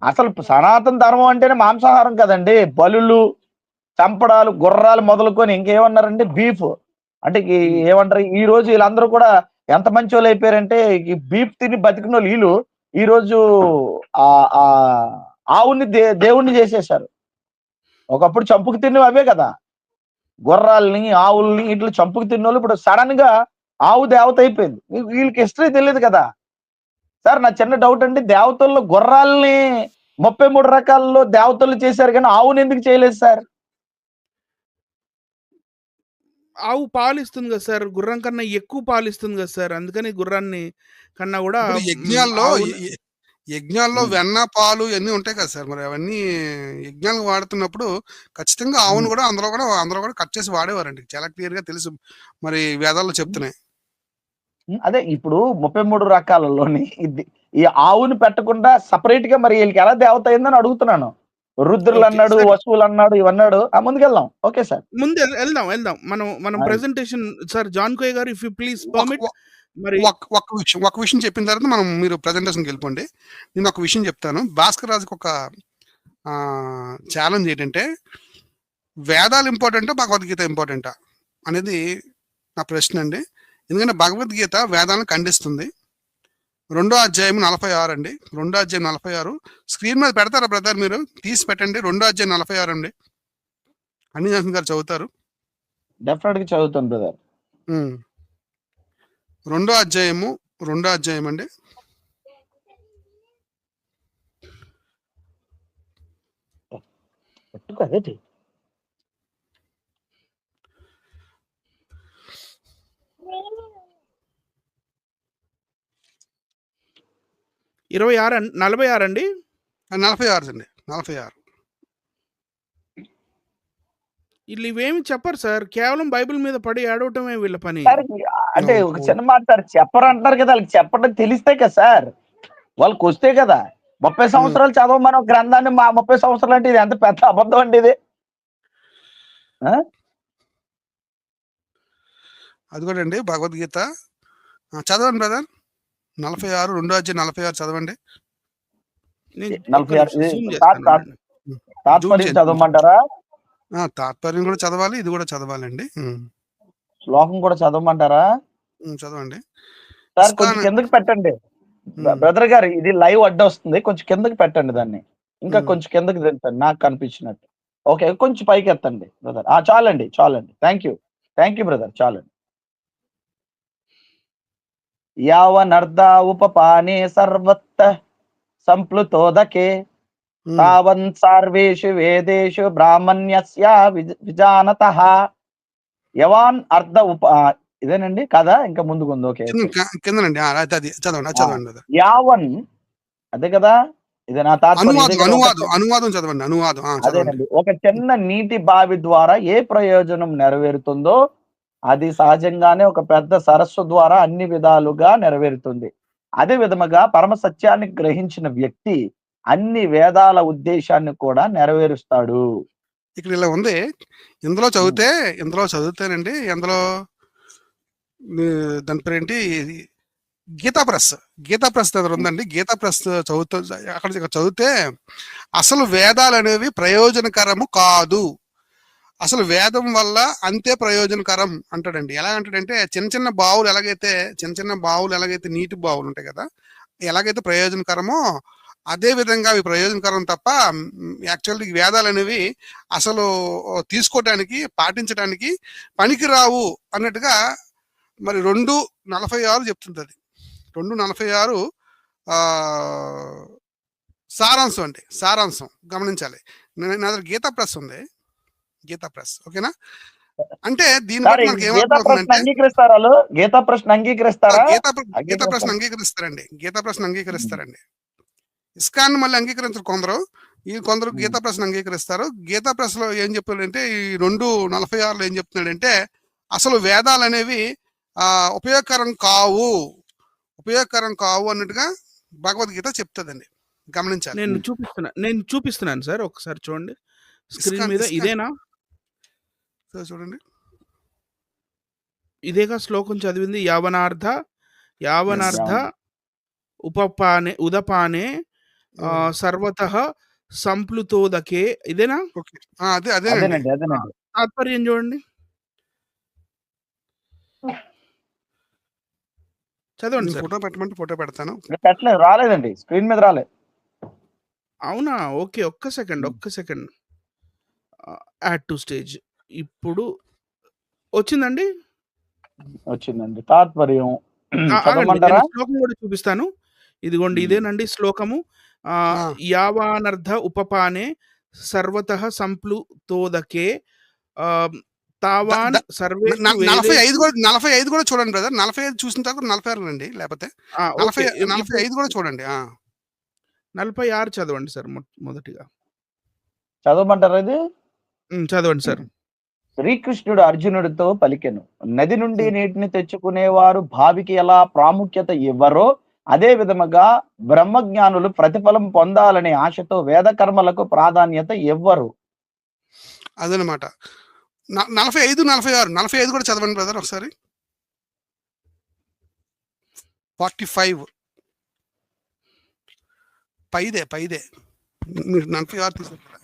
అసలు సనాతన ధర్మం అంటేనే మాంసాహారం కదండి. బలులు, చంపడాలు, గుర్రాలు మొదలుకొని ఇంకేమన్నారంటే బీఫ్. అంటే ఏమంటారు ఈ రోజు వీళ్ళందరూ కూడా ఎంత మంచోళ్ళు అయిపోయారంటే ఈ బీఫ్ తిని బతికినోళ్ళు ఈళ్ళు ఈ రోజు ఆవుని దేవుణ్ణి చేసేశారు. ఒకప్పుడు చంపుకు తిన్నవి అవే కదా. గుర్రాలని, ఆవుల్ని ఇట్లా చంపుకు తిన్నోళ్ళు ఇప్పుడు సడన్ గా ఆవు దేవత అయిపోయింది. వీళ్ళకి హిస్టరీ తెలియదు కదా. సార్ నా చిన్న డౌట్ అండి, దేవతల్లో గుర్రాలని 33 రకాల్లో దేవతలు చేశారు కానీ ఆవుని ఎందుకు చేయలేదు సార్? ఆవు పాలిస్తుంది కదా సార్. గుర్రం కన్నా ఎక్కువ పాలిస్తుంది కదా సార్. అందుకని గుర్రాన్ని కన్నా కూడా ఇప్పుడు యజ్ఞాల్లో వెన్న, పాలు ఇవన్నీ ఉంటాయి కదా సార్. మరి అవన్నీ యజ్ఞాలకు వాడుతున్నప్పుడు ఖచ్చితంగా ఆవును కూడా అందులో కూడా కట్ చేసి వాడేవారండి. చాలా క్లియర్ గా తెలుసు, మరి వేదాల్లో చెప్తున్నాయి. అదే ఇప్పుడు 33 రకాలలోని ఈ ఆవుని పెట్టకుండా సపరేట్ గా మరి వీళ్ళకి ఎలా దేవత అయిందని అడుగుతున్నాను. రుద్రులు అన్నాడు, వసువులు అన్నాడు, ఇవన్నాడు. ముందుకెళ్దాం. ఓకే సార్, ముందు వెళ్దాం. మనం ప్రెజెంటేషన్ సార్ జాన్ కోయ్ గారు, ఇఫ్ యూ ప్లీజ్ పర్మిట్. మరి ఒక విషయం చెప్పిన తర్వాత మీరు ప్రెజెంటేషన్కి వెళ్ళిపోండి. నేను ఒక విషయం చెప్తాను. భాస్కర్ రాజుకి ఒక ఛాలెంజ్ ఏంటంటే, వేదాలు ఇంపార్టెంటా భగవద్గీత ఇంపార్టెంటా అనేది నా ప్రశ్న అండి. ఎందుకంటే భగవద్గీత వేదాలను ఖండిస్తుంది. 2వ అధ్యాయం 46 అండి. 2వ అధ్యాయం 46 స్క్రీన్ మీద పెడతారా బ్రదర్? మీరు తీసి పెట్టండి. 2వ అధ్యాయం 46 అండి. అన్ని గారు చదువుతారు. డెఫినెట్ గా చదువుతాను బ్రదర్. 2వ అధ్యాయం అండి. అదేంటి 46 అండి. 46 అండి. 46 వీళ్ళు ఇవేమి చెప్పరు సార్. కేవలం బైబిల్ మీద పడి ఏడవటమే వీళ్ళ పని. అంటే ఒక చిన్న మాట సార్, చెప్పరు అంటారు కదా, వాళ్ళకి చెప్పడం తెలిస్తే కదా సార్, వాళ్ళకి వస్తే కదా. 30 సంవత్సరాలు చదవమని ఒక గ్రంథాన్ని 30 సంవత్సరాలు అంటే ఇది ఎంత పెద్ద అబద్ధం అండి ఇది. అది కూడా అండి భగవద్గీత చదవండి బ్రదర్. 46 2వ అధ్యాయం 46 చదవండి. 46 తాత్పర్యం చదవమంటారా? తాత్పర్యం కూడా చదవాలి, ఇది కూడా చదవాలండి. శ్లోకం కూడా చదవమంటారా? చదవండి సార్. కొంచెం కిందకి పెట్టండి బ్రదర్ గారు, ఇది లైవ్ అడ్డొస్తుంది. కొంచెం కిందకి పెట్టండి దాన్ని, ఇంకా కొంచెం కిందకి తింటాను నాకు కనిపించినట్టు. ఓకే, కొంచెం పైకి ఎత్తండి బ్రదర్. చాలండి. థ్యాంక్ యూ బ్రదర్, చాలండి. యావనర్ధ ఉపపానే సర్వత్త సంప్లుతోదకే తావన్ సర్వేషు వేదేషు బ్రాహ్మణ్యస్య విజానతః. యవాన్ అర్ధ ఇదేనండి కదా, ఇంకా ముందుకు ఉంది. ఓకే, కిందనండి. చదవండి. యావన్ అదే కదా, ఇది నా అనువాదం చదవండి. అదేనండి. ఒక చిన్న నీటి బావి ద్వారా ఏ ప్రయోజనం నెరవేరుతుందో అది సహజంగానే ఒక పెద్ద సరస్సు ద్వారా అన్ని విధాలుగా నెరవేరుతుంది. అదే విధముగా పరమ సత్యాన్ని గ్రహించిన వ్యక్తి అన్ని వేదాల ఉద్దేశాన్ని కూడా నెరవేరుస్తాడు. ఇక్కడ ఇలా ఉంది. ఇందులో చదివితేనండి, దాని పేరేంటి, గీతా ప్రెస్ దగ్గర ఉందండి. గీతా ప్రెస్ అక్కడ చదివితే అసలు వేదాలు అనేవి ప్రయోజనకరము కాదు, అసలు వేదం వల్ల అంతే ప్రయోజనకరం అంటాడండి. ఎలా అంటాడంటే, చిన్న చిన్న బావులు ఎలాగైతే నీటి బావులు ఉంటాయి కదా, ఎలాగైతే ప్రయోజనకరమో అదే విధంగా అవి ప్రయోజనకరం తప్ప యాక్చువల్లీ వేదాలు అనేవి అసలు తీసుకోవటానికి, పాటించడానికి పనికిరావు అన్నట్టుగా మరి 2:46 చెప్తుంది. అది 2:46 సారాంశం గమనించాలి. నా దగ్గర గీతా ప్రెస్ ఉంది. గీతా ప్రెస్ ఓకేనా? అంటే దీని బట్టి మనకి ఏమవుతుందంటే, గీతా ప్రశ్న అంగీకరిస్తారండి. ఇస్కాన్ మళ్ళీ అంగీకరించరు కొందరు గీతా ప్రశ్న అంగీకరిస్తారు. గీతా ప్రెస్ లో ఏం చెప్తాడంటే, ఈ 2:46 ఏం చెప్తున్నాడంటే, అసలు వేదాలు అనేవి ఉపయోగకరం కావు అన్నట్టుగా భగవద్గీత చెప్తుందండి. గమనించాలి. నేను చూపిస్తున్నాను సార్, ఒకసారి చూడండి స్క్రీన్ మీద. ఇదేనా చూడండి, ఇదేగా శ్లోకం చదివింది. యావనార్థ ఉదపానే సర్వతః సంప్లుతోదకే ఇదేనా? ఓకే. అదేనండి. అదేనండి. అదేనండి. తాత్పర్యం చూడండి. చదవండి సార్. ఫోటో పెట్టమంటే ఫోటో పెడతాను. పెట్టలేదు, రాలేదండి, స్క్రీన్ మీద రాలేదు. అవునా? ఓకే. ఒక్క సెకండ్. Add to stage. ఇప్పుడు వచ్చిందండి? వచ్చిందండి. తాత్పర్యం ఆగండి. చదవమంటారా? నేను శ్లోకం కూడా చూపిస్తాను. ఇదిగోండి ఇదేనండి శ్లోకము. ఆ! యావానర్థ ఉపపానే సర్వతః సంప్లుతోదకే తావాన్ సర్వేషు 45 వేదేషు. కూడా 45 కూడా చూడండి బ్రదర్. 45 చూసిన తర్వాత 46 రండి. లేకపోతే ఓకే. 45 కూడా చూడండి. 46 చదవండి సార్ మొదటిగా. చదవమంటారా ఇది? చదవండి సార్. శ్రీకృష్ణుడు అర్జునుడితో పలికెను, నది నుండి నీటిని తెచ్చుకునేవారు బావికి ఎలా ప్రాముఖ్యత ఇవ్వరో అదే విధముగా బ్రహ్మజ్ఞానులు ప్రతిఫలం పొందాలనే ఆశతో వేద కర్మలకు ప్రాధాన్యత ఇవ్వరు. అదనమాట. 45, 46 45 కూడా చదవండి బ్రదర్ ఒకసారి. 45 పైదే మీరు 46 తీసుకుంటారా?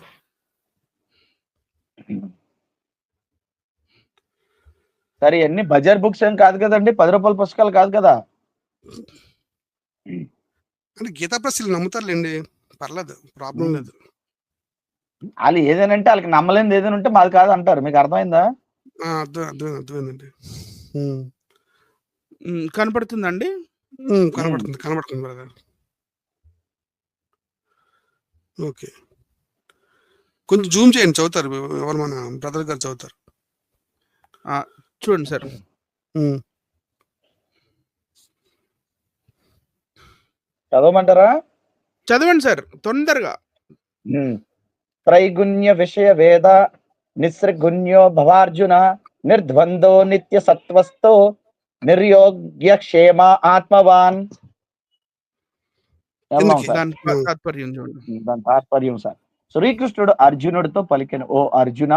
సరే, అన్ని బజార్ బుక్స్ ఏం కాదు కదండి, 10 రూపాయల పుస్తకాలు కాదు కదా. అంటే గీతా ప్రెస్ నమ్ముతారులేండి, పర్లేదు, ప్రాబ్లం లేదు. వాళ్ళు ఏదేనంటే వాళ్ళకి నమ్మలేనిది ఏదైనా ఉంటే మాది కాదు అంటారు. మీకు అర్థమైందా? అర్థమైందండి. కనపడుతుందండి? కనబడుతుంది బ్రదర్. ఓకే, కొంచెం జూమ్ చేయండి, చదువుతారు ఎవరు, మన బ్రదర్ గారు చదువుతారు. చూడండి సార్. చదవమంటారా? చదవండి సార్ తొందరగా. త్రైగుణ్య విషయ వేద నిస్సృగుణ్యో భవార్జున నిర్ద్వందో నిత్య సత్వస్థో నిర్యోగ్య క్షేమ ఆత్మవాన్. దాని తాత్పర్యం చూడండి. దాని తాత్పర్యం సార్. శ్రీకృష్ణుడు అర్జునుడితో పలికెను, ఓ అర్జున,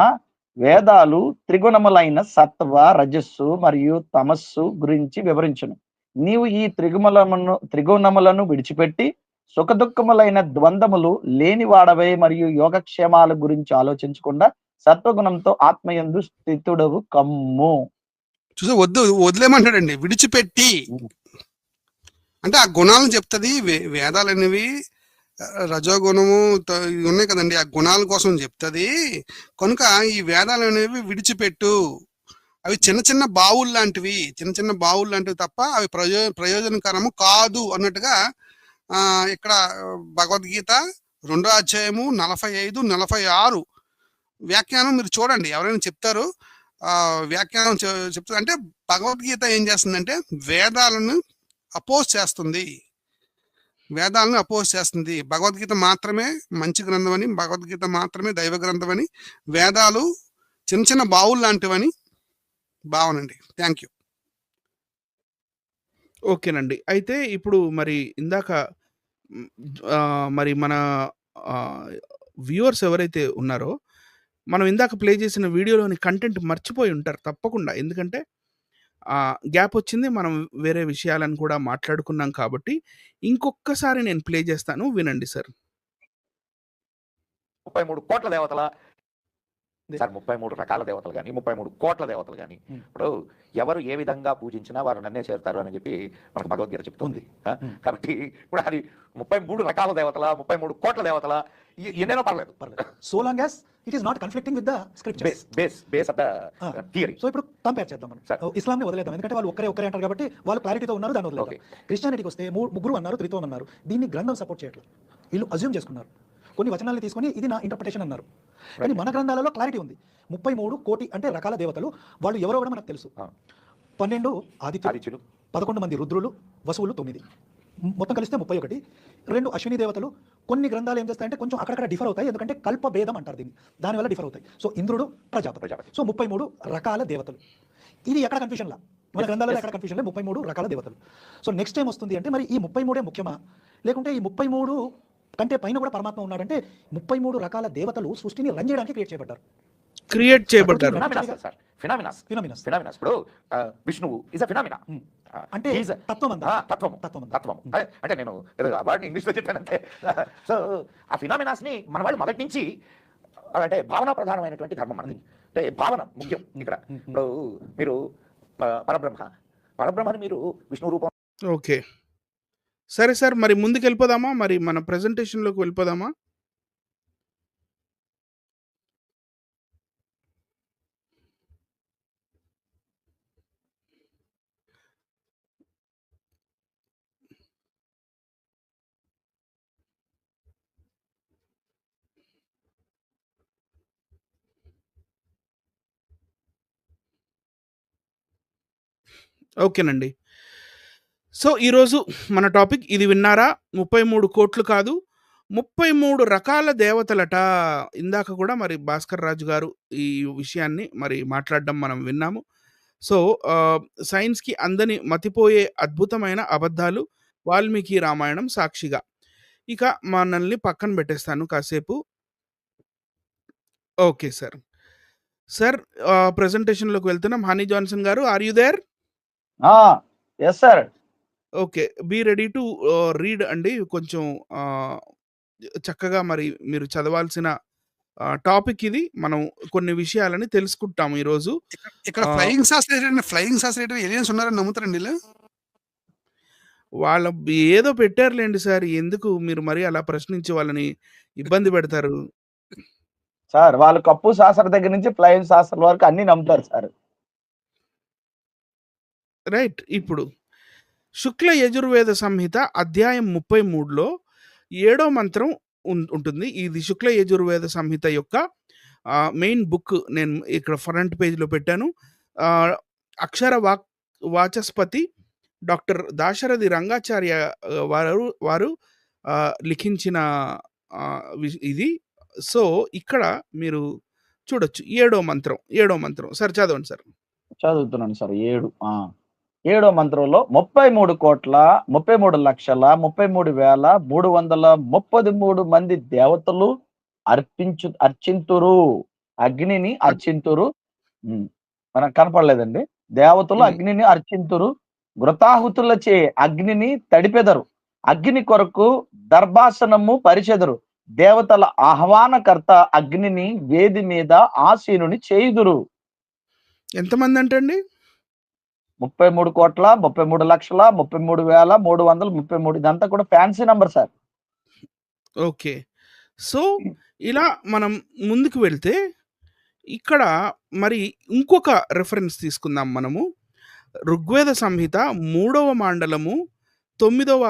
వేదాలు త్రిగుణములైన సత్వ, రజస్సు మరియు తమస్సు గురించి వివరించును. నీవు ఈ త్రిగుణములను విడిచిపెట్టి సుఖదుఖములైన ద్వంద్వములు లేనివాడవై మరియు యోగక్షేమాల గురించి ఆలోచించకుండా సత్వగుణంతో ఆత్మయందు స్థితుడవు కమ్ము. చూసా, వదిలేమంటాడండి, విడిచిపెట్టి. అంటే ఆ గుణాలను చెప్తుంది వేదాలు అనేవి. రజోగుణము ఉన్నాయి కదండి, ఆ గుణాల కోసం చెప్తుంది. కనుక ఈ వేదాలు అనేవి విడిచిపెట్టు. అవి చిన్న బావులు లాంటివి తప్ప అవి ప్రయోజనకరము కాదు అన్నట్టుగా ఇక్కడ భగవద్గీత 2వ అధ్యాయము 45, 46 వ్యాఖ్యానం మీరు చూడండి, ఎవరైనా చెప్తారు. వ్యాఖ్యానం చెప్తుంది. అంటే భగవద్గీత ఏం చేస్తుందంటే వేదాలను అపోజ్ చేస్తుంది. భగవద్గీత మాత్రమే మంచి గ్రంథం అని, భగవద్గీత మాత్రమే దైవ గ్రంథం అని, వేదాలు చిన్న బావులు లాంటివని భావనండి. Thank you. ఓకేనండి. అయితే ఇప్పుడు మరి ఇందాక మరి మన వ్యూవర్స్ ఎవరైతే ఉన్నారో మనం ఇందాక ప్లే చేసిన వీడియోలోని కంటెంట్ మర్చిపోయి ఉంటారు తప్పకుండా. ఎందుకంటే గ్యాప్ వచ్చింది, మనం వేరే విషయాలను కూడా మాట్లాడుకున్నాం కాబట్టి ఇంకొకసారి నేను ప్లే చేస్తాను, వినండి సార్. 33 కోట్ల దేవతల సార్, 33 రకాల దేవతలు కానీ 33 కోట్ల దేవతలు కానీ ఇప్పుడు ఎవరు ఏ విధంగా పూజించినా వారు నన్నే చేరుతారు అని చెప్పి మనకు భగవద్గీత చెప్తుంది. కాబట్టి ఇప్పుడు అది 33 రకాల దేవతల 33 కోట్ల దేవతల ఎన్నైనా పర్లేదు. So long as it is not conflicting with the scriptures, base of the theory. So ఇప్పుడు కంపేర్ చేద్దాం మనం. ఇస్లాంని వదిలేద్దాం, ఎందుకంటే వాళ్ళు ఒక్కరే అంటారు కాబట్టి వాళ్ళు క్లారిటీతో ఉన్నారు, దాన్ని వదిలేద్దాం. క్రిస్టియానిటీకి వస్తే ముగ్గురు అన్నారు, త్రిత్వం అన్నారు. దీన్ని గ్రంథం సపోర్ట్ చేయట్లేదు, వీళ్ళు అజ్యూమ్ చేసుకున్నారు. కొన్ని వచనాలను తీసుకొని ఇది నా ఇంటర్ప్రిటేషన్ అన్నారు. కానీ మన గ్రంథాలలో క్లారిటీ ఉంది. 33 కోటి అంటే రకాల దేవతలు. వాళ్ళు ఎవరో కూడా మనకు తెలుసు. 12 ఆదిత్యులు, 11 మంది రుద్రులు, వసువులు 9, మొత్తం కలిస్తే 31. 2 అశ్విని దేవతలు. కొన్ని గ్రంథాలు ఏం చేస్తాయంటే కొంచెం అక్కడక్కడ డిఫర్ అవుతాయి, ఎందుకంటే కల్ప భేదం అంటారు దీన్ని, దానివల్ల డిఫర్ అవుతాయి. సో ఇంద్రుడు, ప్రజాపతి. సో 33 రకాల దేవతలు. ఇది ఎక్కడ కన్ఫ్యూజన్లా, మన గ్రంథాలలో ఎక్కడ కన్ఫ్యూజన్ లేదు, 33 రకాల దేవతలు. సో నెక్స్ట్ ఏం వస్తుంది అంటే మరి ఈ 33 ముఖ్యమా, లేకుంటే ఈ 33 కంటే పైన కూడా పరమాత్మ ఉన్నాడంటే 33 రకాల దేవతలు సృష్టిని రన్ చేయడానికి క్రియేట్ చేయబడ్డారు. క్రియేట్ చేయబడ్డారు. Phenomenas sir, phenomenas phenomenas phenomenas. ఇప్పుడు విష్ణువు ఇస్ అ ఫినామినా. అంటే తత్వం అంతా తత్వము తత్వం అంతా. తత్వము అంటే నేను వాడిని ఇంగ్లీష్లో చెప్పానంటే. సో ఆ ఫినామినాస్ ని మన వాళ్ళు మొదటి నుంచి అంటే భావన ప్రధానమైనటువంటి ధర్మం మనది. అంటే భావన ముఖ్యం ఇక్కడ. ఇప్పుడు మీరు పరబ్రహ్మని మీరు విష్ణు రూపం. ఓకే. సరే సార్, మరి ముందుకు వెళ్ళిపోదామా? మరి మన ప్రెజెంటేషన్లోకి వెళ్ళిపోదామా? ఓకేనండి. సో ఈరోజు మన టాపిక్ ఇది విన్నారా? 33 కోట్లు కాదు, 33 రకాల దేవతలట. ఇందాక కూడా మరి భాస్కర్ రాజు గారు ఈ విషయాన్ని మరి మాట్లాడడం మనం విన్నాము. సో సైన్స్కి అందని మతిపోయే అద్భుతమైన అబద్ధాలు వాల్మీకి రామాయణం సాక్షిగా. ఇక మనల్ని పక్కన పెట్టేస్తాను కాసేపు. Okay sir. సార్ ప్రెజెంటేషన్లోకి వెళ్తున్నాం. హనీ జాన్సన్ గారు, are you there? Yes sir. Okay, be ready to read అండి. కొంచెం చక్కగా మరి మీరు చదవాల్సిన టాపిక్ ఇది. మనం కొన్ని విషయాలని తెలుసుకుంటాము ఈరోజు. ఇక్కడ ఫ్లయింగ్ సాస్ ఏలియన్స్ ఉన్నారని నమ్ముతారండి వీళ్ళు? వాళ్ళ ఏదో పెట్టారులేండి సార్, ఎందుకు మీరు మరి అలా ప్రశ్నించి వాళ్ళని ఇబ్బంది పెడతారు? సార్ వాళ్ళు కప్పు శాస్త్ర దగ్గర నుంచి ఫ్లయింగ్ శాస్త్రం వరకు అన్ని నమ్ముతారు సార్. రైట్. ఇప్పుడు శుక్ల యజుర్వేద సంహిత అధ్యాయం 33లో 7వ మంత్రం ఉంటుంది. ఇది శుక్ల యజుర్వేద సంహిత యొక్క మెయిన్ బుక్. నేను ఇక్కడ ఫ్రంట్ పేజ్లో పెట్టాను. అక్షర వాచస్పతి డాక్టర్ దాశరథి రంగాచార్య వారు లిఖించిన ఇది. సో ఇక్కడ మీరు చూడొచ్చు 7వ మంత్రం. సార్ చదవండి సార్. చదువుతున్నాను సార్. 7వ మంత్రంలో 33,33,33,333 మంది దేవతలు అర్చింతురు, అగ్నిని అర్చింతురు. మనకు కనపడలేదండి. దేవతలు అగ్నిని అర్చింతురు, ఘృతాహుతులచే అగ్నిని తడిపెదరు, అగ్ని కొరకు దర్భాసనము పరిచెదరు, దేవతల ఆహ్వానకర్త అగ్నిని వేది మీద ఆసీనుని చేయుదురు. ఎంతమంది అంటండి? 33,33,33,333. ఇదంతా కూడా fancy number sir. Okay. So ఇలా మనం ముందుకు వెళ్తే ఇక్కడ మరి ఇంకొక రెఫరెన్స్ తీసుకుందాం మనము. ఋగ్వేద సంహిత 3వ మండలము 9వ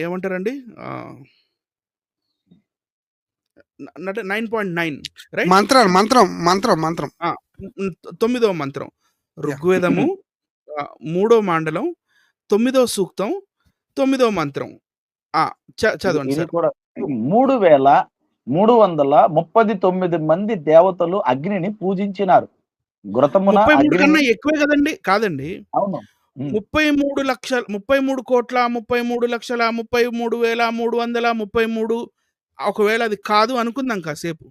ఏమంటారండి 9.9 రైట్. మంత్రం 9వ మంత్రం ఋగ్వేదము 3వ మండలం 9వ సూక్తం 9వ మంత్రం. చదవండి ఇది సార్. కూడా 3,339 మంది దేవతలు అగ్నిని పూజించినారు. ఘృతమున 33 కన్నా అగ్నిని. ఎక్కువే కదండి? కాదండి, అవును. 33,33,33,33,333. ఒకవేళ అది కాదు అనుకుందాం కాసేపు.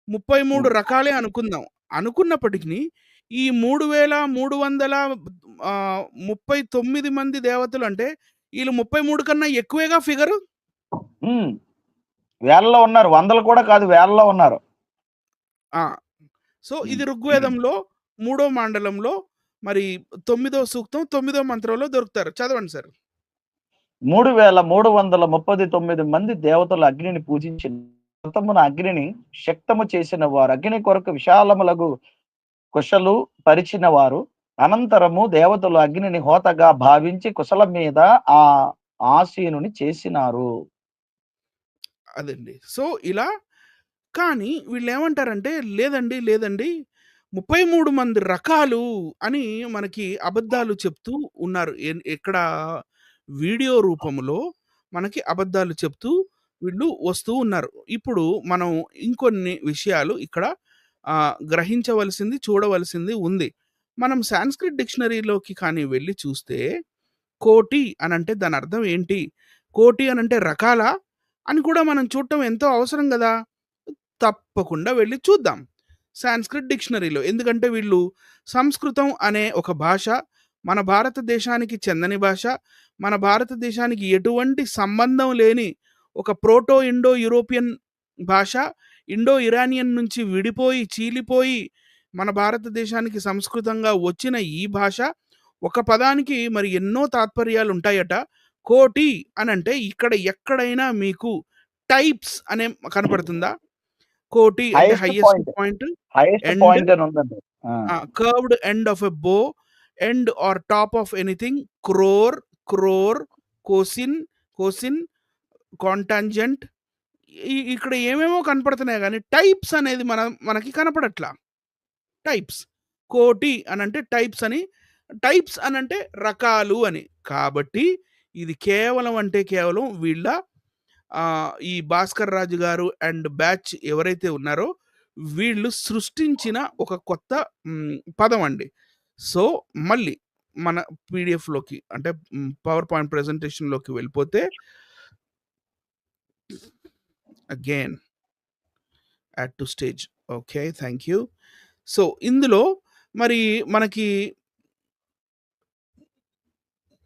33 రకాలే అనుకుందాం. అనుకున్నప్పటికీ ఈ 3,339 మంది దేవతలు అంటే వీళ్ళు 33 కన్నా ఎక్కువేగా ఫిగరు. వేలలో ఉన్నారు, వందలు కూడా కాదు, వేలలో ఉన్నారు. సో ఇది ఋగ్వేదంలో 3వ మండలంలో మరి 9వ సూక్తం 9వ మంత్రంలో దొరుకుతారు. చదవండి సార్. 3,339 మంది దేవతలు అగ్నిని పూజించిన ఘృతమున అగ్నిని శక్తము చేసిన వారు, అగ్ని కొరకు విశాలములగు కుశలు పరిచిన వారు. అనంతరము దేవతలు అగ్నిని హోతగా భావించి కుశల మీద ఆ ఆసీనుని చేసినారు. అదండి. సో ఇలా కానీ వీళ్ళు ఏమంటారంటే లేదండి 33 మంది రకాలు అని మనకి అబద్ధాలు చెప్తూ ఉన్నారు. ఎక్కడ వీడియో రూపంలో మనకి అబద్ధాలు చెప్తూ వీళ్ళు వస్తూ ఉన్నారు. ఇప్పుడు మనం ఇంకొన్ని విషయాలు ఇక్కడ గ్రహించవలసింది, చూడవలసింది ఉంది. మనం సాంస్క్రిట్ డిక్షనరీలోకి కానీ వెళ్ళి చూస్తే కోటి అనంటే దాని అర్థం ఏంటి, కోటి అనంటే రకాల అని కూడా మనం చూడటం ఎంతో అవసరం కదా. తప్పకుండా వెళ్ళి చూద్దాం సాంస్క్రిట్ డిక్షనరీలో. ఎందుకంటే వీళ్ళు సంస్కృతం అనే ఒక భాష మన భారతదేశానికి చెందని భాష, మన భారతదేశానికి ఎటువంటి సంబంధం లేని ఒక ప్రోటో ఇండో యూరోపియన్ భాష, ఇండో ఇరానియన్ నుంచి విడిపోయి చీలిపోయి మన భారతదేశానికి సంస్కృతంగా వచ్చిన ఈ భాష ఒక పదానికి మరి ఎన్నో తాత్పర్యాలు ఉంటాయట. కోటి అనంటే ఇక్కడ ఎక్కడైనా మీకు టైప్స్ అనే కనపడుతుందా? కోటి అంటే highest highest highest end point అని ఉందండి. Curved end of a bow, end or top of anything, crore, cosine, cotangent, ఇక్కడ ఏమేమో కనపడుతున్నాయి కానీ టైప్స్ అనేది మనకి కనపడట్లా. టైప్స్ కోటి అనంటే టైప్స్ అని, టైప్స్ అనంటే రకాలు అని. కాబట్టి ఇది కేవలం వీళ్ళ ఈ భాస్కర్ రాజు గారు అండ్ బ్యాచ్ ఎవరైతే ఉన్నారో వీళ్ళు సృష్టించిన ఒక కొత్త పదం అండి. సో మళ్ళీ మన పీడిఎఫ్లోకి అంటే పవర్ పాయింట్ ప్రెజెంటేషన్లోకి వెళ్ళిపోతే again add to stage. Okay, thank you. So ఇందులో మరి మనకి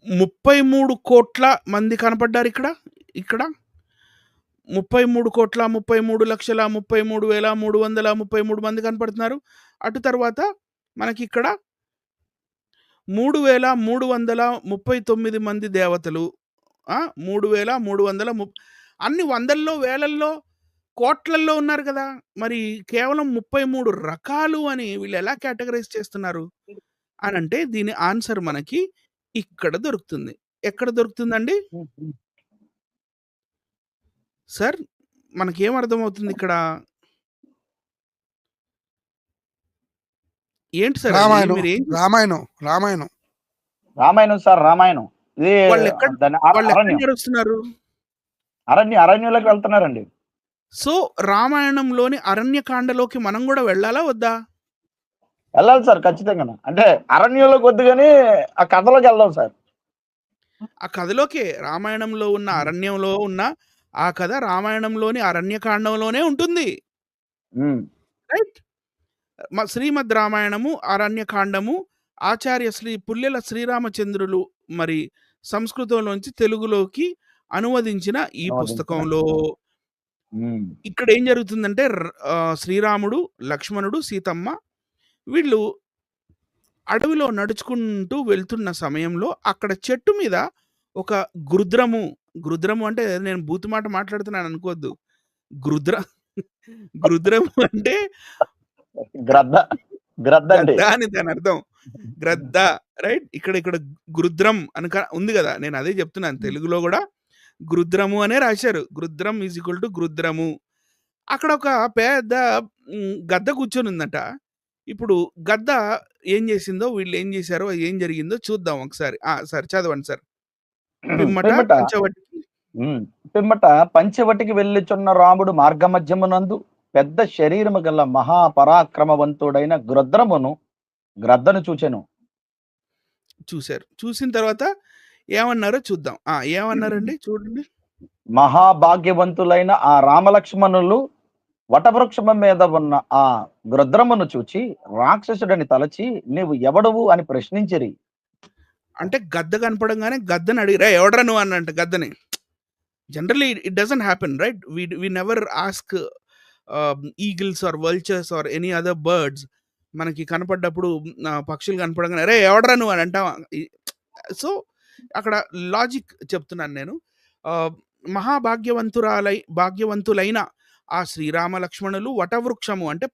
33 కోట్ల మంది కనపడ్డారు ఇక్కడ. 33,33,33,333 మంది కనపడుతున్నారు. అటు తర్వాత మనకి ఇక్కడ 3,339 మంది దేవతలు, 3,330, అన్ని వందల్లో వేలల్లో కోట్లల్లో ఉన్నారు కదా. మరి కేవలం 33 రకాలు అని వీళ్ళు ఎలా కేటగరైజ్ చేస్తున్నారు అని అంటే దీని ఆన్సర్ మనకి ఇక్కడ దొరుకుతుంది. ఎక్కడ దొరుకుతుందండి సార్? మనకేం అర్థమవుతుంది ఇక్కడ? ఏంటి సార్ రామాయణం సార్, రామాయణం. ఇది వాళ్ళు ఎక్కడ నడుస్తున్నారు? అరణ్యంలోకి వెళ్తున్నారండి. సో రామాయణంలోని అరణ్యకాండలోకి మనం కూడా వెళ్ళాలా వద్దా? వెళ్ళాలి సార్, ఖచ్చితంగా. అంటే అరణ్యంలోకి వద్దు కానీ ఆ కథలోకి వెళ్దాం సార్. ఆ కథలోకే రామాయణంలో ఉన్న అరణ్యంలో ఉన్న ఆ కథ రామాయణంలోని అరణ్యకాండంలోనే ఉంటుంది, రైట్? శ్రీమద్ రామాయణము అరణ్యకాండము ఆచార్య శ్రీ పుల్లెల శ్రీరామచంద్రులు మరి సంస్కృతంలోంచి తెలుగులోకి అనువదించిన ఈ పుస్తకంలో ఇక్కడ ఏం జరుగుతుందంటే శ్రీరాముడు, లక్ష్మణుడు, సీతమ్మ వీళ్ళు అడవిలో నడుచుకుంటూ వెళ్తున్న సమయంలో అక్కడ చెట్టు మీద ఒక గృద్రము అంటే నేను బూతు మాట మాట్లాడుతున్నాను అనుకోవద్దు. గృద్రము అంటే గ్రద్ద అని దాని అర్థం. గ్రద్ద, రైట్? ఇక్కడ గృద్రం అని ఉంది కదా, నేను అదే చెప్తున్నాను. తెలుగులో కూడా గృద్రము అనే రాశారు. గృద్రం ఈజ్ ఈక్వల్ టు గృద్రము. అక్కడ ఒక పెద్ద గద్ద కూర్చొని ఉందట. ఇప్పుడు గద్ద ఏం చేసిందో, వీళ్ళు ఏం చేశారో, ఏం జరిగిందో చూద్దాం ఒకసారి. సార్ చదవండి సార్. పిమ్మట పంచవటికి వెళ్ళుచున్న రాముడు మార్గమధ్యమునందు పెద్ద శరీరము గల మహాపరాక్రమవంతుడైన గ్రద్దను చూచెను. చూసిన తర్వాత ఏమన్నారో చూద్దాం. ఏమన్నారండి చూడండి. మహాభాగ్యవంతులైన ఆ రామలక్ష్మణులు వటవృక్షము మీద ఉన్న ఆ గృద్రమును చూచి రాక్షసుడని తలచి నీవు ఎవడవు అని ప్రశ్నించిరి. అంటే గద్ద కనపడంగానే గద్దను అడిగిరా ఎవడరా నువ్వు అన్నంట గద్దని. Generally it doesn't happen, right? We never ask eagles or vultures or any other birds మనకి కనపడ్డప్పుడు పక్షులు కనపడంగానే రే ఎవడరా నువ్వు అని అంటాం. సో అక్కడ లాజిక్ చెప్తున్నాను నేను. భాగ్యవంతులైన ఆ శ్రీరామ లక్ష్మణులు వటవృక్షము అంటే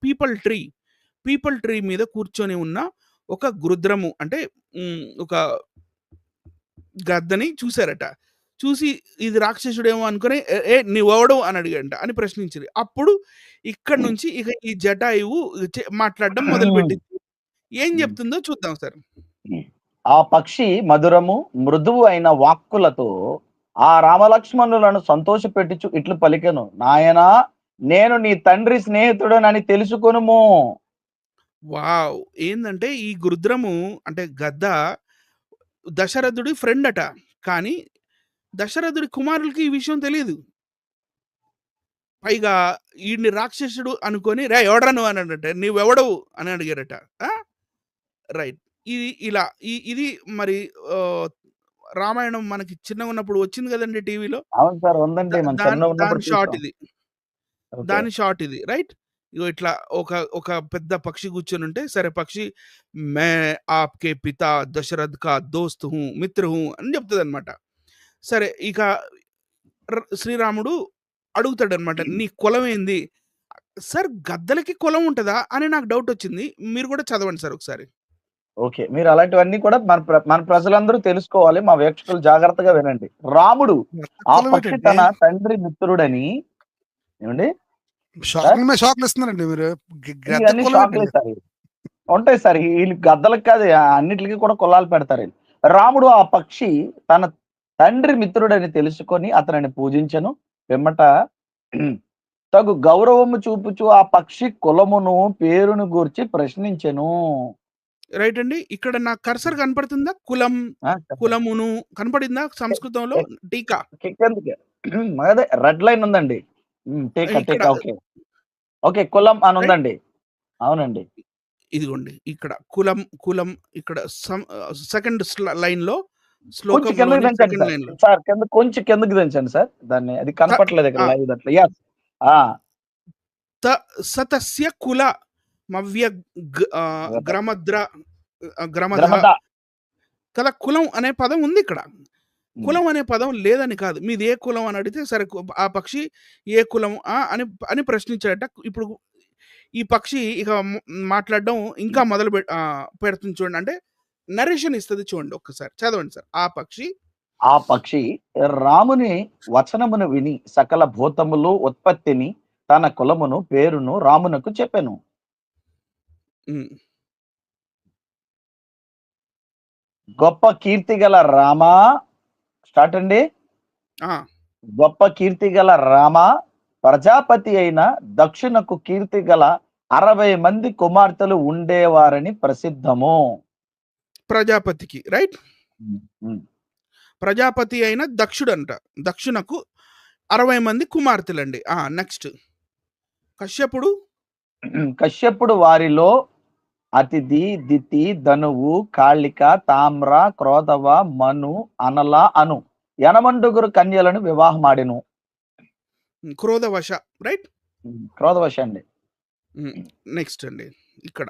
పీపల్ ట్రీ మీద కూర్చొని ఉన్న ఒక గృద్రము అంటే ఒక గద్దని చూశారట. చూసి ఇది రాక్షసుడేమో అనుకుని నీవెవడు అని అడిగంట అని ప్రశ్నించింది. అప్పుడు ఇక్కడ నుంచి ఇక ఈ జటాయువు మాట్లాడడం మొదలుపెట్టింది. ఏం చెప్తుందో చూద్దాం సార్. ఆ పక్షి మధురము మృదువు అయిన వాక్కులతో ఆ రామలక్ష్మణులను సంతోషపెట్టుచు ఇట్లు పలికెను, నాయనా నేను నీ తండ్రి స్నేహితుడనని తెలుసుకొనుము. వావ్! ఏందంటే ఈ గృద్రము అంటే గద్ద దశరథుడి ఫ్రెండ్ అట. కానీ దశరథుడి కుమారులకి ఈ విషయం తెలియదు. పైగా ఈడిని రాక్షసుడు అనుకొని రే ఎవడరా నువ్వు అని అన్నట్ట, నువ్వెవడవు అని అడిగారట. రైట్. ఇది ఇలా ఇది మరి రామాయణం మనకి చిన్నగా ఉన్నప్పుడు వచ్చింది కదండి టీవీలో. అవును సార్, ఉందండి. మన చిన్న ఉన్నప్పుడు దాని షార్ట్ చూసాం. ఇది, ఓకే. దాని షార్ట్ ఇది. రైట్. ఇగో ఇట్లా ఒక పెద్ద పక్షి కూర్చొని ఉంటే, సరే పక్షి మే ఆప్కే పితా దశరథ్ కా దోస్త్ హూ మిత్ర హూ అని చెప్తుంది అనమాట. సరే ఇక శ్రీరాముడు అడుగుతాడనమాట, నీ కులం ఏంది సార్? గద్దలకి కులం ఉంటుందా అని నాకు డౌట్ వచ్చింది. మీరు కూడా చదవండి సార్ ఒకసారి. ఓకే, మీరు అలాంటివన్నీ కూడా మన ప్రజలందరూ తెలుసుకోవాలి. మా వీక్షకులు జాగ్రత్తగా వినండి. రాముడు ఆ పక్షి తన తండ్రి మిత్రుడని, ఏమండి షాక్లు ఇస్తున్నారండి మీరు. ఇవన్నీ షాక్లు ఇస్తారు. ఉంటాయి సార్, వీళ్ళు గద్దలకు కాదు, అన్నిటికీ కూడా కులాలు పెడతారు. రాముడు ఆ పక్షి తన తండ్రి మిత్రుడని తెలుసుకొని అతనిని పూజించను. పిమ్మట తగు గౌరవము చూపుచు ఆ పక్షి కులమును పేరును గూర్చి ప్రశ్నించెను. రైట్ అండి. ఇక్కడ నాకు కర్సర్ కనపడుతుందా? కులమును కనపడిందా సంస్కృతంలో? టీకా కిందకి అదే రెడ్ లైన్ ఉందండి. టీకా ఇక్కడ ఓకే ఓకే, కులం అని ఉందండి. అవునండి, ఇదిగోండి ఇక్కడ కులం ఇక్కడ సెకండ్ లైన్ లో కొంచెం శ్లోకం కిందకి దించండి సెకండ్ లైన్ లో సార్, కింద కొంచెం కిందకి దించండి సార్. దాన్ని అది కనపట్లేదు ఇక్కడ లైవ్ అట్లా. yes. సతస్య కుల మవ్య గ్రమద్ర గ్రమద. కదా, కులం అనే పదం ఉంది ఇక్కడ. కులం అనే పదం లేదని కాదు. మీది ఏ కులం అని అడిగితే సరే ఆ పక్షి ఏ కులం అని అని ప్రశ్నించాడట. ఇప్పుడు ఈ పక్షి ఇక మాట్లాడడం ఇంకా మొదలు పెడుతుంది చూడండి. అంటే నరేషన్ ఇస్తుంది చూడండి, ఒక్కసారి చదవండి సార్. ఆ పక్షి రాముని వచనమును విని సకల భూతములు ఉత్పత్తిని తన కులమును పేరును రామునకు చెప్పాను. గొప్ప కీర్తి గల రామా, స్టార్ట్ అండి. గొప్ప కీర్తి గల రామ, ప్రజాపతి అయిన దక్షునకు కీర్తి గల 60 మంది కుమార్తెలు ఉండేవారని ప్రసిద్ధము. ప్రజాపతికి, రైట్. ప్రజాపతి అయిన దక్షుడు అంట. దక్షునకు 60 మంది కుమార్తెలండి. నెక్స్ట్ కశ్యపుడు వారిలో అతిథి, దితి, ధనువు, కాళిక, తామ్ర, క్రోధవ, మను, అనల అను 80 కన్యలను వివాహమాడెను. క్రోధవశ, రైట్. క్రోధవశ అండి. నెక్స్ట్ అండి ఇక్కడ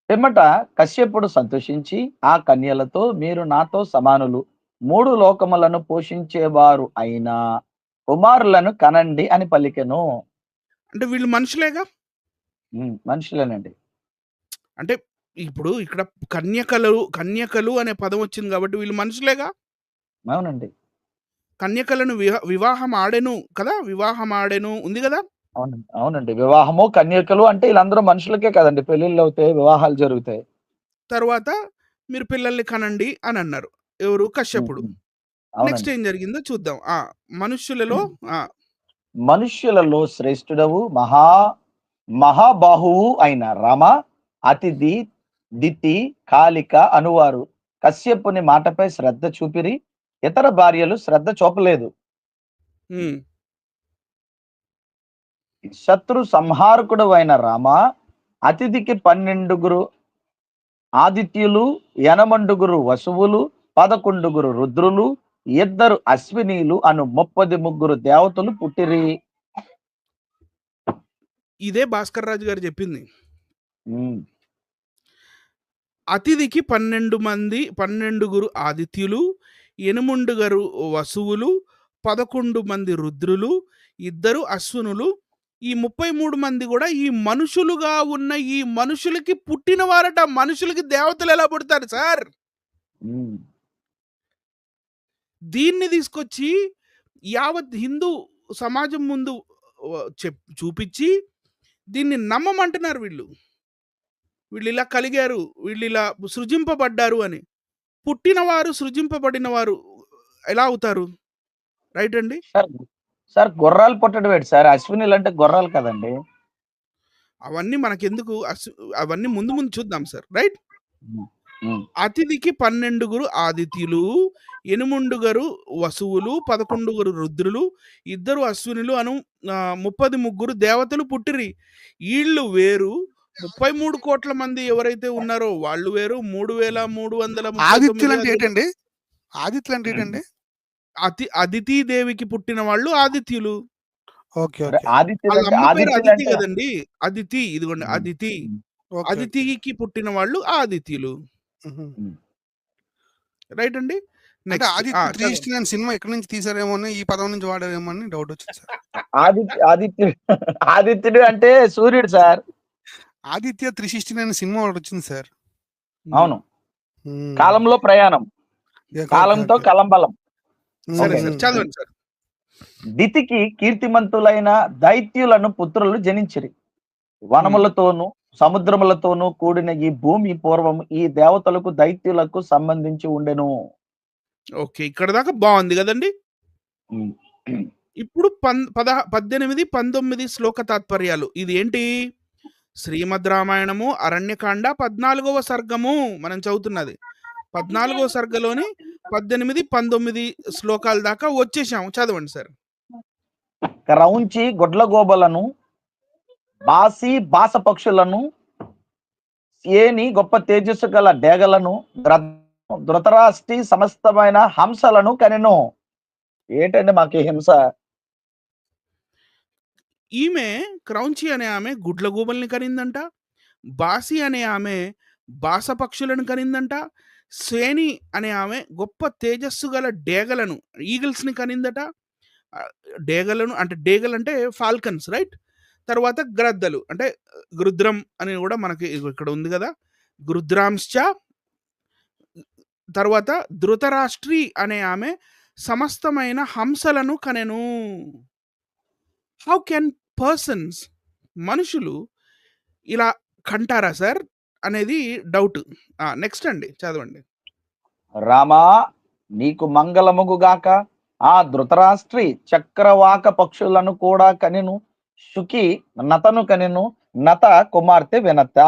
పిమ్మట కశ్యపుడు సంతోషించి ఆ కన్యలతో, మీరు నాతో సమానులు, 3 లోకములను పోషించేవారు అయినా కుమారులను కనండి అని పలికెను. అంటే వీళ్ళు మనుషులేగా? మనుషులేనండి. అంటే ఇప్పుడు ఇక్కడ కన్యకలు అనే పదం వచ్చింది కాబట్టి వీళ్ళు మనుషులేగా? అవునండి. కన్యకలను వివాహం ఆడెను కదా, వివాహం ఆడెను ఉంది కదా. అవునండి, వివాహము కన్యకలు అంటే వీళ్ళందరూ మనుషులకే కదండి. పెళ్లిళ్ళు అవుతాయి, వివాహాలు జరుగుతాయి. తర్వాత మీరు పిల్లల్ని కనండి అని అన్నారు ఎవరు? కశ్యపుడు. నెక్స్ట్ ఏం జరిగిందో చూద్దాం. మనుష్యులలో శ్రేష్ఠుడవు మహాబాహువు అయిన రామ, అతిథి, దితి, కాళిక అనువారు కశ్యపుని మాటపై శ్రద్ధ చూపిరి, ఇతర భార్యలు శ్రద్ధ చూపలేదు. శత్రు సంహారకుడు అయిన రామ, అతిథికి 12 ఆదిత్యులు, 80 వసువులు, 11 రుద్రులు, 2 అశ్వినీలు అను 33 దేవతలు పుట్టిరి. ఇదే భాస్కర్ రాజు గారు చెప్పింది. అతిథికి 12 ఆదిత్యులు, 8 వసువులు, 11 మంది రుద్రులు, 2 అశ్వినులు, ఈ 33 మంది కూడా ఈ మనుషులుగా ఉన్న ఈ మనుషులకి పుట్టిన వారట. మనుషులకి దేవతలు ఎలా పుడతారు సార్? దీన్ని తీసుకొచ్చి యావత్ హిందూ సమాజం ముందు చూపించి దీన్ని నమ్మమంటున్నారు. వీళ్ళు ఇలా కలిగారు, వీళ్ళు ఇలా సృజింపబడ్డారు అని. పుట్టినవారు సృజింపబడిన వారు ఎలా అవుతారు? రైట్ అండి. సార్ గుర్రాలు పుట్టడం ఏంటి సార్? అశ్వినిలు అంటే గుర్రాలు కదండి. అవన్నీ మనకెందుకు, అవన్నీ ముందు చూద్దాం సార్. రైట్. ఉమ్. అతిథికి 12 ఆదిత్యులు, 8 వసువులు, 11 రుద్రులు, 2 అశ్వినులు అను 33 దేవతలు పుట్టిరి. వీళ్ళు వేరు, 33 కోట్ల మంది ఎవరైతే ఉన్నారో వాళ్ళు వేరు, 3339 ఆదిత్యులు అంటే అదేదో ఏంటండి? ఆదిత్యులు అంటే ఏంటండి? అదితి దేవికి పుట్టిన వాళ్ళు ఆదిత్యులు. ఓకే అరే ఓకే ఆదిత్యులు వాళ్ళ అంటే అమ్మ పేరు ఆదిత్యులు అదితి అంటే కదండి. అదితి, ఇదిగోండి ఉమ్, అదితి. ఉమ్, ఓకే ఓకే అదితికి పుట్టిన వాళ్ళు ఆదిత్యులు. మ్మ్. ఉమ్. రైట్ అండి. అంటే నెక్స్ట్ ఆదిత్య త్రీ చదవండి. ఇస్ట్ నైన్ సినిమా ఎక్కడి నుంచి తీసారేమో అని, ఈ పదం నుంచి వాడారేమో అని డౌట్ వచ్చింది సార్. ఆదిత్యుడు ఆదిత్యుడు అంటే సూర్యుడు సార్. ఆదిత్య 369 సినిమా ఒకటి వచ్చింది సార్. అవును, మ్మ్. కాలంలో ప్రయాణం, ఓకే, ఓకే, కాలంతో ఓకే. కలంబలం. సరే ఓకే. సార్, మ్మ్. చదవండి సార్. దితికి కీర్తిమంతులైన దైత్యులను పుత్రులు జనించిరి. వనములతోనూ సముద్రములతోనూ కూడిన ఈ భూమి పూర్వం ఈ దేవతలకు దైత్యులకు సంబంధించి ఉండెను. ఓకే, ఇక్కడ దాకా బాగుంది కదండి. ఉమ్. ఇప్పుడు 18, 19 శ్లోక తాత్పర్యాలు. ఇది ఏంటి? శ్రీమద్ రామాయణము అరణ్యకాండ 14వ సర్గము మనం చదువుతున్నది. 14వ సర్గలోని 18, 19 శ్లోకాల దాకా వచ్చేసాము. చదవండి సార్. క్రౌంచి గొడ్లగోబలను, బాసి బాస పక్షులను, ఏని గొప్ప తేజస్సు గల డేగలను, ధృతరాష్ట్రి సమస్తమైన హంసలను కనెను. ఏంటండి మాకు ఈ హింస? ఈమె క్రౌంచి అనే ఆమె గుడ్లగూబల్ని కనిందంట. బాసి అనే ఆమె బాసపక్షులను కనిందంట. శ్రేణి అనే ఆమె గొప్ప తేజస్సు గల డేగలను, ఈగిల్స్ని కనిందట. డేగలను అంటే డేగలు అంటే ఫాల్కన్స్, రైట్? తర్వాత గ్రద్దలు అంటే గృద్రం అని కూడా మనకి ఇక్కడ ఉంది కదా, గృద్రాంశ్చ. తర్వాత ధృతరాష్ట్రి అనే ఆమె సమస్తమైన హంసలను కనెను. హౌ కెన్ పర్సన్స్, మనుషులు ఇలా కంటారా సార్ అనేది డౌట్. నెక్స్ట్ అండి, చదవండి. రామా నీకు మంగళముగుగాక. ఆ ధృతరాష్ట్రి చక్రవాక పక్షులను కూడా కనెను. శుకి నతను కనెను. నత కుమార్తె వినత.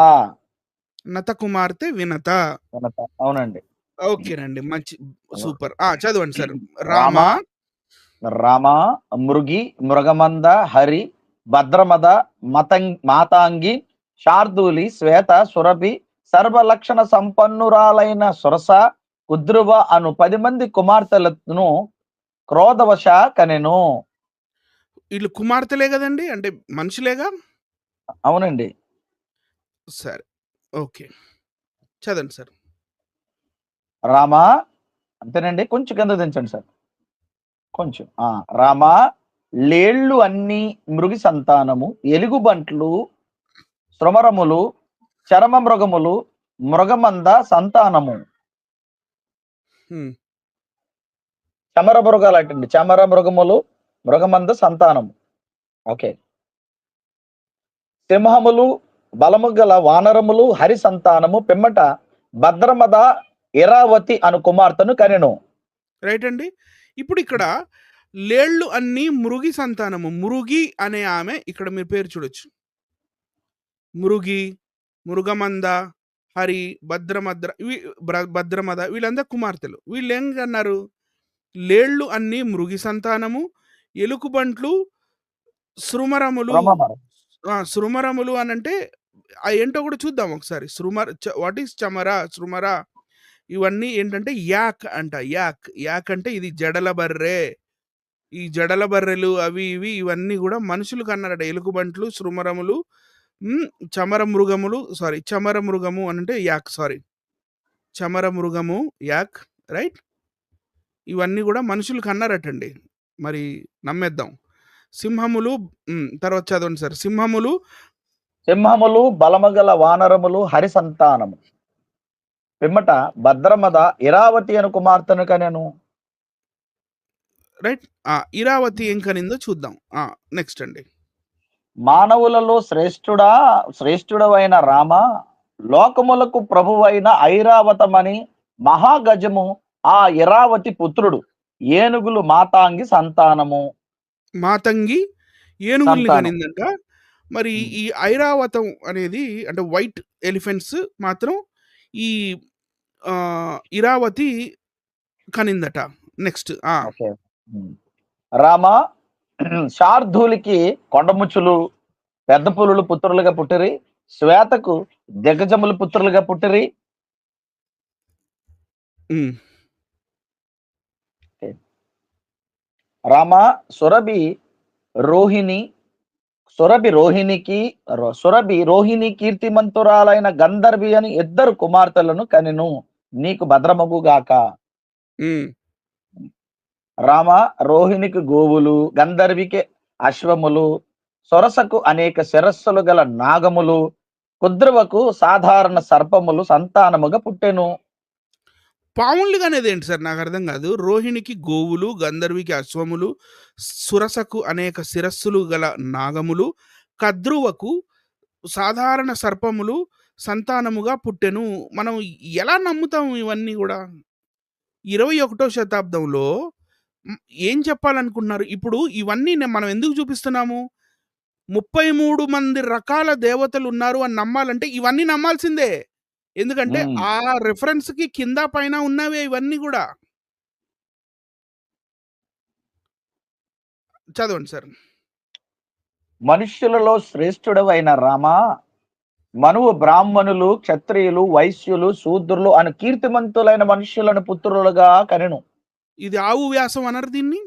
నత కుమార్తె వినత. వినత, అవునండి. ఓకేనండి, మంచి, సూపర్. చదవండి సార్. రామ రామ రామ మృగి మృగమంద హరి భద్రమద మాతాంగి శార్దూలి శ్వేత సురభి సర్వలక్షణ సంపన్నురాలైన సురస కుద్రువ అను 10 మంది కుమార్తెలను క్రోధవశ కనెను. వీళ్ళు కుమార్తెలే కదండి, అంటే మనుషులేగా. అవునండి. సరే, ఓకే, చదవండి సార్. రామ అంతేనండి, కొంచెం కింద దించండి సార్, కొంచెం. రామ లేళ్ళు అన్ని మృగి సంతానము, ఎలుగుబంట్లు శృమరములు చరమ మృగములు మృగమంద సంతానము. హ్మ్. చమర మృగాలు అంటండి, చమర మృగములు మృగమంద సంతానము. ఓకే. సింహములు బలము గల వానరములు హరి సంతానము. పిమ్మట భద్రమద ఇరావతి అను కుమార్తెను కనెను. రైట్ అండి. ఇప్పుడు ఇక్కడ లేళ్ళు అన్ని మృగి సంతానము. మృగి అనే ఆమె, ఇక్కడ మీరు పేరు చూడొచ్చు, మృగి, మృగమంద, హరి, భద్రమద, వీళ్ళందరూ కుమార్తెలు. వీళ్ళు ఏం అన్నారు? లేళ్ళు అన్ని మృగి సంతానము, ఎలుకబంట్లు శృమరములు. శృమరములు అని అంటే ఏంటో కూడా చూద్దాం ఒకసారి. వాట్ ఈస్ శృమర ఇవన్నీ ఏంటంటే యాక్ అంట. యాక్ అంటే ఇది జడల బర్రె. ఈ జడల బర్రెలు అవి ఇవి ఇవన్నీ కూడా మనుషులకు అన్నారట. ఎలుకబంట్లు శృమరములు, చమర మృగము అని అంటే యాక్, చమర మృగము యాక్, రైట్? ఇవన్నీ కూడా మనుషులకు అన్నారటండి. మరి నమ్మేద్దాం. సింహములు, తర్వాత చదవండి సార్. సింహములు బలమగల వానరములు హరి సంతానము. పిమ్మట భద్రమద ఇరావతి అను కుమార్తెను కనెను. రైట్. ఇరావతి ఏం కనిందో చూద్దాం. నెక్స్ట్ అండి. మానవులలో శ్రేష్ఠుడవైన రామ, లోకములకు ప్రభువైన ఐరావతమని మహాగజము ఆ ఇరావతి పుత్రుడు. ఏనుగులు మాతాంగి సంతానము. మాతంగి ఏనుగుల్ని కనిందంట. మరి ఈ ఐరావతం అనేది అంటే వైట్ ఎలిఫెంట్స్ మాత్రం ఈ ఇరావతి కనిందట. నెక్స్ట్. ఓకే. రామ శార్దూలికి కొండముచ్చులు పెద్ద పులులు పుత్రులుగా పుట్టిరి, శ్వేతకు దిగ్గజములు పుత్రులుగా పుట్టిరి. రామ సురభి రోహిణి కీర్తిమంతురాలైన గంధర్వి అని 2 కుమార్తెలను కనెను, నీకు భద్రమగుగాక. రామ రోహిణికి గోవులు, గంధర్వికి అశ్వములు, సొరసకు అనేక శిరస్సులు గల నాగములు, కుద్రువకు సాధారణ సర్పములు సంతానముగా పుట్టెను. పాములుగా అనేది ఏంటి సార్? నాకు అర్థం కాదు. రోహిణికి గోవులు, గంధర్వికి అశ్వములు, సురసకు అనేక శిరస్సులు గల నాగములు, కద్రువకు సాధారణ సర్పములు సంతానముగా పుట్టెను. మనం ఎలా నమ్ముతాం ఇవన్నీ కూడా? 21వ శతాబ్దంలో ఏం చెప్పాలనుకుంటున్నారు? ఇప్పుడు ఇవన్నీ మనం ఎందుకు చూపిస్తున్నాము? 33 మంది రకాల దేవతలు ఉన్నారు అని నమ్మాలంటే ఇవన్నీ నమ్మాల్సిందే. ఎందుకంటే ఆ రిఫరెన్స్ కి కింద పైన ఉన్నవే ఇవన్నీ కూడా. చదవండి సార్. మనుష్యులలో శ్రేష్ఠుడవైన రామ, మనువు బ్రాహ్మణులు, క్షత్రియులు, వైశ్యులు, శూద్రులు అని కీర్తిమంతులైన మనుష్యులను పుత్రులుగా కనెను. ఇది ఆవు వ్యాసం అనరు దీన్ని.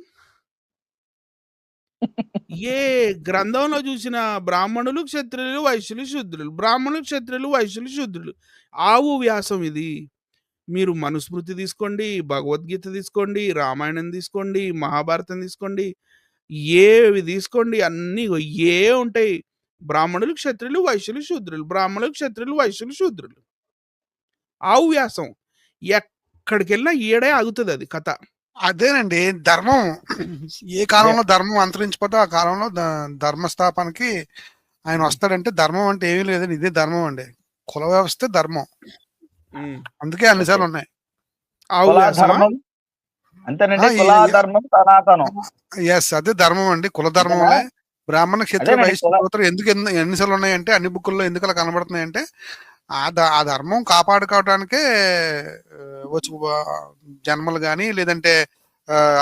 ఏ గ్రంథంలో చూసిన బ్రాహ్మణులు, క్షత్రియులు, వైశ్యులు, శూద్రులు, బ్రాహ్మణులు, క్షత్రియులు, వైశ్యులు, శూద్రులు, ఆవు వ్యాసం ఇది. మీరు మనుస్మృతి తీసుకోండి, భగవద్గీత తీసుకోండి, రామాయణం తీసుకోండి, మహాభారతం తీసుకోండి, ఏవి తీసుకోండి అన్నీ ఏ ఉంటాయి. బ్రాహ్మణులు, క్షత్రియులు, వైశ్యులు, శూద్రులు, బ్రాహ్మణులు, క్షత్రియులు, వైశ్యులు, శూద్రులు. ఆవు వ్యాసం ఎక్కడికి వెళ్ళినా ఏడే ఆగుతుంది అది కథ. అదేనండి ధర్మం. ఏ కాలంలో ధర్మం అంతరించిపోతే ఆ కాలంలో ధర్మస్థాపనకి ఆయన వస్తాడంటే ధర్మం అంటే ఏమీ లేదండి, ఇదే ధర్మం అండి. కుల వ్యవస్థ ధర్మం, అందుకే అన్నిసార్లు ఉన్నాయి. అంతేనండి, కులాధర్మం సనాతనం. ఎస్, అదే ధర్మం అండి. కుల ధర్మంలో బ్రాహ్మణ, క్షత్రియ, వైశ్య ఎందుకు ఎన్నిసార్లు ఉన్నాయంటే అన్ని బుక్కుల్లో ఎందుకు అలా కనబడుతున్నాయంటే ఆ ధర్మం కాపాడుకోవడానికే వచ్చి జన్మలు కానీ లేదంటే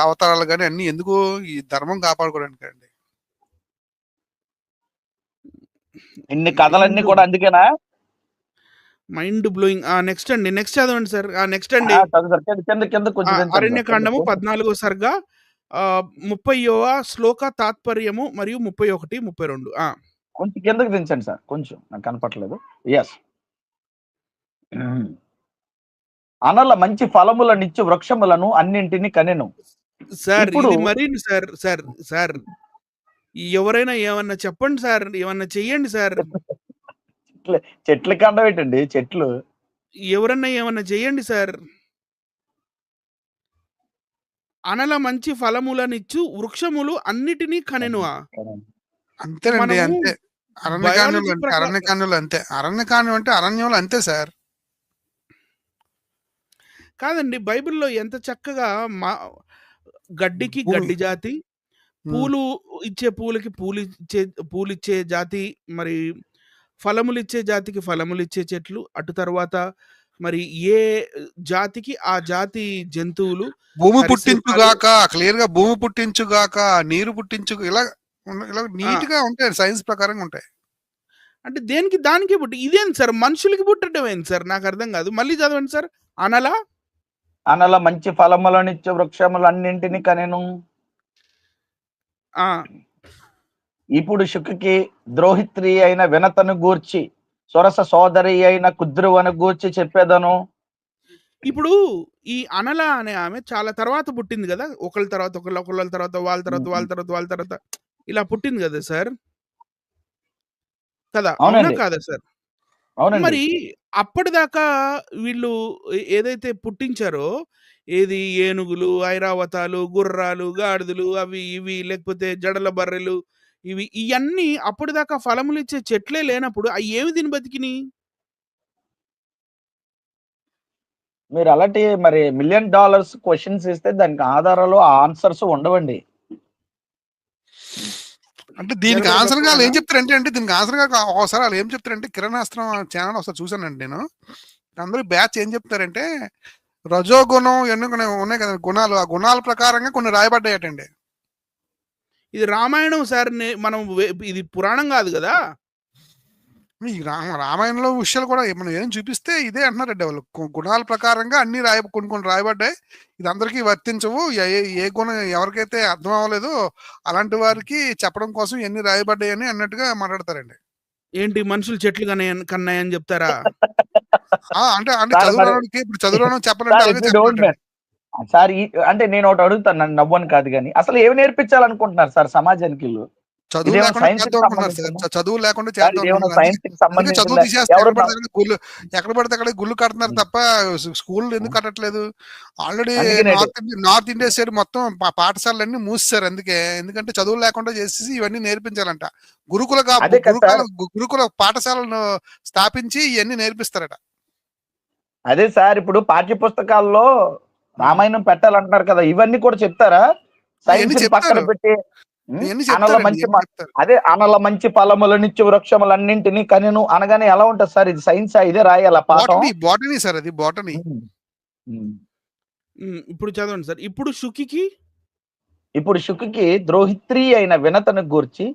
అవతారాలు కానీ అన్ని ఎందుకు ఈ ధర్మం కాపాడుకోవడానికి అండి. ఇన్ని కథలన్నీ కూడా అందుకేనా? Mind blowing. నెక్స్ట్ అండి, నెక్స్ట్ చదవండి సార్. నెక్స్ట్ అండి, అరణ్యకాండము 14వ సర్గ 30వ శ్లోక తాత్పర్యము మరియు 31, 32. కొంచెం కిందకి దించండి సార్, కొంచెం నాకు కనపట్లేదు. ఎస్. అనల మంచి ఫలములనిచ్చు వృక్షములను అన్నింటిని కనెను. సార్ ఇది మరి సార్ సార్ సార్ ఎవరైనా ఏమన్నా చెప్పండి సార్, ఏమన్నా చెయ్యండి సార్. చెట్లు కండ పెట్టండి, చెట్లు ఎవరన్నా ఏమన్నా చెయ్యండి సార్. అనల మంచి ఫలములనిచ్చు వృక్షములు అన్నిటినీ కనెను. అంతేనండి, అంతే. అరణ్యకాండంలో అంటే అరణ్యకాండంలో అంతే. అరణ్యకాండం అంటే అరణ్యంలో అంతే సార్. కాదండి, బైబిల్లో ఎంత చక్కగా గడ్డికి గడ్డి జాతి, పూలు ఇచ్చే పూలకి పూలిచ్చే జాతి, మరి ఫలములు ఇచ్చే జాతికి ఫలములు ఇచ్చే చెట్లు, అటు తర్వాత మరి ఏ జాతికి ఆ జాతి జంతువులు. భూమి పుట్టించుగాక, క్లియర్ గా భూమి పుట్టించుగాక, నీరు పుట్టించు, ఇలా ఇలా నీట్ గా ఉంటాయి, సైన్స్ ప్రకారంగా ఉంటాయి. అంటే దేనికి దానికి పుట్టి ఇదేంటి సార్? మనుషులకి పుట్టడం ఏంటి సార్? నాకు అర్థం కాదు. మళ్ళీ చదవండి సార్. అనల మంచి ఫలములనిచ్చు వృక్షములన్నింటిని కనెను. ఇప్పుడు శుకుకి ద్రోహిత్రి అయిన వినతను గూర్చి, సొరస సోదరి అయిన కుద్రువను గూర్చి చెప్పేదను. ఇప్పుడు ఈ అనల అనే ఆమె చాలా తర్వాత పుట్టింది కదా, ఒకళ్ళ తర్వాత ఒకళ్ళ తర్వాత వాళ్ళ తర్వాత ఇలా పుట్టింది కదా సార్, కదా? అవునా కాదా సార్? మరి అప్పటిదాకా వీళ్ళు ఏదైతే పుట్టించారో, ఏది ఏనుగులు, ఐరావతాలు, గుర్రాలు, గాడిదలు, అవి ఇవి, లేకపోతే జడల బర్రెలు, ఇవన్నీ అప్పటిదాకా ఫలములు ఇచ్చే చెట్లే లేనప్పుడు అవి ఏమి తిని బతికిని? మీరు అలాంటి మరి $1 million క్వశ్చన్స్ ఇస్తే దానికి ఆధారాలు, ఆన్సర్స్ ఉండవండి. అంటే దీనికి ఆన్సర్ గా వాళ్ళు ఏం చెప్తారంటే, దీనికి ఆన్సర్ గా ఒకసారి వాళ్ళు ఏం చెప్తారంటే, కిరణాస్త్రం ఛానల్ ఒకసారి చూసానండి నేను. అందరూ బ్యాచ్ ఏం చెప్తారంటే రజోగుణం ఇవన్నీ ఉన్నాయి కదా గుణాలు, ఆ గుణాల ప్రకారంగా కొన్ని రాయబడ్డాయటండి. ఇది రామాయణం సార్. మనం ఇది పురాణం కాదు కదా. ఈ రామాయణంలో విషయాలు కూడా మనం ఏం చూపిస్తే ఇదే అంటున్నారండి వాళ్ళు. గుణాల ప్రకారంగా అన్ని కొన్ని రాయబడ్డాయి. ఇది అందరికీ వర్తించవు. ఏ గుణం ఎవరికైతే అర్థం అవ్వలేదో అలాంటి వారికి చెప్పడం కోసం ఎన్ని రాయబడ్డాయని అన్నట్టుగా మాట్లాడతారండి. ఏంటి మనుషులు చెట్లు కన్నాయని చెప్తారా? అంటే సార్ మరి చదువురానికి ఇప్పుడు చదువురాను చెప్పాలంటే సార్ అలాగే if you don't చెప్పాలండి. సార్ అంటే నేను ఒకటి అడుగుతాను, నన్ను నవ్వని కాదు కానీ అసలు ఏమి నేర్పించాలనుకుంటున్నారు సార్ సమాజానికి వీళ్ళు? చదువు ఇదేమో లేకుండా సైన్స్ కి చేద్దాం అనుకున్నారు సార్. సంబంధించిందా? చదువు లేకుండా సార్ చేద్దాం ఇదేమన్నా అనుకున్నారు. సైన్స్ కి అందుకే చదువు సంబంధించిందా? తీసేస్తారు. ఎవరు ఎక్కడ పడితే అక్కడ గుళ్ళు కడుతున్నారు తప్ప స్కూల్ ఎందుకు కట్టట్లేదు? ఆల్రెడీ అందుకనే నార్త్ ఇండియా సైడ్ మొత్తం పాఠశాలన్నీ మూసేశారు. ఎందుకంటే చదువు లేకుండా చేసేసి ఇవన్నీ నేర్పించాలంట. అదే కదా సార్. గురుకుల పాఠశాలను స్థాపించి ఇవన్నీ నేర్పిస్తారట. అదే సార్, ఇప్పుడు పాఠ్య పుస్తకాల్లో రామాయణం పెట్టాలంటున్నారు కదా, ఇవన్నీ కూడా చెప్తారా? ఇవన్నీ సైన్స్ పక్కన చెప్తారు. పెట్టి ఇవన్నీ అనల చెప్తారండి. మంచి ఇవన్నీ చెప్తారు. అదే అనల మంచి ఫలములు నిత్య వృక్షములన్నింటినీ కనెను అనగానే ఎలా ఉంటది సార్? ఇది సైన్స్ ఇదే రాయాల పాఠం? బాటనీ సార్, అది బాటనీ. ఇప్పుడు చదవండి సార్. ఇప్పుడు శుకుకి ద్రోహిత్రి అయిన వినతను గూర్చి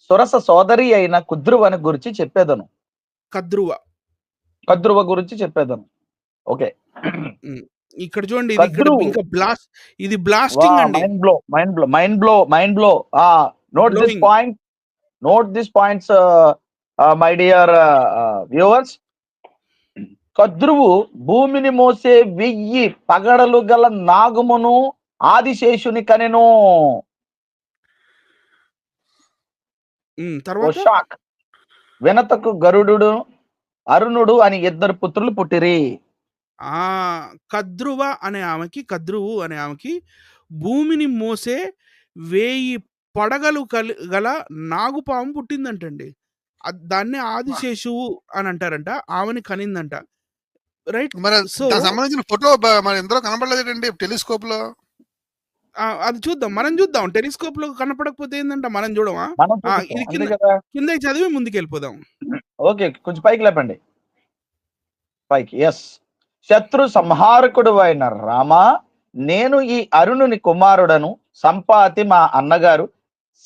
సురస సోదరి అయిన కుద్రువని గురించి చెప్పేదను. కద్రువ గురించి చెప్పేదను. ఓకే, ఇక్కడ చూడండి. ఇది బ్లాస్టింగ్ అండి. Mind blow. Note this points my dear viewers. Kadru భూమిని మోసే 1000 పగడలు గల నాగమును ఆదిశేషుని కనెను. షాక్. వినతకు గరుడు అరుణుడు అని 2 పుత్రులు పుట్టిరి. కద్రువు అనే ఆమెకి భూమిని మోసే 1000 పడగలు గల నాగుపాము పుట్టిందంటండి. దాన్నే ఆదిశేషువు అని అంటారంట. ఆమెని కనిందంట. రైట్. మరి సో దానికి సంబంధించిన ఫోటో మన ఇందులో కనపడలేదండి టెలిస్కోప్ లో. అది చూద్దాం, మనం చూద్దాం. టెలిస్కోప్ లో కనపడకపోతే ఏంటంట మనం చూడమా? ఇది కింద చదివి ముందుకెళ్ళిపోదాం. ఓకే, కొంచెం పైకి లేపండి. పైకి. ఎస్. శత్రు సంహారకుడు అయిన రామ, నేను ఈ అరుణుని కుమారుడను, సంపాతి మా అన్నగారు,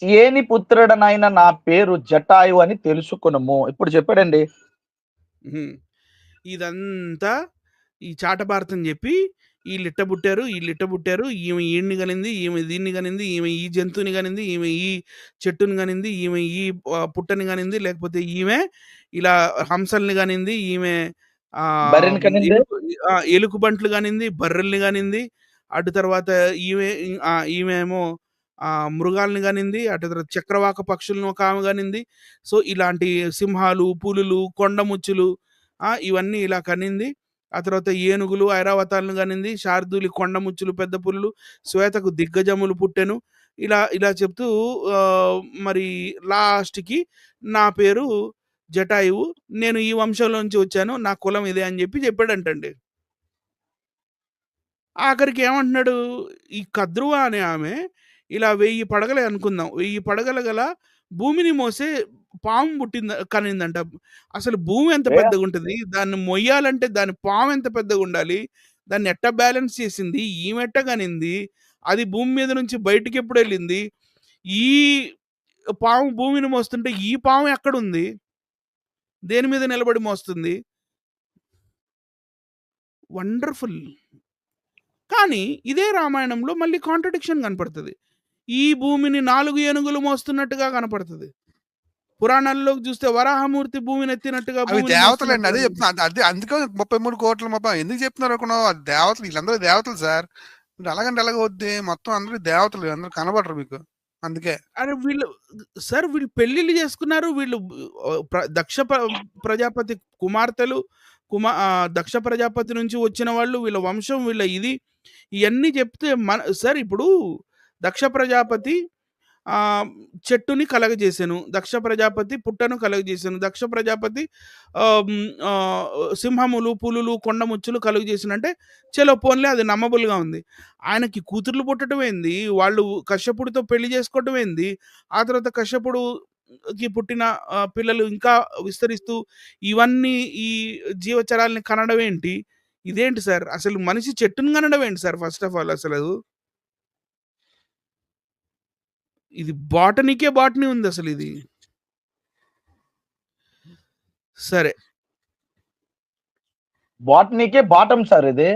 సేని పుత్రుడనైన నా పేరు జటాయు అని తెలుసుకునము. ఇప్పుడు చెప్పాడండి. ఇదంతా ఈ చాటభారతం చెప్పి వీళ్ళు ఇట్టబుట్టారు, ఈమె ఈయన్ని కనింది, ఈమె దీన్ని కనింది, ఈమె ఈ జంతువుని కనింది, ఈమె ఈ చెట్టుని కనింది, ఈమె ఈ పుట్టని కనింది, లేకపోతే ఈమె ఇలా హంసల్ని కనింది, ఈమె ఎలుకు బంట్లు కానింది, బర్రెల్ని కానింది, అటు తర్వాత ఈమెమో మృగాల్ని కానింది, అటు తర్వాత చక్రవాక పక్షులను ఒక ఆమె కానింది. సో ఇలాంటి సింహాలు, పులులు, కొండముచ్చులు ఇవన్నీ ఇలా కనింది. ఆ తర్వాత ఏనుగులు, ఐరావతాలను కానింది, శార్దూలి కొండముచ్చులు, పెద్ద పులులు, శ్వేతకు దిగ్గజములు పుట్టెను. ఇలా చెప్తూ మరి లాస్ట్కి నా పేరు జటాయువు, నేను ఈ వంశంలోంచి వచ్చాను, నా కులం ఇదే అని చెప్పాడంటండి. ఆఖరికి ఏమంటున్నాడు, ఈ కద్రువ అనే ఆమె ఇలా 1000 పడగలే అనుకుందాం, 1000 పడగల గల భూమిని మోసే పాము కనిందంట. అసలు భూమి ఎంత పెద్దగా ఉంటుంది, దాన్ని మొయ్యాలంటే దాని పాము ఎంత పెద్దగా ఉండాలి, దాన్ని ఎట్ట బ్యాలెన్స్ చేసింది, ఈమెట్ట కనింది, అది భూమి మీద నుంచి బయటికి ఎప్పుడు వెళ్ళింది, ఈ పాము భూమిని మోస్తుంటే ఈ పాము ఎక్కడుంది, దేని మీద నిలబడి మోస్తుంది? వండర్ఫుల్. కానీ ఇదే రామాయణంలో మళ్ళీ కాంట్రడిక్షన్ కనపడుతుంది. ఈ భూమిని 4 ఏనుగులు మోస్తున్నట్టుగా కనపడుతుంది. పురాణాల్లోకి చూస్తే వరాహమూర్తి భూమిని ఎత్తినట్టుగా. దేవతలండి, అదే చెప్తున్నా. అదే అందుకే 33 కోట్ల ఎందుకు చెప్తున్నారు అనుకున్నావు? దేవతలు, వీళ్ళందరూ దేవతలు సార్. మీరు అలాగంటే ఎలాగవుద్ది? మొత్తం అందరూ దేవతలు, అందరూ కనబడరు మీకు. అందుకే అరే వీళ్ళు పెళ్లిళ్ళు చేసుకున్నారు. వీళ్ళు దక్ష ప్రజాపతి కుమార్తెలు, దక్ష ప్రజాపతి నుంచి వచ్చిన వాళ్ళు, వీళ్ళ వంశం, వీళ్ళ ఇవన్నీ చెప్తే సార్ ఇప్పుడు దక్ష ప్రజాపతి చెట్టుని కలగజేసాను, దక్ష ప్రజాపతి పుట్టను కలుగజేసాను, దక్ష ప్రజాపతి సింహములు, పులులు, కొండముచ్చులు కలుగజేసాను అంటే చలో పోన్లే, అది నమ్మబుల్గా ఉంది. ఆయనకి కూతుర్లు పుట్టడం ఏంది, వాళ్ళు కశ్యపుడితో పెళ్లి చేసుకోవడం ఏంది, ఆ తర్వాత కశ్యపుడు కి పుట్టిన పిల్లలు ఇంకా విస్తరిస్తూ ఇవన్నీ ఈ జీవచరాల్ని కనడం ఏంటి? ఇదేంటి సార్? అసలు మనిషి చెట్టుని కనడం ఏంటి సార్ ఫస్ట్ ఆఫ్ ఆల్ అసలు? ఇది బాటనీకే బాటనీ ఉందసలిది. సరే. బాటనీకే బాటమ్ సార్ ఇది.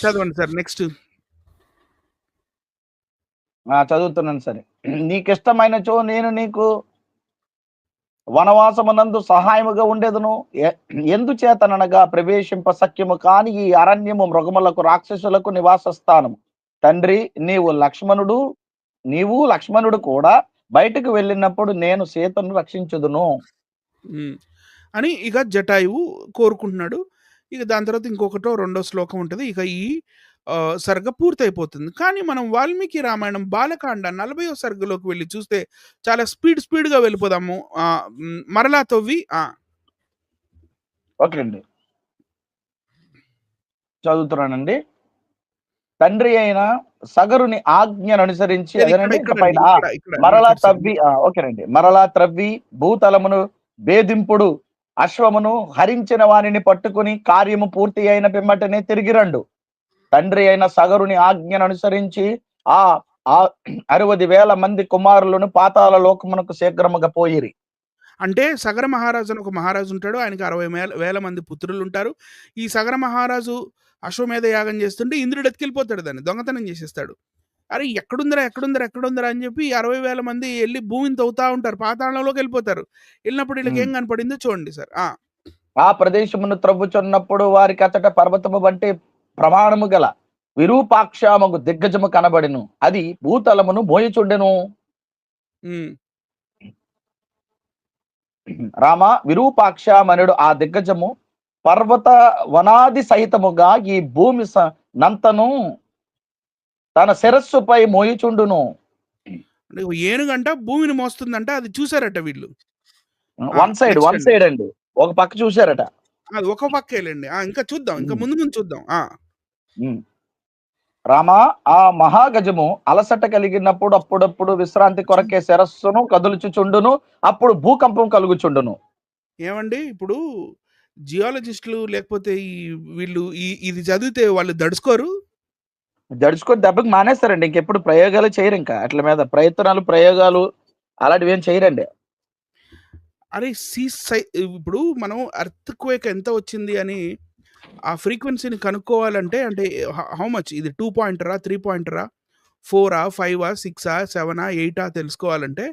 చదవండి సార్ నెక్స్ట్. చదువుతున్నాను సరే. నీకిష్టమైనచో నేను నీకు వనవాసమునందు సహాయముగా ఉండేదను. ఎందుచేతననగా ప్రవేశింప సఖ్యము కాని ఈ అరణ్యము మృగములకు రాక్షసులకు నివాస స్థానము. తండ్రి నీవు లక్ష్మణుడు కూడా బయటకు వెళ్ళినప్పుడు నేను సీతను రక్షించుదును అని ఇక జటాయువు కోరుకుంటున్నాడు. ఇక దాని తర్వాత ఇంకొకటో రెండో శ్లోకం ఉంటుంది. ఇక ఈ సర్గ పూర్తయిపోతుంది. కానీ మనం వాల్మీకి రామాయణం బాలకాండ 40వ సర్గలోకి వెళ్ళి చూస్తే చాలా స్పీడ్గా వెళ్ళిపోదాము. మరలా తవ్వి ఓకే అండి, చదువుతున్నానండి. తండ్రి అయిన సగరుని ఆజ్ఞను అనుసరించి మరలా తవ్వి ఓకేనండి, మరలా త్రవ్వి భూతలమును భేదింపుడు అశ్వమును హరించిన వానిని పట్టుకుని కార్యము పూర్తి అయిన పిమ్మటనే తిరిగి రండు. తండ్రి అయిన సగరుని ఆజ్ఞను అనుసరించి ఆ 60,000 మంది కుమారులను పాతాళ లోకమునకు శీఘ్రముగా పోయిరి. అంటే సగర మహారాజు అని ఒక మహారాజు ఉంటాడు. ఆయనకి 60,000 మంది పుత్రులు ఉంటారు. ఈ సగర మహారాజు అశ్వమేధ యాగం చేస్తుంటే ఇంద్రుడు ఎత్తుకెళ్ళిపోతాడు, దాన్ని దొంగతనం చేసేస్తాడు. అరే ఎక్కడుందరా అని చెప్పి 60,000 మంది వెళ్ళి భూమిని తవ్వుతా ఉంటారు, పాతాళంలోకి వెళ్ళిపోతారు. వెళ్ళినప్పుడు వీళ్ళకి ఏం కనపడిందో చూడండి సార్. ఆ ప్రదేశమును త్రవ్వుచున్నప్పుడు వారికి అతట పర్వతము వంటి ప్రమాణము గల విరూపాక్షమగు దిగ్గజము కనబడిను. అది భూతలమును మోయుచుండెను. రామ విరూపాక్షమనుడు ఆ దిగ్గజము పర్వత వనాది సహితముగా ఈ భూమి నంతను తన శిరస్సుపై మోయుచుండును. ఏనుగంట భూమిని మోస్తుందంట, అది చూసారట వీళ్ళు. వన్ సైడ్ అండి, ఒక పక్క చూసారట. అది ఒక పక్కేలేండి. ఇంకా చూద్దాం, ఇంకా ముందు చూద్దాం. రామ ఆ మహాగజము అలసట కలిగినప్పుడు అప్పుడప్పుడు విశ్రాంతి కొరకే శిరస్సును కదులుచుచుండును, అప్పుడు భూకంపం కలుగుచుండును. ఏమండి ఇప్పుడు జియాలజిస్టులు లేకపోతే వీళ్ళు ఇది చదివితే వాళ్ళు దడుచుకొని దెబ్బకి మానేస్తారండి. ఇంకెప్పుడు ప్రయోగాలు చేయరు, ఇంకా అట్ల మీద ప్రయోగాలు అలాంటివి ఏం చేయరండి. అరే ఇప్పుడు మనం ఎర్త్ క్వేక్ ఎంత వచ్చింది అని ఆ ఫ్రీక్వెన్సీని కనుక్కోవాలంటే, అంటే హౌ మచ్ ఇది 2 పాయింటరా 3 పాయింటరా 4 5 6 7 8 తెలుసుకోవాలంటే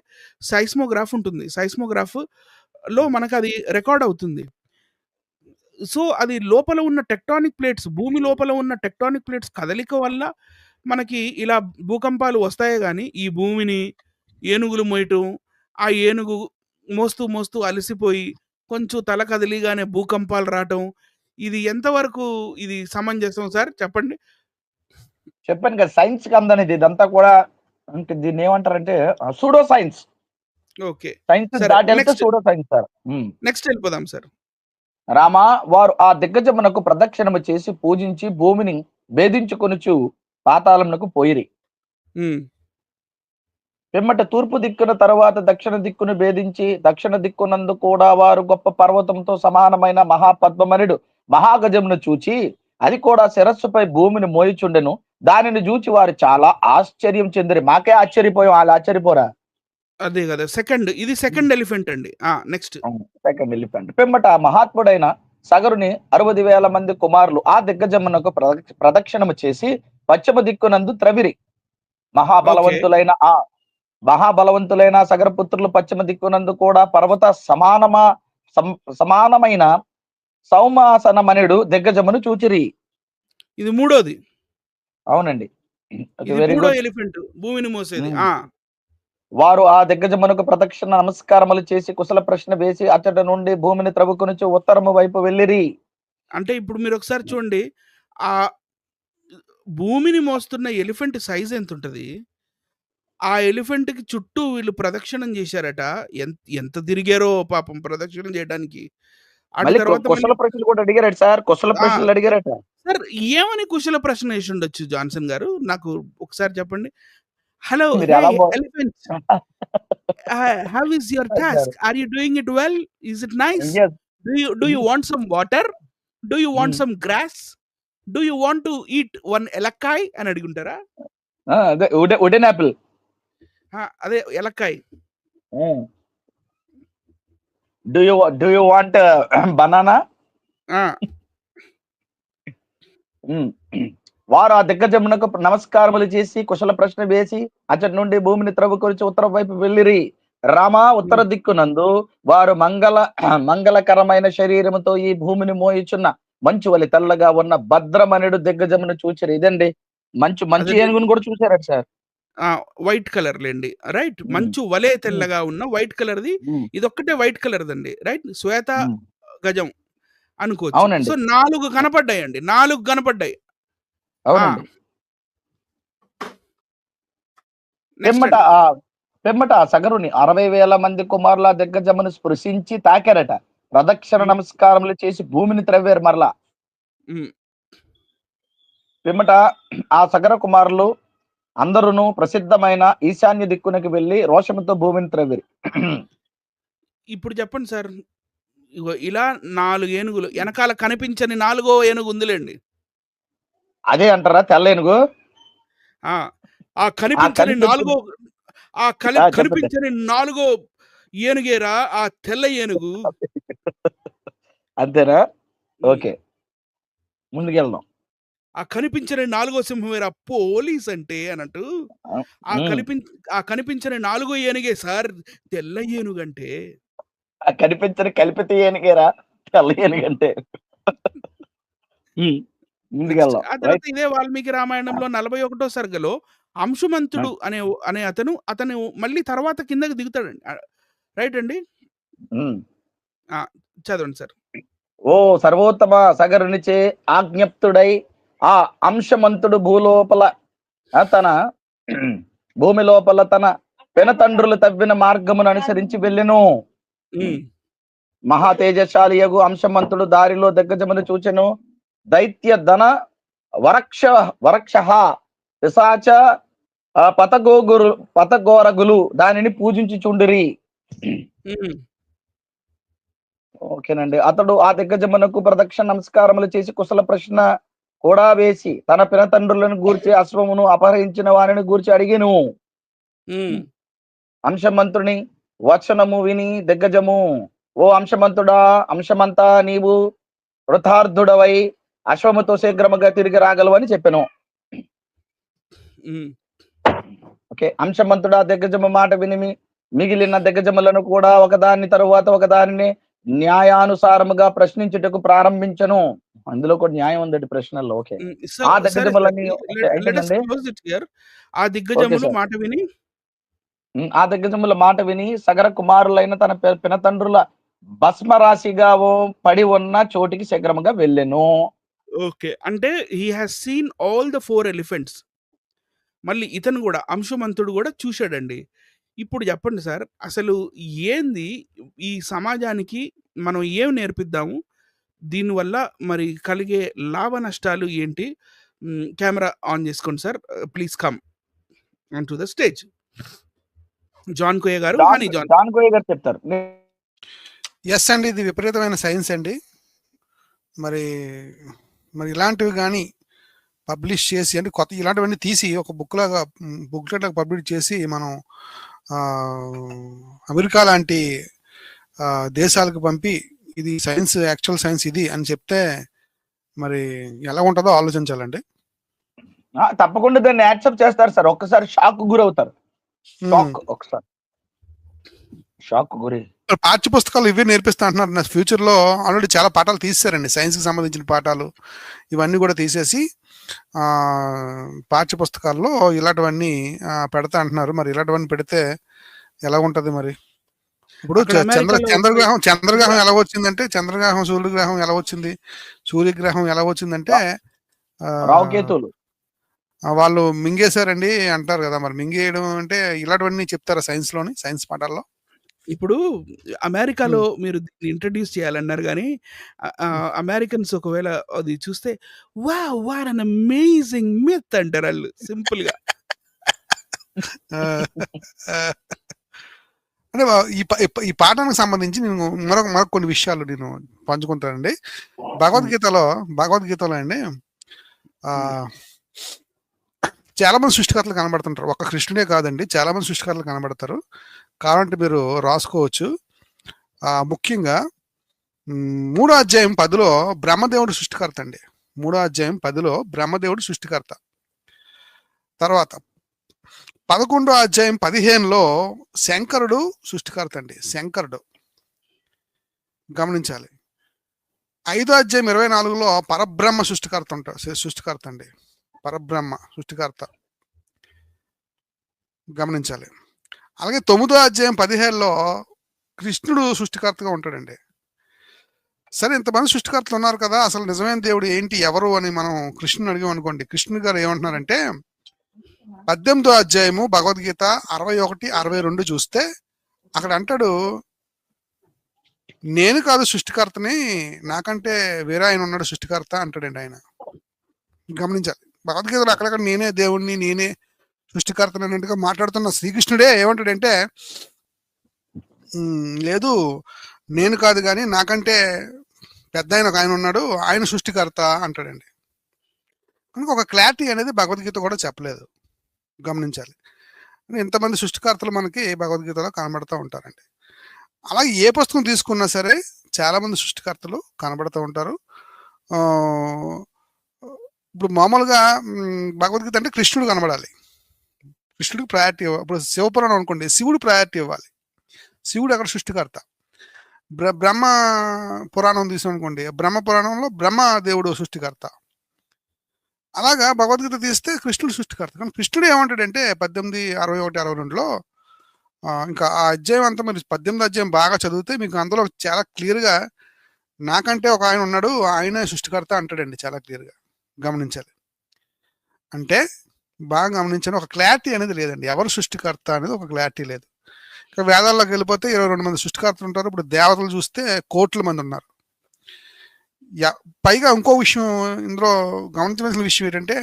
సైస్మోగ్రాఫ్ ఉంటుంది. సైస్మోగ్రాఫ్లో మనకు అది రికార్డ్ అవుతుంది. సో అది లోపల ఉన్న టెక్టానిక్ ప్లేట్స్, భూమి లోపల ఉన్న టెక్టానిక్ ప్లేట్స్ కదలిక వల్ల మనకి ఇలా భూకంపాలు వస్తాయే కానీ ఈ భూమిని ఏనుగులు మోయటం, ఆ ఏనుగు మోస్తూ అలసిపోయి కొంచెం తల కదిలిగానే భూకంపాలు రావటం, ఇది ఎంతవరకు ఇది సమంజసం సార్ చెప్పండి? చెప్పాను కదా, సైన్స్ కి అందనిది ఇదంతా కూడా. అంటే దీన్ని ఏమంటారంటే pseudo science. Okay, science pseudo science sir. Next వెళ్ళిపోదాం సార్. రామ వారు ఆ దిగ్గజమునకు ప్రదక్షిణము చేసి పూజించి భూమిని భేదించుకొనుచు పాతాళమునకు పోయిరి. పిమ్మట తూర్పు దిక్కున తరువాత దక్షిణ దిక్కును భేదించి దక్షిణ దిక్కునందు కూడా వారు గొప్ప పర్వతంతో సమానమైన మహాపద్మమనుడు మహాగజమును చూచి అది కూడా శిరస్సుపై భూమిని మోయిచుండెను. దానిని చూచి వారు చాలా ఆశ్చర్యం చెందిరి. మాకే ఆశ్చర్యపోయాం, వాళ్ళు ఆశ్చర్యపోరా? అదే కదా ఇది సెకండ్ ఎలిఫెంట్ అండి. Next second elephant. పిమ్మట మహాత్ముడైన సగరుని 60,000 మంది కుమారులు ఆ దిగ్గజమునకు ప్రదక్షిణము చేసి పశ్చిమ దిక్కునందు త్రవిరి. మహాబలవంతులైన సగరపుత్రులు పశ్చిమ దిక్కునందు కూడా పర్వత సమానమైన సౌమాసనమనుడు దిగ్గజమును చూచిరి. ఇది మూడోది. అవునండి, ఎలిఫెంట్ భూమిని మోసేది. వారు ఆ దిగ్గజమునకు ప్రదక్షిణ నమస్కారములు చేసి కుశల ప్రశ్న వేసి అతడి నుండి భూమిని త్రవ్వుకొనుచు ఉత్తరము వైపు వెళ్ళిరి. అంటే ఇప్పుడు మీరు ఒకసారి చూడండి, ఆ భూమిని మోస్తున్న ఎలిఫెంట్ సైజ్ ఎంత ఉంటది? ఆ ఎలిఫెంట్ కి చుట్టూ వీళ్ళు ప్రదక్షిణం చేశారట. ఎంత తిరిగారో పాపం ప్రదక్షిణం చేయడానికి. కుశల ప్రశ్నలు కూడా అడిగారట సార్. కుశల ప్రశ్నలు అడిగారట సార్. ఏమని కుశల ప్రశ్న వేసి ఉండొచ్చు జాన్సన్ గారు? నాకు ఒకసారి చెప్పండి. Hello elephant, how is your task? Are you doing it well? Is it nice? Yes. Do you want some water? Do you want Mm. some grass? Do you want to eat one elakkai అని అడుగుంటారా? అదే wooden apple. అదే ఎలక్కాయ్. Do you want banana? వారు ఆ దిగ్గజమునకు నమస్కారములు చేసి కుశల ప్రశ్న వేసి అచ్చటి నుండి భూమిని త్రవ్వుకొనిచి ఉత్తర వైపు వెళ్ళిరి. రామా ఉత్తర దిక్కునందు వారు మంగళకరమైన శరీరముతో ఈ భూమిని మోయిచున్న మంచు వలి తెల్లగా ఉన్న భద్రమనుడు దిగ్గజమును చూచిరి. ఇదండి మంచు ఏనుగును కూడా చూసారట సార్. వైట్ కలర్ లేండి, రైట్. మంచు వలే తెల్లగా ఉన్న వైట్ కలర్ది, ఇదొక్కటే వైట్ కలర్దండి, రైట్. శ్వేత గజం అనుకోవచ్చు. అవునండి. సో 4 కనపడ్డాయండి, 4 కనపడ్డాయి. అవునండి. పెమ్మట సగరుని 60,000 మంది కుమారుల దిగ్గజమును స్పృశించి తాకారట. ప్రదక్షిణ నమస్కారములు చేసి భూమిని త్రవ్వారు మరలా. పిమ్మట ఆ సగర కుమారులు అందరూ ప్రసిద్ధమైన ఈశాన్య దిక్కునకి వెళ్లి రోషముతో భూమిని త్రవ్విరి. ఇప్పుడు చెప్పండి సార్, ఇగో ఇలా 4 ఏనుగులు, వెనకాల కనిపించని 4వ ఏనుగు ఉందిలేండి. అదే అంటారా తెల్ల ఏనుగు? ఆ కనిపించని 4వ ఏనుగేరా ఆ తెల్ల ఏనుగు. అంతేనా? ఓకే, ముందుకెళ్దాం. ఆ కనిపించని 4వ సింహమేరా పోలీస్ అంటే అన్నట్టు. ఆ కనిపించని 4వ ఏనుగే సార్ తెల్ల ఏనుగంటే. ఆ కనిపించని కల్పిత ఏనుగేరా తెల్ల ఏనుగంటే. ముందుకెళ్దాం. ఆ తర్వాత ఇదే వాల్మీకి రామాయణంలో 41వ సర్గలో అంశుమంతుడు అనే అతను మళ్ళీ తర్వాత కిందకి దిగుతాడండి, రైట్ అండి? చదవండి సార్. ఓ సర్వోత్తమ సగరునిచే ఆజ్ఞప్తుడై ఆ అంశమంతుడు భూమి లోపల తన పెనతండ్రులు తవ్విన వరక్షమును అనుసరించి వెళ్ళెను. మహా తేజశాలియగు అంశమంతుడు దారిలో దిగ్గజమును చూచెను. దైత్య ధన వరక్ష పిశాచ పతగోరగులు దానిని పూజించుచుండిరి. ఓకేనండి. అతడు ఆ దిగ్గజమునకు ప్రదక్షిణ నమస్కారములు చేసి కుశల ప్రశ్న కూడా వేసి తన పినతండ్రులను గూర్చి అశ్వమును అపహరించిన వారిని గూర్చి అడిగెను. అంశమంతుని వచనము విని దిగ్గజము, ఓ అంశమంతుడా, అంశమంతా నీవు వృతార్థుడవై అశ్వముతో శీఘ్రముగా తిరిగి రాగలవు అని చెప్పాను. ఓకే, అంశమంతుడా దిగ్గజము మాట విని మిగిలిన దిగ్గజములను కూడా ఒకదాని తరువాత ఒకదానిని న్యాయానుసారముగా ప్రశ్నించుటకు ప్రారంభించను. అందులో కూడా న్యాయం ఉందండి ప్రశ్నల్లో. ఓకే, ఆ దిగ్గజములని ఆ దిగ్గజముల మాట విని సగర కుమారులైన తన పినతండ్రుల భస్మరాశిగా పడి ఉన్న చోటికి శీఘ్రముగా వెళ్ళెను. ఓకే, అంటే he has seen all the 4 elephants. మళ్ళీ ఇతను కూడా అంశుమంతుడు కూడా చూశాడండి. ఇప్పుడు చెప్పండి సార్, అసలు ఏంది ఈ సమాజానికి మనం ఏం నేర్పిద్దాము, దీనివల్ల మరి కలిగే లాభ నష్టాలు ఏంటి? కెమెరా ఆన్ చేసుకోండి sir, please come on to the stage. John Koya గారు చెప్తారు. ఎస్ అండి, ఇది విపరీతమైన సైన్స్ అండి. మరి ఇలాంటివి కానీ పబ్లిష్ చేసి, అంటే కొత్త ఇలాంటివన్నీ తీసి ఒక బుక్లెట్ లాగా పబ్లిష్ చేసి మనం అమెరికా లాంటి దేశాలకు పంపి ఇది సైన్స్, యాక్చువల్ సైన్స్ ఇది అని చెప్తే మరి ఎలా ఉంటుందో ఆలోచించాలండి. తప్పకుండా దాన్ని యాక్సెప్ట్ చేస్తారు సార్. ఒక్కసారి షాక్ గురవుతారు. షాక్ గురి పాఠ్య పుస్తకాలు ఇవే నేర్పిస్తా అంటున్నారు. ఫ్యూచర్ లో ఆల్రెడీ చాలా పాఠాలు తీసేశారండి, సైన్స్ కి సంబంధించిన పాఠాలు ఇవన్నీ కూడా తీసేసి పాఠ్య పుస్తకాల్లో ఇలాంటివన్నీ పెడతా అంటున్నారు. మరి ఇలాంటివన్నీ పెడితే ఎలా ఉంటది మరి? ఇప్పుడు చంద్రగ్రహం ఎలా వచ్చిందంటే, చంద్రగ్రహం సూర్యగ్రహం ఎలా వచ్చింది, సూర్యగ్రహం ఎలా వచ్చిందంటే రావుకేతులు వాళ్ళు మింగేశారండి అంటారు కదా. మరి మింగేయడం అంటే ఇలాంటివన్నీ చెప్తారా సైన్స్ లోని, సైన్స్ పాఠాల్లో? ఇప్పుడు అమెరికాలో మీరు ఇంట్రడ్యూస్ చేయాలన్నారు కానీ అమెరికన్స్ ఒకవేళ అది చూస్తే వాట్ అన్ అమేజింగ్ మిత్ అంటారు వాళ్ళు సింపుల్ గా. అంటే ఈ పాఠానికి సంబంధించి నేను మరొక కొన్ని విషయాలు నేను పంచుకుంటానండి. భగవద్గీతలో అండి చాలా మంది సృష్టికర్తలు కనబడుతుంటారు. ఒక కృష్ణుడే కాదండి, చాలా మంది సృష్టికర్తలు కనబడతారు. కావాలంటే మీరు రాసుకోవచ్చు. ముఖ్యంగా 3వ అధ్యాయం 10లో బ్రహ్మదేవుడు సృష్టికర్త అండి. 3వ అధ్యాయం 10లో బ్రహ్మదేవుడు సృష్టికర్త. తర్వాత 11వ అధ్యాయం 15లో శంకరుడు సృష్టికర్త అండి. శంకరుడు గమనించాలి. 5వ అధ్యాయం 24లో పరబ్రహ్మ సృష్టికర్త అండి. పరబ్రహ్మ సృష్టికర్త గమనించాలి. అలాగే 9వ అధ్యాయం 17లో కృష్ణుడు సృష్టికర్తగా ఉంటాడండి. సరే, ఇంతమంది సృష్టికర్తలు ఉన్నారు కదా, అసలు నిజమైన దేవుడు ఏంటి, ఎవరు అని మనం కృష్ణుని అడిగాం అనుకోండి. కృష్ణుడు గారు ఏమంటున్నారంటే 18వ అధ్యాయము భగవద్గీత 61, 62 చూస్తే అక్కడ అంటాడు, నేను కాదు సృష్టికర్తని, నాకంటే వేరే ఆయన ఉన్నాడు సృష్టికర్త అంటాడండి ఆయన. గమనించాలి. భగవద్గీతలో అక్కడక్కడ నేనే దేవుణ్ణి, నేనే సృష్టికర్తని అన్నట్టుగా మాట్లాడుతున్న శ్రీకృష్ణుడే ఏమంటాడంటే, లేదు నేను కాదు కానీ నాకంటే పెద్ద ఆయన ఒక ఆయన ఉన్నాడు, ఆయన సృష్టికర్త అంటాడండి. కనుక ఒక క్లారిటీ అనేది భగవద్గీత కూడా చెప్పలేదు. గమనించాలి. ఇంతమంది సృష్టికర్తలు మనకి భగవద్గీతలో కనబడుతూ ఉంటారండి. అలాగే ఏ పుస్తకం తీసుకున్నా సరే చాలా మంది సృష్టికర్తలు కనబడుతూ ఉంటారు. ఇప్పుడు మామూలుగా భగవద్గీత అంటే కృష్ణుడు కనబడాలి, కృష్ణుడికి ప్రయారిటీ ఇవ్వాలి. ఇప్పుడు శివపురాణం అనుకోండి, శివుడు ప్రయారిటీ ఇవ్వాలి. శివుడు అక్కడ సృష్టికర్త. బ్రహ్మ పురాణం తీసుకునుకోండి, బ్రహ్మ పురాణంలో బ్రహ్మ దేవుడు సృష్టికర్త. అలాగా భగవద్గీత తీస్తే కృష్ణుడు సృష్టికర్త. కానీ కృష్ణుడు ఏమంటాడంటే 18, 61, 62లో ఇంకా ఆ అధ్యాయం అంతా మీరు 18వ అధ్యాయం బాగా చదివితే మీకు అందులో చాలా క్లియర్గా నాకంటే ఒక ఆయన ఉన్నాడు, ఆయనే సృష్టికర్త అంటాడండి చాలా క్లియర్గా. గమనించాలి. అంటే బాగా గమనించండి, ఒక క్లారిటీ అనేది లేదండి. ఎవరు సృష్టికర్త అనేది ఒక క్లారిటీ లేదు. ఇక వేదాల్లోకి వెళ్ళిపోతే 22 మంది సృష్టికర్తలు ఉంటారు. ఇప్పుడు దేవతలు చూస్తే కోట్ల మంది ఉన్నారు. పైగా ఇంకో విషయం ఇందులో గమనించవలసిన విషయం ఏంటంటే,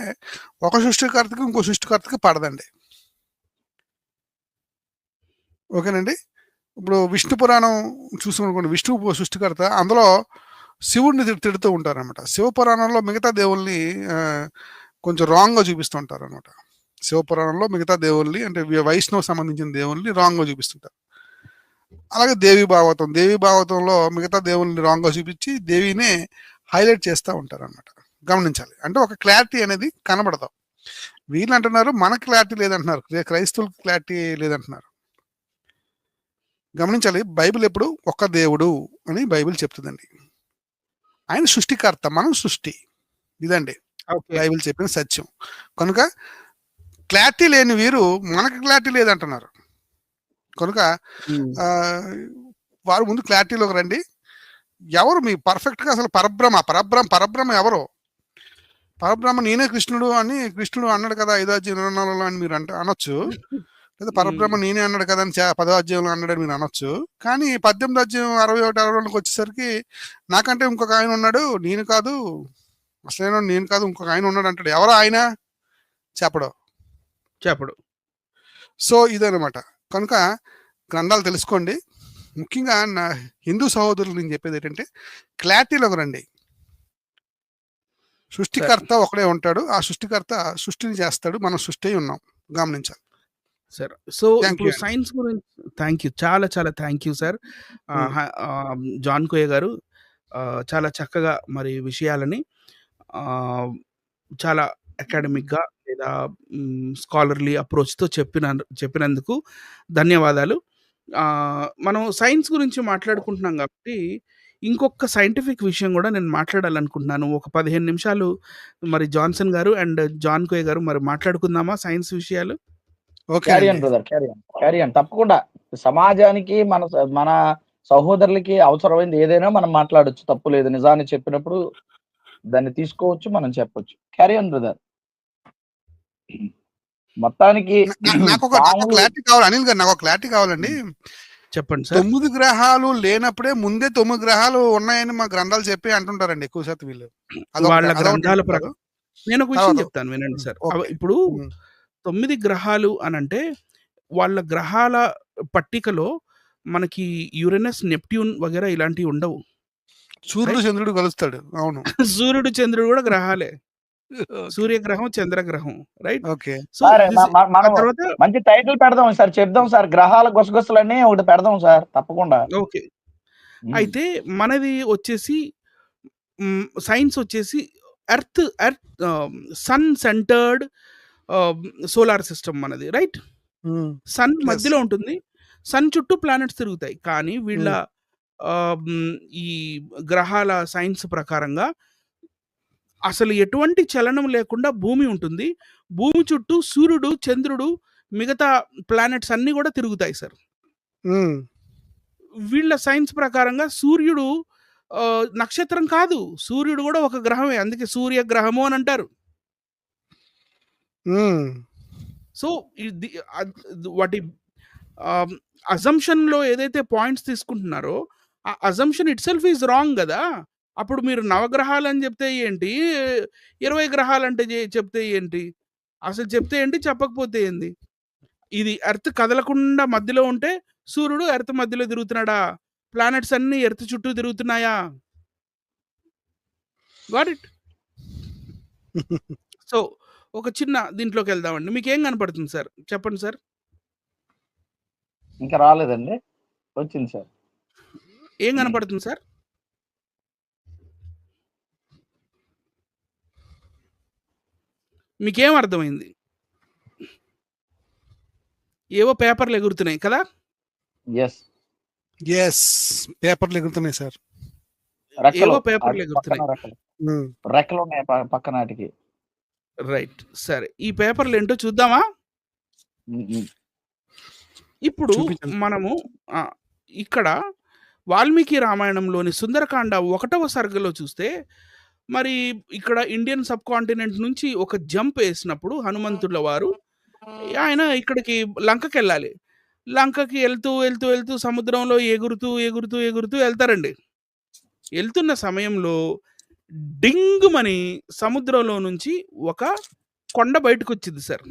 ఒక సృష్టికర్తకి ఇంకో సృష్టికర్తకి పడదండి. ఓకేనండి. ఇప్పుడు విష్ణు పురాణం చూసుకునుకోండి, విష్ణు సృష్టికర్త, అందులో శివుడిని తిడుతూ ఉంటారు అనమాట. శివపురాణంలో మిగతా దేవుల్ని కొంచెం రాంగ్గా చూపిస్తూ ఉంటారు అనమాట. శివపురాణంలో మిగతా దేవుల్ని అంటే వైష్ణవ సంబంధించిన దేవుల్ని రాంగ్గా చూపిస్తుంటారు. అలాగే దేవి భాగవతంలో మిగతా దేవుల్ని రాంగ్గా చూపించి దేవినే హైలైట్ చేస్తూ ఉంటారు అనమాట. గమనించాలి. అంటే ఒక క్లారిటీ అనేది కనబడతాం. వీళ్ళు అంటున్నారు మనకు క్లారిటీ లేదంటున్నారు, క్రైస్తవులకు క్లారిటీ లేదంటున్నారు. గమనించాలి. బైబిల్ ఎప్పుడు ఒక్క దేవుడు అని బైబిల్ చెప్తుందండి. ఆయన సృష్టికర్త, మనం సృష్టి. ఇదండి బైబిల్ చెప్పిన సత్యం. కనుక క్లారిటీ లేని వీరు మనకు క్లారిటీ లేదంటున్నారు. కనుక వారు ముందు క్లారిటీలోకి రండి. ఎవరు మీ పర్ఫెక్ట్గా అసలు పరబ్రహ్మ ఎవరు? పరబ్రహ్మ నేనే కృష్ణుడు అని కృష్ణుడు అన్నాడు కదా 5వ అధ్యాయం 24లో అని మీరు అనొచ్చు. లేదా పరబ్రహ్మ నేనే అన్నాడు కదా అని 10వ అధ్యాయంలో అన్నాడని మీరు అనొచ్చు. కానీ 18వ అధ్యాయం 61, 62లోకి వచ్చేసరికి నాకంటే ఇంకొక ఆయన ఉన్నాడు, నేను కాదు అసలైన నేను కాదు, ఇంకొక ఆయన ఉన్నాడు అంటాడు. ఎవరో ఆయన చెప్పడు. సో ఇదనమాట. కనుక గ్రంథాలు తెలుసుకోండి. ముఖ్యంగా నా హిందూ సహోదరులు నేను చెప్పేది ఏంటంటే క్లారిటీలోకి రండి. సృష్టికర్త ఒకడే ఉంటాడు, ఆ సృష్టికర్త సృష్టిని చేస్తాడు, మనం సృష్టి ఉన్నాం. గమనించాలి సార్. సో ఇప్పుడు సైన్స్ గురించి థ్యాంక్ యూ, చాలా చాలా thank you sir. John Koya గారు చాలా చక్కగా మరి విషయాలని చాలా అకాడమిక్గా లేదా స్కాలర్లీ అప్రోచ్తో చెప్పినందుకు ధన్యవాదాలు. మనం సైన్స్ గురించి మాట్లాడుకుంటున్నాం కాబట్టి ఇంకొక సైంటిఫిక్ విషయం కూడా నేను మాట్లాడాలనుకుంటున్నాను. ఒక 15 నిమిషాలు మరి జాన్సన్ గారు అండ్ జాన్ కోయ గారు మరి మాట్లాడుకుందామా సైన్స్ విషయాలు? క్యారీ ఆన్ తప్పకుండా. సమాజానికి మన సహోదరులకి అవసరమైంది ఏదైనా మనం మాట్లాడొచ్చు, తప్పు లేదు. నిజాన్ని చెప్పినప్పుడు దాన్ని తీసుకోవచ్చు, మనం చెప్పొచ్చు. Carry on brother. మొత్తానికి నాకు ఒక క్లారిటీ కావాలి అనిల్ గారు, నాకు ఒక క్లారిటీ కావాలండి. చెప్పండి సార్. 9 గ్రహాలు లేనప్పుడే ముందే 9 గ్రహాలు ఉన్నాయని మా గ్రంథాలు చెప్పి అంటుంటారండి ఎక్కువ శాతం వీళ్ళు. వాళ్ళ గ్రంథాల ప్రకారం నేను ఒక విషయం చెప్తాను వినండి సార్. ఇప్పుడు 9 గ్రహాలు అనంటే వాళ్ళ గ్రహాల పట్టికలో మనకి యురేనస్, నెప్ట్యూన్ వగైరా ఇలాంటివి ఉండవు. సూర్యుడు రైట్? చంద్రుడు కలుస్తాడు. అవును. సూర్యుడు, చంద్రుడు కూడా గ్రహాలే. ఓకే. సూర్యగ్రహం, చంద్రగ్రహం. Right? Okay. So sir this ఆ మనం తర్వాత మంచి టైటిల్ పెడదాం సార్, చెప్దాం సార్, గ్రహాల గుసగుసలన్నీ ఒకటి పెడదాం సార్ తప్పకుండా. ఓకే. ఉమ్. అయితే మనది వచ్చేసి సైన్స్ వచ్చేసి earth sun centred solar system మనది. రైట్? Sun Yes. మధ్యలో ఉంటుంది. సన్ చుట్టూ ప్లానెట్స్ తిరుగుతాయి. కానీ వీళ్ళ ఈ గ్రహాల సైన్స్ ప్రకారంగా అసలు ఎటువంటి చలనం లేకుండా భూమి ఉంటుంది. భూమి చుట్టూ సూర్యుడు, చంద్రుడు, మిగతా ప్లానెట్స్ అన్నీ కూడా తిరుగుతాయి సార్. వీళ్ళ సైన్స్ ప్రకారంగా సూర్యుడు నక్షత్రం కాదు. సూర్యుడు కూడా ఒక గ్రహమే. అందుకే సూర్యగ్రహము అని అంటారు. సో ఇది వాటి అజంప్షన్‌లో ఏదైతే పాయింట్స్ తీసుకుంటున్నారో, ఆ అజంప్షన్ ఇట్‌సెల్ఫ్ ఈజ్ రాంగ్ గదా! అప్పుడు మీరు నవగ్రహాలని చెప్తే ఏంటి? 20 గ్రహాలంటే చెప్తే ఏంటి? అసలు చెప్తే ఏంటి? చెప్పకపోతే ఏంది? ఇది ఎర్త్ కదలకుండా మధ్యలో ఉంటే సూర్యుడు ఎర్త్ మధ్యలో తిరుగుతున్నాడా? ప్లానెట్స్ అన్నీ ఎర్త్ చుట్టూ తిరుగుతున్నాయా? Got it? సో ఒక చిన్న దీంట్లోకి వెళ్దామండి. మీకేం కనపడుతుంది సార్? చెప్పండి సార్. ఇంకా రాలేదండి, వచ్చింది సార్. ఏం కనపడుతుంది సార్? మీకేం అర్థమైంది? ఏవో పేపర్లు ఎగురుతున్నాయి కదా? ఎస్. ఎస్. పేపర్లు ఎగురుతున్నాయి సార్. ఏవో పేపర్లు ఎగురుతున్నాయి. రెక్కలు ఉన్నాయి పక్కనాటికి. రైట్. సరే, ఈ పేపర్లు ఏంటో చూద్దామా? ఇప్పుడు చూపించండి. మనము ఇక్కడ వాల్మీకి రామాయణంలోని సుందరకాండ 1వ సర్గలో చూస్తే, మరి ఇక్కడ ఇండియన్ సబ్ కాంటినెంట్ నుంచి ఒక జంప్ వేసినప్పుడు హనుమంతుల వారు ఆయన ఇక్కడికి లంకకి వెళ్ళాలి. లంకకి వెళ్తూ వెళ్తూ వెళ్తూ సముద్రంలో ఎగురుతూ ఎగురుతూ ఎగురుతూ వెళ్తారండి. వెళ్తున్న సమయంలో డింగుమని సముద్రంలో నుంచి ఒక కొండ బయటకు వచ్చింది సార్.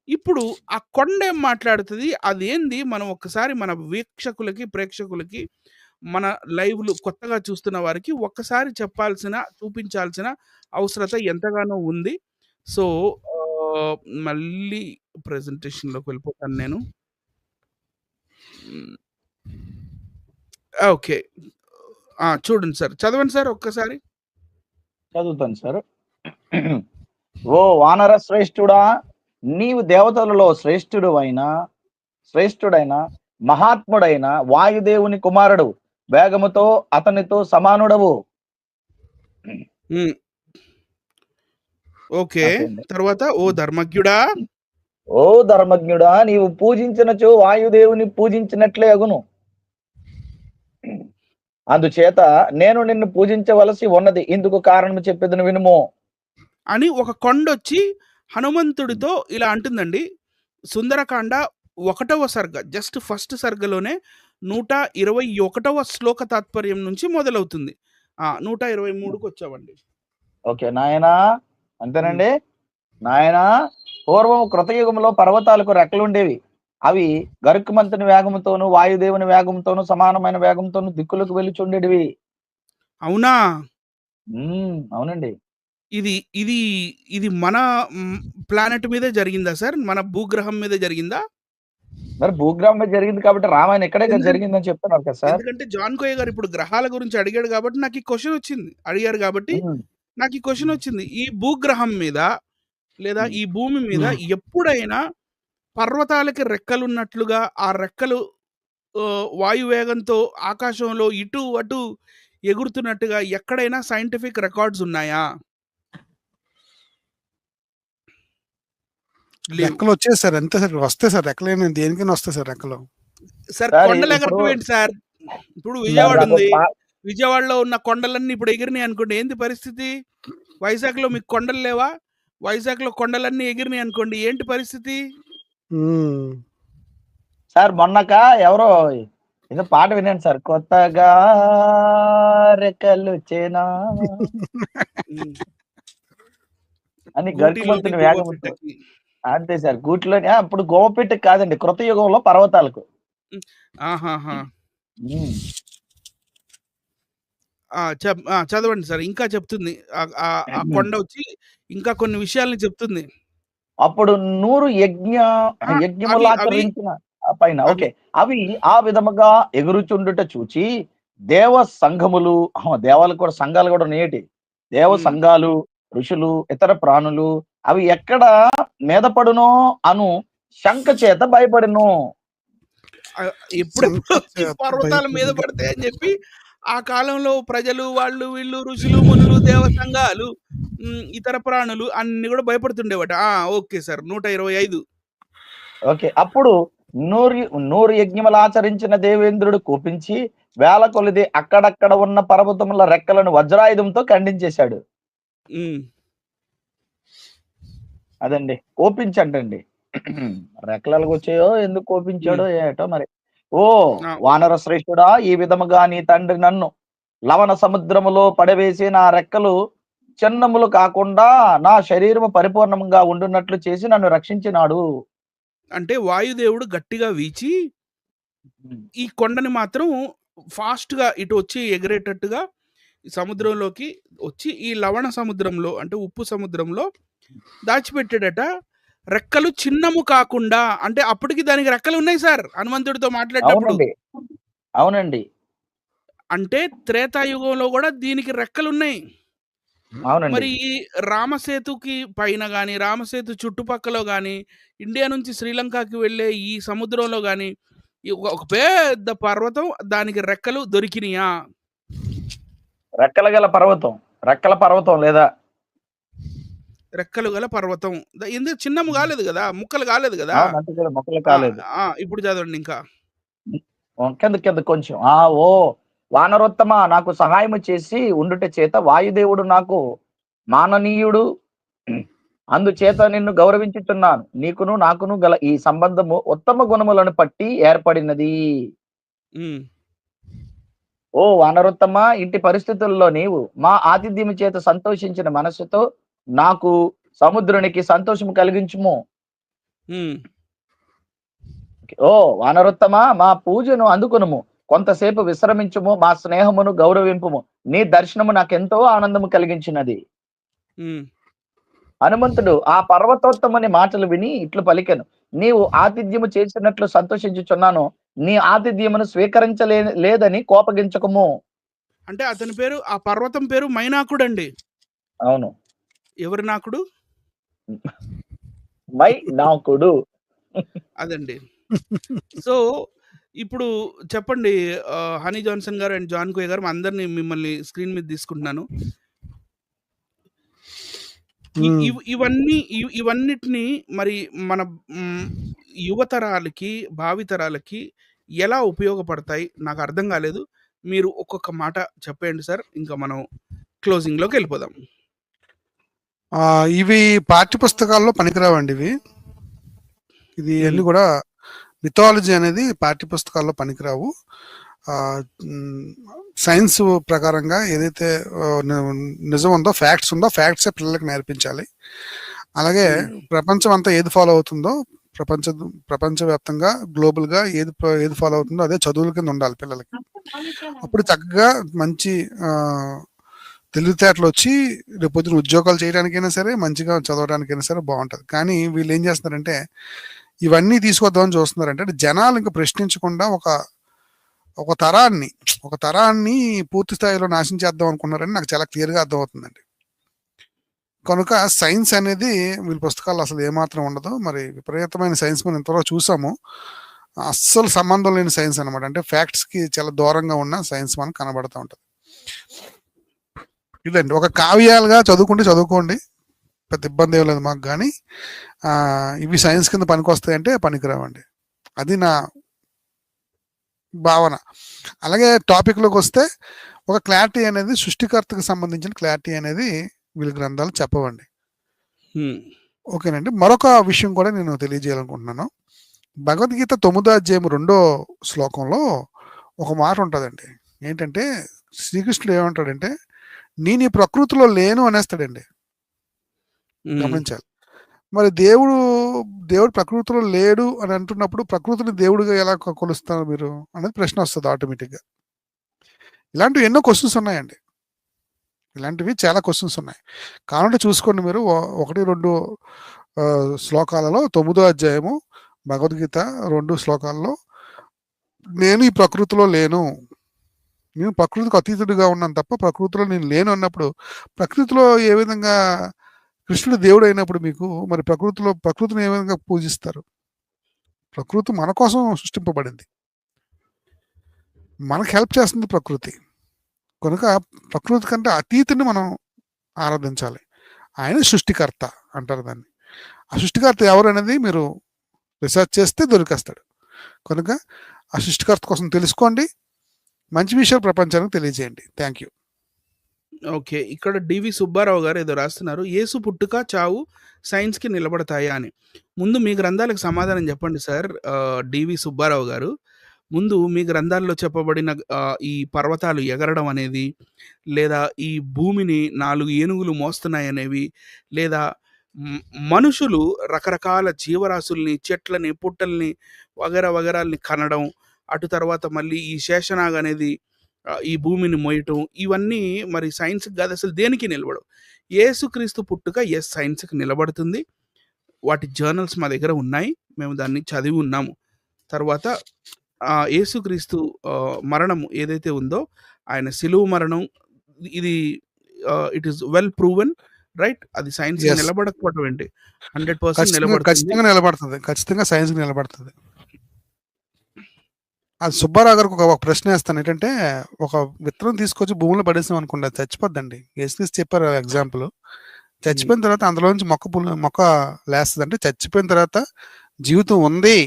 ఇప్పుడు ఆ కొండ ఏం మాట్లాడుతుంది? అదేంది? మనం ఒక్కసారి మన వీక్షకులకి, ప్రేక్షకులకి, మన లైవ్‌లు కొత్తగా చూస్తున్న వారికి ఒక్కసారి చూపించాల్సిన అవసరత ఎంతగానో ఉంది. సో మళ్ళీ ప్రెజెంటేషన్‌లోకి వెళ్ళిపోతాను నేను. ఓకే. చూడండి సార్. చదవండి సార్ ఒక్కసారి. చదువుతాను సార్. ఓ వానర శ్రేష్ఠుడా, నీవు దేవతలలో శ్రేష్ఠుడైన మహాత్ముడైన వాయుదేవుని కుమారుడు, వేగముతో అతనితో సమానుడవు. ఓకే. తర్వాత ఓ ధర్మజ్ఞుడా, ఓ ధర్మజ్ఞుడా, నీవు పూజించినచో వాయుదేవుని పూజించినట్లే అగును. అందుచేత నేను నిన్ను పూజించవలసి ఉన్నది. ఇందుకు కారణం చెప్పేదని వినుము అని ఒక కొండొచ్చి హనుమంతుడితో ఇలా అంటుందండి. సుందరకాండ 1వ సర్గ, జస్ట్ ఫస్ట్ సర్గలోనే 121వ శ్లోక తాత్పర్యం నుంచి మొదలవుతుంది. 123కి వచ్చామండి. ఓకే నాయనా, అంతేనండి. నాయనా, పూర్వం కృతయుగంలో పర్వతాలకు రెక్కలుండేవి. అవి గరుక్కుమంతుని వేగంతోను వాయుదేవుని వేగంతోను సమానమైన వేగంతోను దిక్కులకు వెళ్ళుచుండేటివి. అవునా? అవునండి. ఇది ఇది ఇది మన ప్లానెట్ మీదే జరిగిందా సార్? మన భూగ్రహం మీద జరిగిందా? మరి భూగ్రహం మీద జరిగింది కాబట్టి రామాయణం ఇక్కడే జరిగిందని చెప్తున్నారు కదా సార్. ఎందుకంటే జాన్ కోయ గారు ఇప్పుడు గ్రహాల గురించి అడిగాడు కాబట్టి నాకు ఈ క్వశ్చన్ వచ్చింది. అడిగారు కాబట్టి నాకు ఈ క్వశ్చన్ వచ్చింది. ఈ భూగ్రహం మీద లేదా ఈ భూమి మీద ఎప్పుడైనా పర్వతాలకి రెక్కలున్నట్లుగా ఆ రెక్కలు వాయువేగంతో ఆకాశంలో ఇటు అటు ఎగురుతున్నట్టుగా ఎక్కడైనా సైంటిఫిక్ రికార్డ్స్ ఉన్నాయా? రెక్కలు వచ్చాయి సార్, అంతే సార్, వస్తాయి సార్ రెక్కలు, దేనికైనా వస్తాయి సార్ రెక్కలు. సార్ కొండలు ఎగరటం ఏంటి సార్? ఇప్పుడు విజయవాడ ఉంది, విజయవాడలో ఉన్న కొండలన్నీ ఇప్పుడు ఎగిరినాయి అనుకోండి, ఏంటి పరిస్థితి? వైజాగ్లో మీకు కొండలు లేవా? వైజాగ్లో కొండలన్నీ ఎగిరినాయి అనుకోండి, ఏంటి పరిస్థితి? సార్ మొన్నక ఎవరో ఏదో పాట వినండి సార్, కొత్తగా రెక్కలు చేనా అని గరుకుమంతుని వేగంతో. అంతే సార్, గూట్లోని అప్పుడు గోవపెట్టకి కాదండి, కృతయుగంలో పర్వతాలకు. ఆహాహా! ఉమ్. చదవండి సార్. ఇంకా చెప్తుంది. ఆ కొండ వచ్చి ఇంకా కొన్ని విషయాల్ని చెప్తుంది. అప్పుడు 100 ఆ! అవి అవి యజ్ఞములాచరించిన పైన అవి ఓకే. అవి ఆ విధముగా ఎగురుచుండుట చూచి దేవ సంఘములు దేవాలకు కూడా సంఘాలు కూడా నేటి దేవ హ్మ్. సంఘాలు, ఋషులు, ఇతర ప్రాణులు అవి ఎక్కడ మీద పడునో అను శంక చేత భయపడును. ఎప్పుడెప్పుడు శంఖ ఈ చేత పర్వతాల మీద భయపడును. పడతాయని చెప్పి ఆ కాలంలో ప్రజలు వాళ్ళు వీళ్ళు ఋషులు, మునులు, దేవ సంఘాలు, ఇతర ప్రాణులు అన్ని కూడా భయపడుతుండేవట. Okay sir. 125. ఓకే. అప్పుడు నూరు యజ్ఞములాచరించిన దేవేంద్రుడు కోపించి వేల కొలది అక్కడక్కడ ఉన్న పర్వతముల రెక్కలను వజ్రాయుధంతో ఖండించేశాడు. హ్మ్. అదండి. కోపించంటండి. రెక్కలెలాగ వచ్చాయో, ఎందుకు కోపించాడో ఏటో మరి. ఓ ఆ! వానర శ్రేష్ఠుడా, ఈ విధముగా నీ తండ్రి నన్ను లవణ సముద్రములో పడవేసి నా రెక్కలు చిన్నములు కాకుండా నా శరీరము పరిపూర్ణంగా ఉండునట్లు చేసి నన్ను రక్షించినాడు. అంటే వాయుదేవుడు గట్టిగా వీచి ఈ కొండని మాత్రం ఫాస్ట్‌గా ఇటు వచ్చి ఎగిరేటట్టుగా ఈ సముద్రంలోకి వచ్చి ఈ లవణ సముద్రంలో అంటే ఉప్పు సముద్రంలో దాచిపెట్టాడట. రెక్కలు చిన్నము కాకుండా అంటే అప్పటికి దానికి రెక్కలున్నాయి సార్ హనుమంతుడితో మాట్లాడేటప్పుడు. అవునండి. అవునండి. అంటే త్రేతాయుగంలో గూడా దీనికి రెక్కలున్నాయి. అవునండి. మరి ఈ రామసేతుకి పైన గాని, రామసేతు చుట్టుపక్కల గాని, ఇండియా నుంచి శ్రీలంకకి వెళ్ళే ఈ సముద్రంలో గాని, ఈ ఒక పెద్ద పర్వతం దానికి రెక్కలు దొరికినియా? రెక్కల గల పర్వతం. రెక్కల పర్వతం లేదా? రెక్కలు గల పర్వతం. ఎందుకు చిన్నము గాలేదు గదా! ముక్కలు గాలేదు గదా! అవును. అంటే కూడా మొక్కలు ఆ! కాలేదు. ఇప్పుడు చదవండి ఇంకా. కిందకి కొంచెం. ఓ వానరోత్తమ నాకు సహాయము చేసి ఉండుట చేత వాయుదేవుడు నాకు మాననీయుడు. అందుచేత నిన్ను గౌరవించుచున్నాను. నీకును నాకును గల ఈ సంబంధము ఉత్తమ గుణములను పట్టి ఏర్పడినది. హ్మ్. ఓ వానరోత్తమ, ఇంటి పరిస్థితుల్లో నీవు మా ఆతిథ్యము చేత సంతోషించిన మనస్సుతో నాకు సముద్రునికి సంతోషము కలిగించుము. హ్మ్. ఓ వానరోత్తమ, మా పూజను అందుకొనుము. కొంతసేపు విశ్రమించుము, మా స్నేహమును గౌరవింపుము. నీ దర్శనము నాకెంతో ఆనందము కలిగించినది. హ్మ్. హనుమంతుడు ఆ పర్వతోత్తముని మాటలు విని ఇట్లు పలికెను. నీవు ఆతిథ్యము చేసినట్లు సంతోషించుచున్నాను. నీ ఆతిథ్యమును లేదని కోపగించకము. అంటే అతని పేరు ఆ పర్వతం పేరు మైనాకుడండి. అవును. ఎవరి నాకుడు? నాకుడు. అదండి. సో, ఇప్పుడు చెప్పండి హనీ జాన్సన్ గారు అండ్ జాన్ కోయ్ గారు అందరిని మిమ్మల్ని స్క్రీన్ మీద తీసుకుంటున్నాను. ఇవన్నిటిని మరి మన యువతరాలకి, భావితరాలకి ఎలా ఉపయోగపడతాయి? నాకు అర్థం కాలేదు. మీరు ఒక్కొక్క మాట చెప్పేయండి సార్. ఇంకా మనం క్లోజింగ్‌లోకి వెళ్ళిపోదాం. ఇవి పాఠ్య పుస్తకాల్లో పనికిరావండి ఇవి. ఇది అన్ని కూడా మిథాలజీ అనేది పాఠ్య పుస్తకాల్లో పనికిరావు. సైన్స్ ప్రకారంగా ఏదైతే నిజం ఉందో, ఫ్యాక్ట్స్ ఉందో, ఫ్యాక్ట్సే పిల్లలకి నేర్పించాలి. అలాగే ప్రపంచం అంతా ఏది ఫాలో అవుతుందో, ప్రపంచవ్యాప్తంగా గ్లోబల్గా ఏది ఫాలో అవుతుందో అదే చదువుల కింద ఉండాలి పిల్లలకి. అప్పుడు చక్కగా మంచి తెలివితేటలు వచ్చి రేపొద్దున ఉద్యోగాలు చేయడానికైనా సరే, మంచిగా చదవడానికైనా సరే బాగుంటుంది. కానీ వీళ్ళు ఏం చేస్తున్నారంటే ఇవన్నీ తీసుకొద్దామని చూస్తున్నారంటే జనాలు ఇంకా ప్రశ్నించకుండా ఒక తరాన్ని పూర్తి స్థాయిలో నాశనం చేద్దాం అనుకున్నారని నాకు చాలా క్లియర్గా అర్థమవుతుందండి. కనుక సైన్స్ అనేది వీళ్ళ పుస్తకాల్లో అసలు ఏమాత్రం ఉండదు. మరి విపరీతమైన సైన్స్ మనం ఇంతవరకు చూసాము. అస్సలు సంబంధం లేని సైన్స్ అనమాట. అంటే ఫ్యాక్ట్స్కి చాలా దూరంగా ఉన్న సైన్స్ మనకు కనబడుతూ ఉంటుంది. ఇదండి, ఒక కావ్యాలుగా చదువుకోండి, పెద్ద ఇబ్బంది ఏం లేదు మాకు. కానీ ఇవి సైన్స్ కింద పనికొస్తాయంటే పనికిరావండి. అది నా భావన. అలాగే టాపిక్లోకి వస్తే ఒక క్లారిటీ అనేది, సృష్టికర్తకు సంబంధించిన క్లారిటీ అనేది వీళ్ళ గ్రంథాలు చెప్పవండి. ఓకేనండి. మరొక విషయం కూడా నేను తెలియజేయాలనుకుంటున్నాను. భగవద్గీత 9వ అధ్యాయం 2వ శ్లోకంలో ఒక మాట ఉంటుందండి. ఏంటంటే శ్రీకృష్ణుడు ఏమంటాడంటే, నేను ఈ ప్రకృతిలో లేను అనేస్తాడండి. గమనించాలి. మరి దేవుడు ప్రకృతిలో లేడు అని అంటున్నప్పుడు ప్రకృతిని దేవుడిగా ఎలా కొలుస్తారు మీరు అనేది ప్రశ్న వస్తుంది ఆటోమేటిక్గా. ఇలాంటివి ఎన్నో క్వశ్చన్స్ ఉన్నాయండి. ఇలాంటివి చాలా క్వశ్చన్స్ ఉన్నాయి. కావాలంటే చూసుకోండి మీరు 1, 2 శ్లోకాలలో 9వ అధ్యాయము భగవద్గీత 2 శ్లోకాల్లో నేను ఈ ప్రకృతిలో లేను, నేను ప్రకృతికి అతీతుడిగా ఉన్నాను తప్ప ప్రకృతిలో నేను లేను అన్నప్పుడు ప్రకృతిలో ఏ విధంగా కృష్ణుడు దేవుడు అయినప్పుడు మీకు మరి ప్రకృతిని ఏ విధంగా పూజిస్తారు? ప్రకృతి మన కోసం సృష్టింపబడింది, మనకు హెల్ప్ చేస్తుంది ప్రకృతి. కనుక ప్రకృతి కంటే అతీతుని మనం ఆరాధించాలి. ఆయన సృష్టికర్త అంటారు దాన్ని. ఆ సృష్టికర్త ఎవరు అనేది మీరు రీసెర్చ్ చేస్తే దొరికేస్తాడు. కనుక ఆ సృష్టికర్త కోసం తెలుసుకోండి, మంచి విషయాలు ప్రపంచానికి తెలియజేయండి. Thank you. ఓకే. ఇక్కడ డివి సుబ్బారావు గారు ఏదో రాస్తున్నారు. యేసు పుట్టుక, చావు సైన్స్‌కి నిలబడతాయా అని. ముందు మీ గ్రంథాలకు సమాధానం చెప్పండి సార్. డివి సుబ్బారావు గారు. ముందు మీ గ్రంథాల్లో చెప్పబడిన ఈ పర్వతాలు ఎగరడం అనేది, లేదా ఈ భూమిని 4 ఏనుగులు మోస్తున్నాయనేవి, లేదా మనుషులు రకరకాల జీవరాశుల్ని, చెట్లని, పుట్టల్ని, వగైరాల్ని కనడం, అటు తర్వాత మళ్ళీ ఈ శేషనాగ్ అనేది ఈ భూమిని మోయటం, ఇవన్నీ మరి సైన్స్‌కి కాదు, అసలు దేనికి నిలబడవు. యేసుక్రీస్తు పుట్టుక సైన్స్‌కి నిలబడుతుంది. వాటి జర్నల్స్ మా దగ్గర ఉన్నాయి. మేము దాన్ని చదివి ఉన్నాము. తర్వాత యేసుక్రీస్తు మరణం ఏదైతే ఉందో, ఆయన సిలువ మరణం, ఇది it is well proven, right? అది సైన్స్‌కి Yes. నిలబడకపోవడం ఏంటి? 100% ఖచ్చితంగా నిలబడుతుంది. ఖచ్చితంగా సైన్స్‌కి నిలబడుతుంది. అది సుబ్బారావు గారికి ఒక ప్రశ్న వేస్తాను. ఏంటంటే, ఒక విత్తనం తీసుకొచ్చి భూమిలో పడేసాం అనుకోండి, అది చచ్చిపోద్దండి. యేసుక్రీస్తు చెప్పారు ఎగ్జాంపుల్. చచ్చిపోయిన తర్వాత అందులోంచి మొక్క లేస్తుంది. అంటే చచ్చిపోయిన తర్వాత జీవితం ఉంది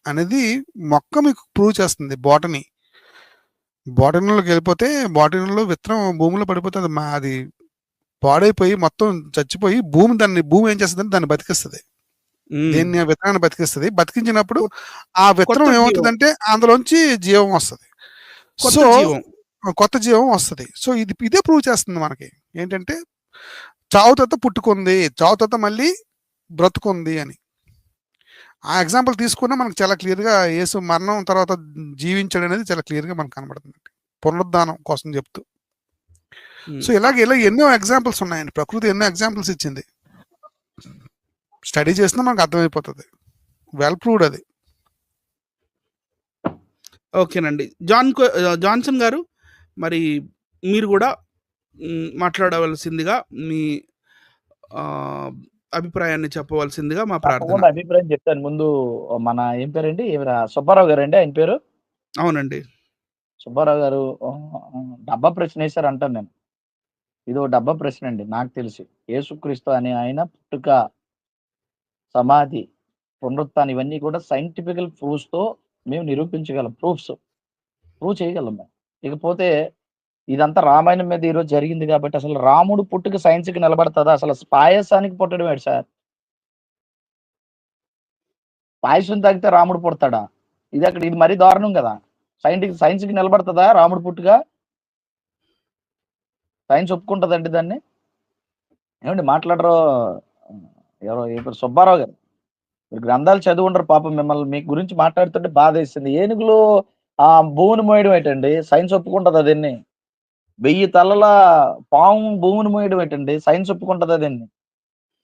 అనేది మొక్క మీకు ప్రూవ్ చేస్తుంది. బాటనీలోకి వెళ్ళిపోతే, బాటనీలో విత్తనం భూమిలో పడిపోతే అది పాడైపోయి మొత్తం చచ్చిపోయి భూమి ఏం చేస్తుందంటే దాన్ని బతికిస్తుంది. దేన్ని విత్తనాన్ని బతికిస్తుంది. బతికించినప్పుడు ఆ విత్తనం ఏమవుతుందంటే అందులోంచి జీవం వస్తుంది. సో కొత్త జీవం వస్తుంది. సో ఇదే ప్రూవ్ చేస్తుంది మనకి ఏంటంటే, చావు తర్వాత పుట్టుకుంది, చావు తర్వాత మళ్ళీ బ్రతుకుంది అని. ఆ ఎగ్జాంపుల్ తీసుకున్నా మనకు చాలా క్లియర్గా యేసు మరణం తర్వాత జీవించడం అనేది చాలా క్లియర్గా మనకు కనబడుతుంది, పునరుద్ధానం కోసం చెప్తూ. సో ఇలా ఎన్నో ఎగ్జాంపుల్స్ ఉన్నాయండి. ప్రకృతి ఎన్నో ఎగ్జాంపుల్స్ ఇచ్చింది. స్టడీ చేసినా మనకు అర్థమైపోతుంది. వెల్ ప్రూవ్డ్ అది. ఓకేనండి. జాన్సన్ గారు, మరి మీరు కూడా మాట్లాడవలసిందిగా, మీ అభిప్రాయాన్ని చెప్పవలసిందిగా మా ప్రార్థన. అభిప్రాయం చెప్తాను. ముందు మన ఏం పేరండి, సుబ్బారావు గారు అండి ఆయన పేరు? అవునండి. సుబ్బారావు గారు డబ్బా ప్రశ్న వేశారు అంటాను నేను. ఇది ఒక డబ్బా ప్రశ్న అండి నాకు తెలిసి. యేసుక్రీస్తు అనే ఆయన పుట్టుక, సమాధి, పునరుత్థానం ఇవన్నీ కూడా సైంటిఫికల్ ప్రూఫ్స్తో మేము నిరూపించగలం. ప్రూవ్ చేయగలం మేము. ఇకపోతే ఇదంతా రామాయణం మీద ఈరోజు జరిగింది కాబట్టి అసలు రాముడు పుట్టుక సైన్స్కి నిలబడుతుందా? అసలు పాయసానికి పుట్టడం ఏంటి సార్? పాయసం తాగితే రాముడు పుడతాడా? ఇది మరీ దారుణం కదా. సైన్స్కి నిలబడుతుందా రాముడు పుట్టుక? సైన్స్ ఒప్పుకుంటుందండి దాన్ని? ఏమండి మాట్లాడరు ఎవరో సుబ్బారావు గారు, మీరు గ్రంథాలు చదివి ఉండరు పాపం. మిమ్మల్ని మీ గురించి మాట్లాడుతుంటే బాధ వేసింది. ఏనుగులు భూమిని మోయడం ఏంటండి? సైన్స్ ఒప్పుకుంటుంది అదన్ని. 1000 తలల పాము భూమిని మోయడం ఏంటండి? సైన్స్ ఒప్పుకుంటుంది అదన్ని.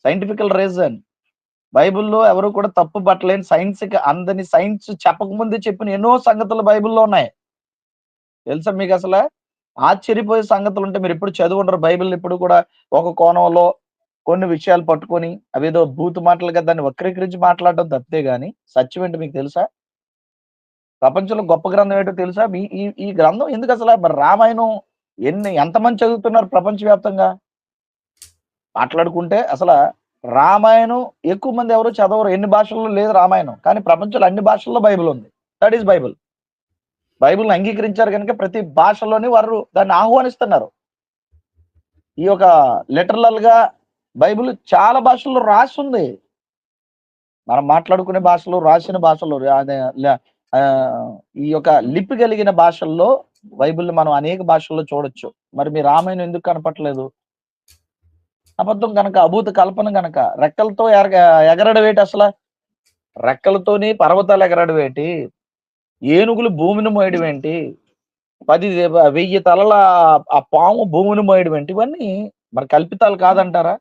సైంటిఫికల్ రీజన్. బైబిల్లో ఎవరు కూడా తప్పు పట్టలేని, సైన్స్కి అందని, సైన్స్ చెప్పకముందే చెప్పిన ఎన్నో సంగతులు బైబిల్లో ఉన్నాయి. తెలుసా మీకు? అసలు ఆశ్చర్యపోయే సంగతులు ఉంటే మీరు ఎప్పుడు చదివి ఉండరు బైబిల్. ఇప్పుడు కూడా ఒక కోణంలో కొన్ని విషయాలు పట్టుకొని అవేదో బూతు మాటలుగా దాన్ని వక్రీకరించి మాట్లాడడం తప్పితే గాని సత్యం ఏంటో మీకు తెలుసా? ప్రపంచంలో గొప్ప గ్రంథం ఏంటో తెలుసా? ఈ గ్రంథం ఎందుకు అసలు? మరి రామాయణం ఎంతమంది చదువుతున్నారు ప్రపంచవ్యాప్తంగా? మాట్లాడుకుంటే అసలు రామాయణం ఎక్కువ మంది ఎవరు చదవరు. ఎన్ని భాషల్లో లేదు రామాయణం, కానీ ప్రపంచంలో అన్ని భాషల్లో బైబిల్ ఉంది. That is Bible. బైబిల్ని అంగీకరించారు కనుక ప్రతి భాషలోని వారు దాన్ని ఆహ్వానిస్తున్నారు. ఈ యొక్క లిటరల్ గా బైబిల్ చాలా భాషల్లో రాసి ఉంది. మనం మాట్లాడుకునే భాషలో, రాసిన భాషలో, ఈ యొక్క లిపి కలిగిన భాషల్లో బైబిల్ మనం అనేక భాషల్లో చూడొచ్చు. మరి మీ రామాయణం ఎందుకు కనపట్లేదు? అబద్ధం గనక, అభూత కల్పన గనక. రెక్కలతో ఎగరడం ఏంటి అసల? రెక్కలతోని పర్వతాలు ఎగరడం ఏంటి? ఏనుగులు భూమిని మోయడం ఏంటి? 10,000 తలల ఆ పాము భూమిని మోయడం ఏంటి? ఇవన్నీ మరి కల్పితాలు కాదంటారా?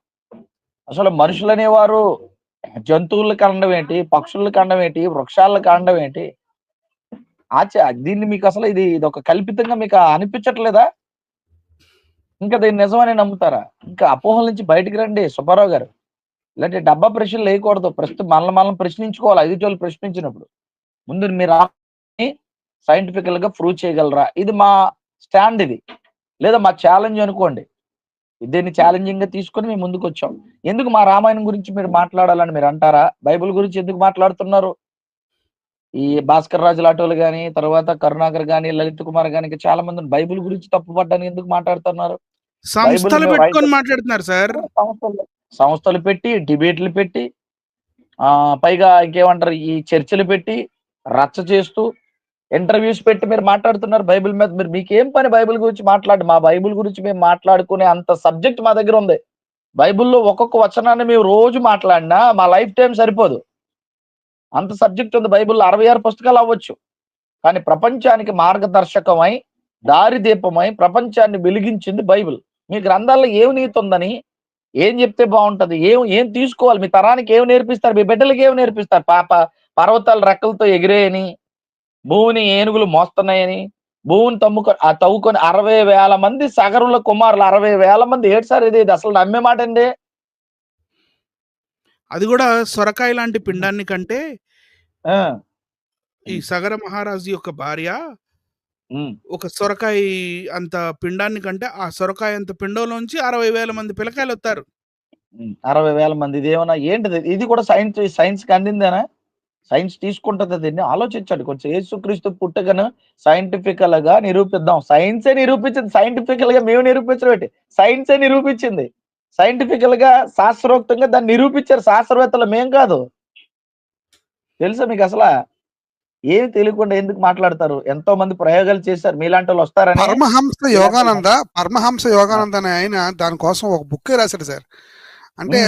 అసలు మనుషులనేవారు జంతువులను కనడం ఏంటి? పక్షులను కనడం ఏంటి? వృక్షాలను కనడం ఏంటి? దీన్ని మీకు అసలు ఇదొక కల్పితంగా మీకు అనిపించట్లేదా? ఇంకా దీన్ని నిజమని నమ్ముతారా? ఇంకా అపోహల నుంచి బయటికి రండి సుబ్బారావు గారు. ఇలాంటి డబ్బా ప్రశ్నలు వేయకూడదు. ప్రస్తుతం మనల్ని ప్రశ్నించుకోవాలి. ఎదుటోళ్ళు ప్రశ్నించినప్పుడు. ముందు మీరు సైంటిఫికల్ గా ప్రూవ్ చేయగలరా? ఇది మా స్టాండ్ ఇది. లేదా మా ఛాలెంజ్ అనుకోండి. దీన్ని ఛాలెంజింగ్ గా తీసుకొని మేము ముందుకు వచ్చాం. ఎందుకు మా రామాయణం గురించి మీరు మాట్లాడాలని మీరు అంటారా? బైబిల్ గురించి ఎందుకు మాట్లాడుతున్నారు? ఈ భాస్కర్ రాజు లాంటి గాని, తర్వాత కరుణాకర్ గాని, లలిత్ కుమార్ గాని, ఇంకా చాలా మంది బైబిల్ గురించి తప్పుపడ్డానికి ఎందుకు మాట్లాడుతున్నారు? సంస్థలు పెట్టుకొని మాట్లాడుతున్నారు సార్. సంస్థలు పెట్టి, డిబేట్లు పెట్టి, పైగా ఇంకేమంటారు, ఈ చర్చలు పెట్టి, రచ్చ చేస్తూ, ఇంటర్వ్యూస్ పెట్టి మీరు మాట్లాడుతున్నారు బైబిల్ మీద. మీకేం పని బైబిల్ గురించి మాట్లాడి? మా బైబిల్ గురించి మేము మాట్లాడుకునే అంత సబ్జెక్ట్ మా దగ్గర ఉంది. బైబిల్లో ఒక్కొక్క వచనాన్ని మేము రోజు మాట్లాడినా మా లైఫ్ టైం సరిపోదు. అంత సబ్జెక్ట్ ఉంది బైబిల్లో. 66 పుస్తకాలు అవ్వచ్చు. కానీ ప్రపంచానికి మార్గదర్శకమై, దారిదీపమై ప్రపంచాన్ని వెలిగించింది బైబిల్. మీ గ్రంథాల్లో ఏం నీతి ఉందని, ఏం చెప్తే బాగుంటది, ఏం తీసుకోవాలి? మీ తరానికి ఏం నేర్పిస్తారు? మీ బిడ్డలకి ఏం నేర్పిస్తారు? పర్వతాలు రెక్కలతో ఎగిరేయని, భూమిని ఏనుగులు మోస్తున్నాయని, భూమిని తవ్వుకొని 60,000 మంది సగరుల కుమారులు, 60,000 మంది. ఏడు సార్ ఇది అసలు నమ్మే మాట అండి? అది కూడా సొరకాయ లాంటి పిండాన్ని కంటే ఆ, ఈ సగర మహారాజు యొక్క భార్య ఉమ్. ఒక సొరకాయ అంత పిండాన్ని కంటే ఆ సొరకాయ అంత పిండంలోంచి 60,000 మంది పిల్లకాయలు వస్తారు. 60,000 మంది. ఇది ఏమన్నా ఏంటిది? ఇది కూడా సైన్స్ కి అందిందేనా? సైన్స్ తీసుకుంటుంది దీన్ని. ఆలోచించండి కొంచెం. యేసుక్రీస్తు పుట్టుకను సైంటిఫికల్ గా నిరూపిద్దాం. సైన్సే నిరూపించింది. సైంటిఫికల్ గా మేము నిరూపించడం ఏంటి? సైన్సే నిరూపించింది. సైంటిఫికల్ గా శాస్త్రోక్తంగా దాన్ని నిరూపించారు శాస్త్రవేత్తలు, మేం కాదు. తెలుసా మీకు అసలు? ఏమి తెలియకుండా ఎందుకు మాట్లాడతారు? ఎంతో మంది ప్రయోగాలు చేశారు. మీలాంటి వాళ్ళు వస్తారని. పరమహంస యోగానంద అనే ఆయన దానికోసం ఒక బుక్ రాశాడు సార్. అంటే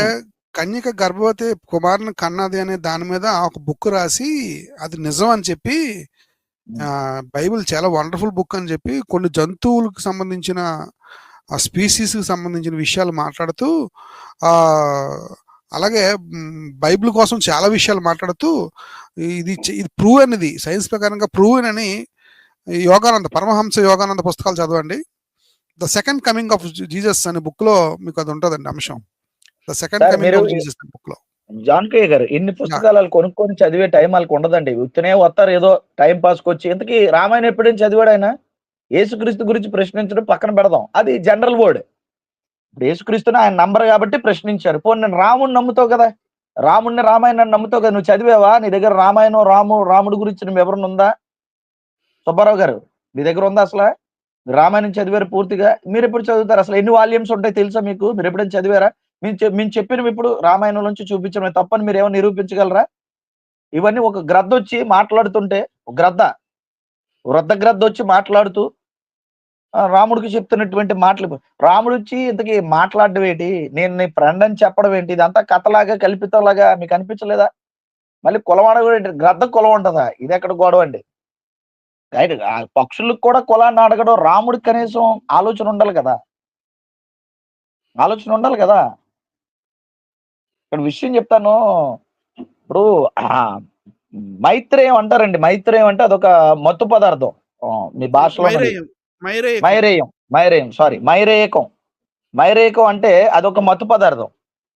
కన్యక గర్భవతి కుమారుని కన్నది అనే దాని మీద ఒక బుక్ రాసి అది నిజం అని చెప్పి, బైబిల్ చాలా వండర్ఫుల్ బుక్ అని చెప్పి కొన్ని జంతువులకు సంబంధించిన ఆ స్పీసీస్ కి సంబంధించిన విషయాలు మాట్లాడుతూ, అలాగే బైబిల్ కోసం చాలా విషయాలు మాట్లాడుతూ, ఇది ప్రూవ్ అనేది సైన్స్ ప్రకారంగా ప్రూవ్ అని యోగానంద, పరమహంస యోగానంద పుస్తకాలు చదవండి. The second coming of Jesus అనే బుక్ లో మీకు అది ఉంటుందండి అంశం. The second coming of Jesus అనే బుక్ లో. జాన్కయ్య గారు, ఇన్ని పుస్తకాలు కొనుక్కొని చదివే టైం వాళ్ళకి ఉండదండి. ఉత్తనే వస్తారు ఏదో టైం పాస్ వచ్చి. ఇంతకీ రామాయణం ఎప్పుడైనా చదివాడు ఆయన? యేసుక్రీస్తు గురించి ప్రశ్నించడం పక్కన పెడదాం, అది జనరల్ వర్డ్. ఇప్పుడు యేసుక్రీస్తుని ఆయన నంబర్ కాబట్టి ప్రశ్నించారు. పోనీ నేను రాముడిని నమ్ముతావు కదా, రాముడిని రామాయణాన్ని నమ్ముతావు కదా, నువ్వు చదివావా? నీ దగ్గర రామాయణం రాముడి గురించి నువ్వు ఎవరైనా ఉందా? సుబ్బారావు గారు, మీ దగ్గర ఉందా అసలు? రామాయణం చదివారు పూర్తిగా? మీరు ఎప్పుడు చదువుతారు? అసలు ఎన్ని వాల్యూమ్స్ ఉంటాయి తెలుసా మీకు? మీరు ఎప్పుడైనా చదివారా? మేము చెప్పినవి ఇప్పుడు రామాయణం నుంచి చూపించడం తప్పని మీరు ఏమైనా నిరూపించగలరా? ఇవన్నీ ఒక గ్రద్ద వచ్చి మాట్లాడుతుంటే, వృద్ధ గ్రద్ద వచ్చి మాట్లాడుతూ రాముడికి చెప్తున్నటువంటి మాటలు, రాముడు వచ్చి ఇంతకీ మాట్లాడడం ఏంటి, నేను నీ ఫ్రెండ్ అని చెప్పడం ఏంటి, ఇదంతా కథలాగా కల్పితంలాగా మీకు అనిపించలేదా? మళ్ళీ కులవాడ కూడా ఏంటి? గ్రద్ద కులం ఉంటుందా? ఇది ఎక్కడ గొడవ అండి? పక్షులకు కూడా కులాన్ని అడగడం, రాముడికి కనీసం ఆలోచన ఉండాలి కదా. ఇక్కడ విషయం చెప్తాను. ఇప్పుడు మైత్రేయం అంటారండి. మైత్రేయం అంటే అదొక మత్తు పదార్థం మీ భాషలో. మైరేయకం అంటే అదొక మత్తు పదార్థం.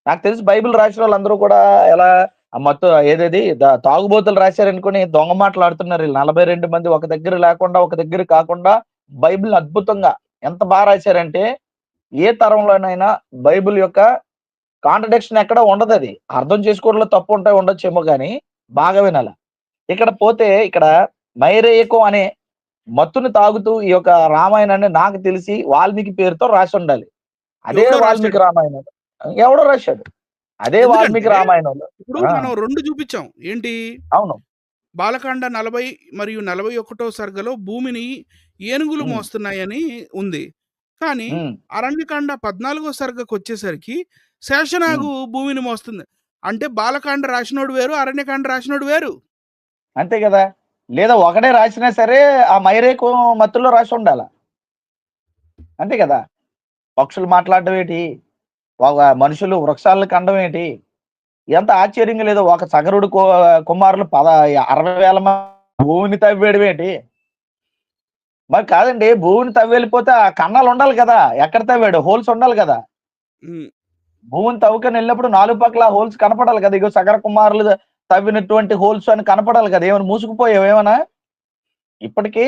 నాకు తెలిసి బైబిల్ రాసిన వాళ్ళందరూ కూడా ఎలా ఆ మత్తు ఏదేది తాగుబోతులు రాశారనుకుని దొంగ మాట్లాడుతున్నారు. 42 మంది ఒక దగ్గర లేకుండా, ఒక దగ్గర కాకుండా బైబిల్ అద్భుతంగా ఎంత బాగా రాశారంటే, ఏ తరంలోనైనా బైబిల్ యొక్క కాంట్రడిక్షన్ ఎక్కడ ఉండదు. అది అర్థం చేసుకోవడంలో తప్పు ఉండొచ్చేమో కానీ బాగా వినాల. ఇక్కడ పోతే ఇక్కడ మైరేయకం అనే మత్తుని తాగుతూ ఈ యొక్క రామాయణాన్ని నాకు తెలిసి వాల్మీకి పేరుతో రాసి ఉండాలి. అదే వాల్మీకి రామాయణం ఎవడో రాశాడు. అదే వాల్మీకి రామాయణంలో ఇప్పుడు మనం 2 చూపించాం. ఏంటి? అవును, బాలకాండ 40 మరియు 41వ సర్గలో భూమిని ఏనుగులు మోస్తున్నాయని ఉంది. కానీ ఉమ్, అరణ్యకాండ 14వ సర్గకు వచ్చేసరికి శేషనాగు భూమిని మోస్తుంది. అంటే బాలకాండ రాసినోడు వేరు, అరణ్యకాండ రాసినోడు వేరు. అంతే కదా. లేదా ఒకడే రాసినా సరే ఆ మైరేకు మత్తులో రాసి ఉండాల. అంతే కదా. పక్షులు మాట్లాడడం ఏంటి, మనుషులు వృక్షాలను కండం ఏంటి, ఎంత ఆశ్చర్యంగా లేదు. ఒక సగరుడు కుమారులు 60,000 భూమిని తవ్వేయడం ఏంటి. మరి కాదండి, భూమిని తవ్వేళ్ళిపోతే ఆ కన్నాలు ఉండాలి కదా, ఎక్కడ తవ్వాడు హోల్స్ ఉండాలి కదా. ఉమ్, భూమిని తవ్వుకొని వెళ్ళినప్పుడు 4 పక్కల హోల్స్ కనపడాలి కదా. ఇగో సగర కుమారులు తవ్వినటువంటి హోల్స్ అని కనపడాలి కదా. ఏమైనా మూసుకుపోయావు ఏమైనా? ఇప్పటికీ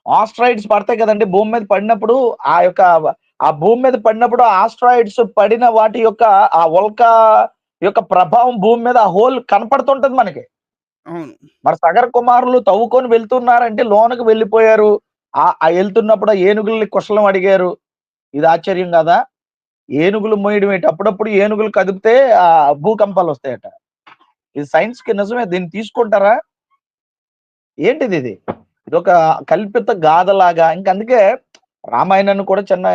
ఆస్ట్రాయిడ్స్ పడతాయి కదండి భూమి మీద పడినప్పుడు. ఆ భూమి మీద పడినప్పుడు ఆస్ట్రాయిడ్స్ పడిన వాటి యొక్క ఆ ఉల్కా యొక్క ప్రభావం భూమి మీద ఆ హోల్ కనపడుతుంటది మనకి. అవును. మరి సగర కుమారులు తవ్వుకొని వెళ్తున్నారంటే లోనకు వెళ్ళిపోయారు. వెళ్తున్నప్పుడు ఆ ఏనుగుల్ని కుశలం అడిగారు. ఇది ఆశ్చర్యం కదా. ఏనుగులు మోయడం ఏంటి, అప్పుడప్పుడు ఏనుగులు కదిపితే ఆ భూకంపాలు వస్తాయట. ఇది సైన్స్ కి నిజమే. దీన్ని తీసుకుంటారా ఏంటిది? ఇది ఒక కల్పిత గాథలాగా. అందుకే రామాయణాన్ని కూడా చిన్న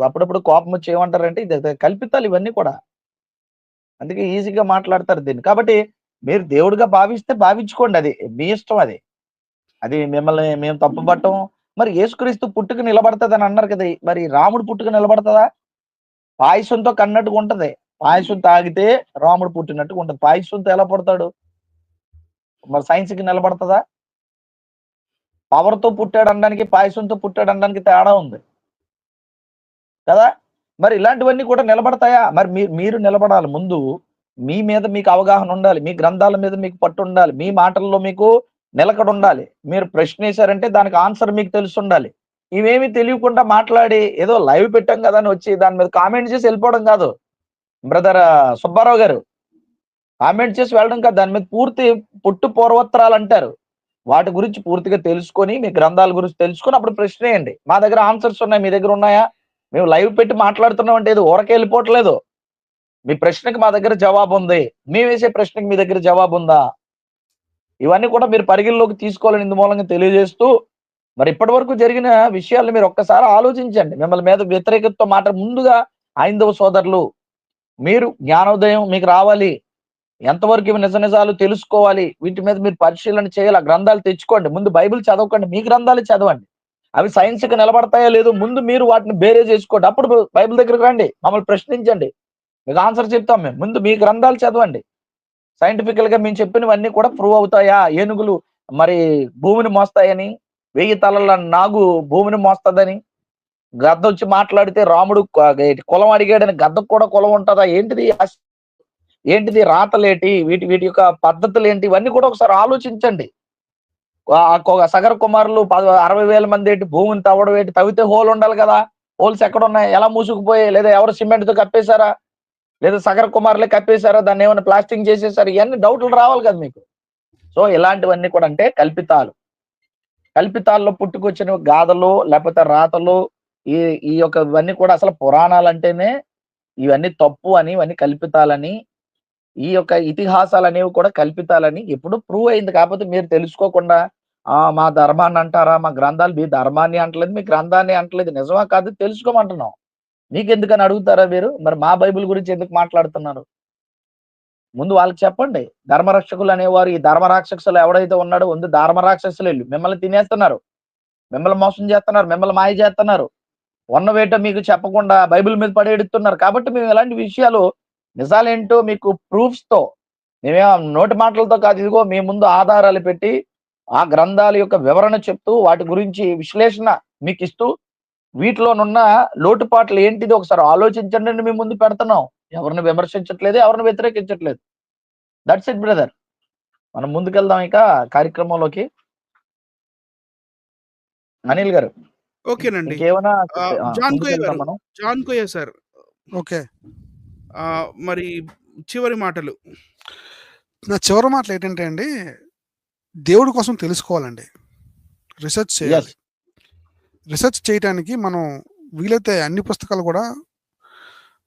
అప్పుడప్పుడు కోపం వచ్చి ఏమంటారంటే ఇది కల్పితాలు ఇవన్నీ కూడా. అందుకే ఈజీగా మాట్లాడతారు దీన్ని. కాబట్టి మీరు దేవుడిగా భావిస్తే భావించుకోండి, అది మీ ఇష్టం. అది మిమ్మల్ని మేము తప్పుపట్టం. మరి యేసుక్రీస్తు పుట్టుక నిలబడుతుంది అని అన్నారు కదా, మరి రాముడు పుట్టుక నిలబడుతుందా? పాయసంతో కన్నట్టుగా ఉంటది. పాయసం తాగితే రాముడు పుట్టినట్టుగా ఉంటది. పాయసంతో ఎలా పుడతాడు? మరి సైన్స్ కి నిలబడుతుందా? పవర్తో పుట్టాడు అనడానికి పాయసంతో పుట్టాడు అనడానికి తేడా ఉంది కదా. మరి ఇలాంటివన్నీ కూడా నిలబడతాయా? మరి మీరు నిలబడాలి. ముందు మీ మీద మీకు అవగాహన ఉండాలి, మీ గ్రంథాల మీద మీకు పట్టు ఉండాలి, మీ మాటల్లో మీకు నిలకడ ఉండాలి. మీరు ప్రశ్న వేశారంటే దానికి ఆన్సర్ మీకు తెలిసి ఉండాలి. ఇవేమి తెలియకుండా మాట్లాడి ఏదో లైవ్ పెట్టాం కదా అని వచ్చి దాని మీద కామెంట్ చేసి వెళ్ళిపోవడం కాదు. బ్రదర్ సుబ్బారావు గారు, కామెంట్ చేసి వెళ్ళడం కాదు. దాని మీద పూర్తి పుట్టు పూర్వోత్తరాలు అంటారు, వాటి గురించి పూర్తిగా తెలుసుకొని, మీ గ్రంథాల గురించి తెలుసుకొని అప్పుడు ప్రశ్న వేయండి. మా దగ్గర ఆన్సర్స్ ఉన్నాయి, మీ దగ్గర ఉన్నాయా? మేము లైవ్ పెట్టి మాట్లాడుతున్నాం అంటే ఇది ఊరకే వెళ్ళిపోవట్లేదు. మీ ప్రశ్నకి మా దగ్గర జవాబు ఉంది, మేము వేసే ప్రశ్నకి మీ దగ్గర జవాబు ఉందా, ఇవన్నీ కూడా మీరు పరిగణలోకి తీసుకోవాలని ఇందు మూలంగా తెలియజేస్తూ, మరి ఇప్పటి వరకు జరిగిన విషయాలు మీరు ఒక్కసారి ఆలోచించండి. మిమ్మల్ని మీద వ్యతిరేకతతో ముందుగా హైందవ సోదరులు, మీరు జ్ఞానోదయం మీకు రావాలి. ఎంతవరకు ఇవి నిజ నిజాలు తెలుసుకోవాలి, వీటి మీద మీరు పరిశీలన చేయాలి. ఆ గ్రంథాలు తెచ్చుకోండి. ముందు బైబిల్ చదవకండి, మీ గ్రంథాలు చదవండి. అవి సైన్స్ కి నిలబడతాయో లేదో ముందు మీరు వాటిని బేరే చేసుకోండి. అప్పుడు బైబిల్ దగ్గరికి రండి, మమ్మల్ని ప్రశ్నించండి, మీకు ఆన్సర్ చెప్తాం మేము. ముందు మీ గ్రంథాలు చదవండి. సైంటిఫికల్ గా మేము చెప్పినవన్నీ కూడా ప్రూవ్ అవుతాయా? ఏనుగులు మరి భూమిని మోస్తాయని, 1000 తలల నాగు భూమిని మోస్తుందని, గద్ద వచ్చి మాట్లాడితే రాముడు కులం అడిగాడని గద్దకు కూడా కులం ఉంటుందా? ఏంటిది రాతలేటి, వీటి యొక్క పద్ధతులు ఏంటి, ఇవన్నీ కూడా ఒకసారి ఆలోచించండి. సగర కుమారులు 60,000 మంది ఏంటి, భూమిని తవ్వడం ఏంటి, తవ్వితే హోల్ ఉండాలి కదా. హోల్స్ ఎక్కడ ఉన్నాయి, ఎలా మూసుకుపోయాయి, లేదా ఎవరు సిమెంట్ తో కప్పేశారా, లేదా సగర కుమారులే కప్పేశారా, దాన్ని ఏమైనా ప్లాస్టింగ్ చేసేసారు, ఇవన్నీ డౌట్లు రావాలి కదా మీకు. సో ఇలాంటివన్నీ కూడా అంటే కల్పితాల్లో పుట్టుకొచ్చిన గాథలు లేకపోతే రాతలు, ఈ యొక్క ఇవన్నీ కూడా అసలు పురాణాలు అంటేనే ఇవన్నీ తప్పు అని, ఇవన్నీ కల్పితాలని, ఈ యొక్క ఇతిహాసాలు అనేవి కూడా కల్పితాలని ఎప్పుడు ప్రూవ్ అయింది. కాకపోతే మీరు తెలుసుకోకుండా మా ధర్మాన్ని అంటారా, మా గ్రంథాలు, మీ ధర్మాన్ని అంటలేదు, మీ గ్రంథాన్ని అంటలేదు, నిజమా కాదు తెలుసుకోమంటున్నాం. మీకెందుకని అడుగుతారా మీరు? మరి మా బైబిల్ గురించి ఎందుకు మాట్లాడుతున్నారు? ముందు వాళ్ళకి చెప్పండి. ధర్మరక్షకులు అనేవారు, ఈ ధర్మరాక్షసులు ఎవడైతే ఉన్నాడో ముందు ధర్మరాక్షసులు వెళ్ళి మిమ్మల్ని తినేస్తున్నారు, మిమ్మల్ని మోసం చేస్తున్నారు, మిమ్మల్ని మాయ చేస్తున్నారు, ఉన్నవేటో మీకు చెప్పకుండా బైబిల్ మీద పడేడుతున్నారు. కాబట్టి మేము ఇలాంటి విషయాలు నిజాలేంటో మీకు ప్రూఫ్స్ తో, మేమే నోటి మాటలతో కాదు, ఇదిగో మీ ముందు ఆధారాలు పెట్టి ఆ గ్రంథాల యొక్క వివరణ చెప్తూ వాటి గురించి విశ్లేషణ మీకు ఇస్తూ వీటిలోనున్న లోటుపాట్లు ఏంటిది ఒకసారి ఆలోచించండి అని మేము ముందు పెడుతున్నాం. ఎవరిని విమర్శించట్లేదు, ఎవరిని వ్యతిరేకించట్లేదు. That's it brother. మనం ముందుకెళ్దాం ఇక కార్యక్రమంలోకి. అనిల్ గారు ఓకేనండి. ఇంకేమైనా జాన్ కోయ గారు, మనం జాన్ కోయ సార్, ఓకే. మరి చివరి మాటలు. నా చివరి మాటలు ఏంటంటే అండి, దేవుడి కోసం తెలుసుకోవాలండి, రీసెర్చ్ చేయాలి. రీసెర్చ్ చేయడానికి మనం వీలైతే అన్ని పుస్తకాలు కూడా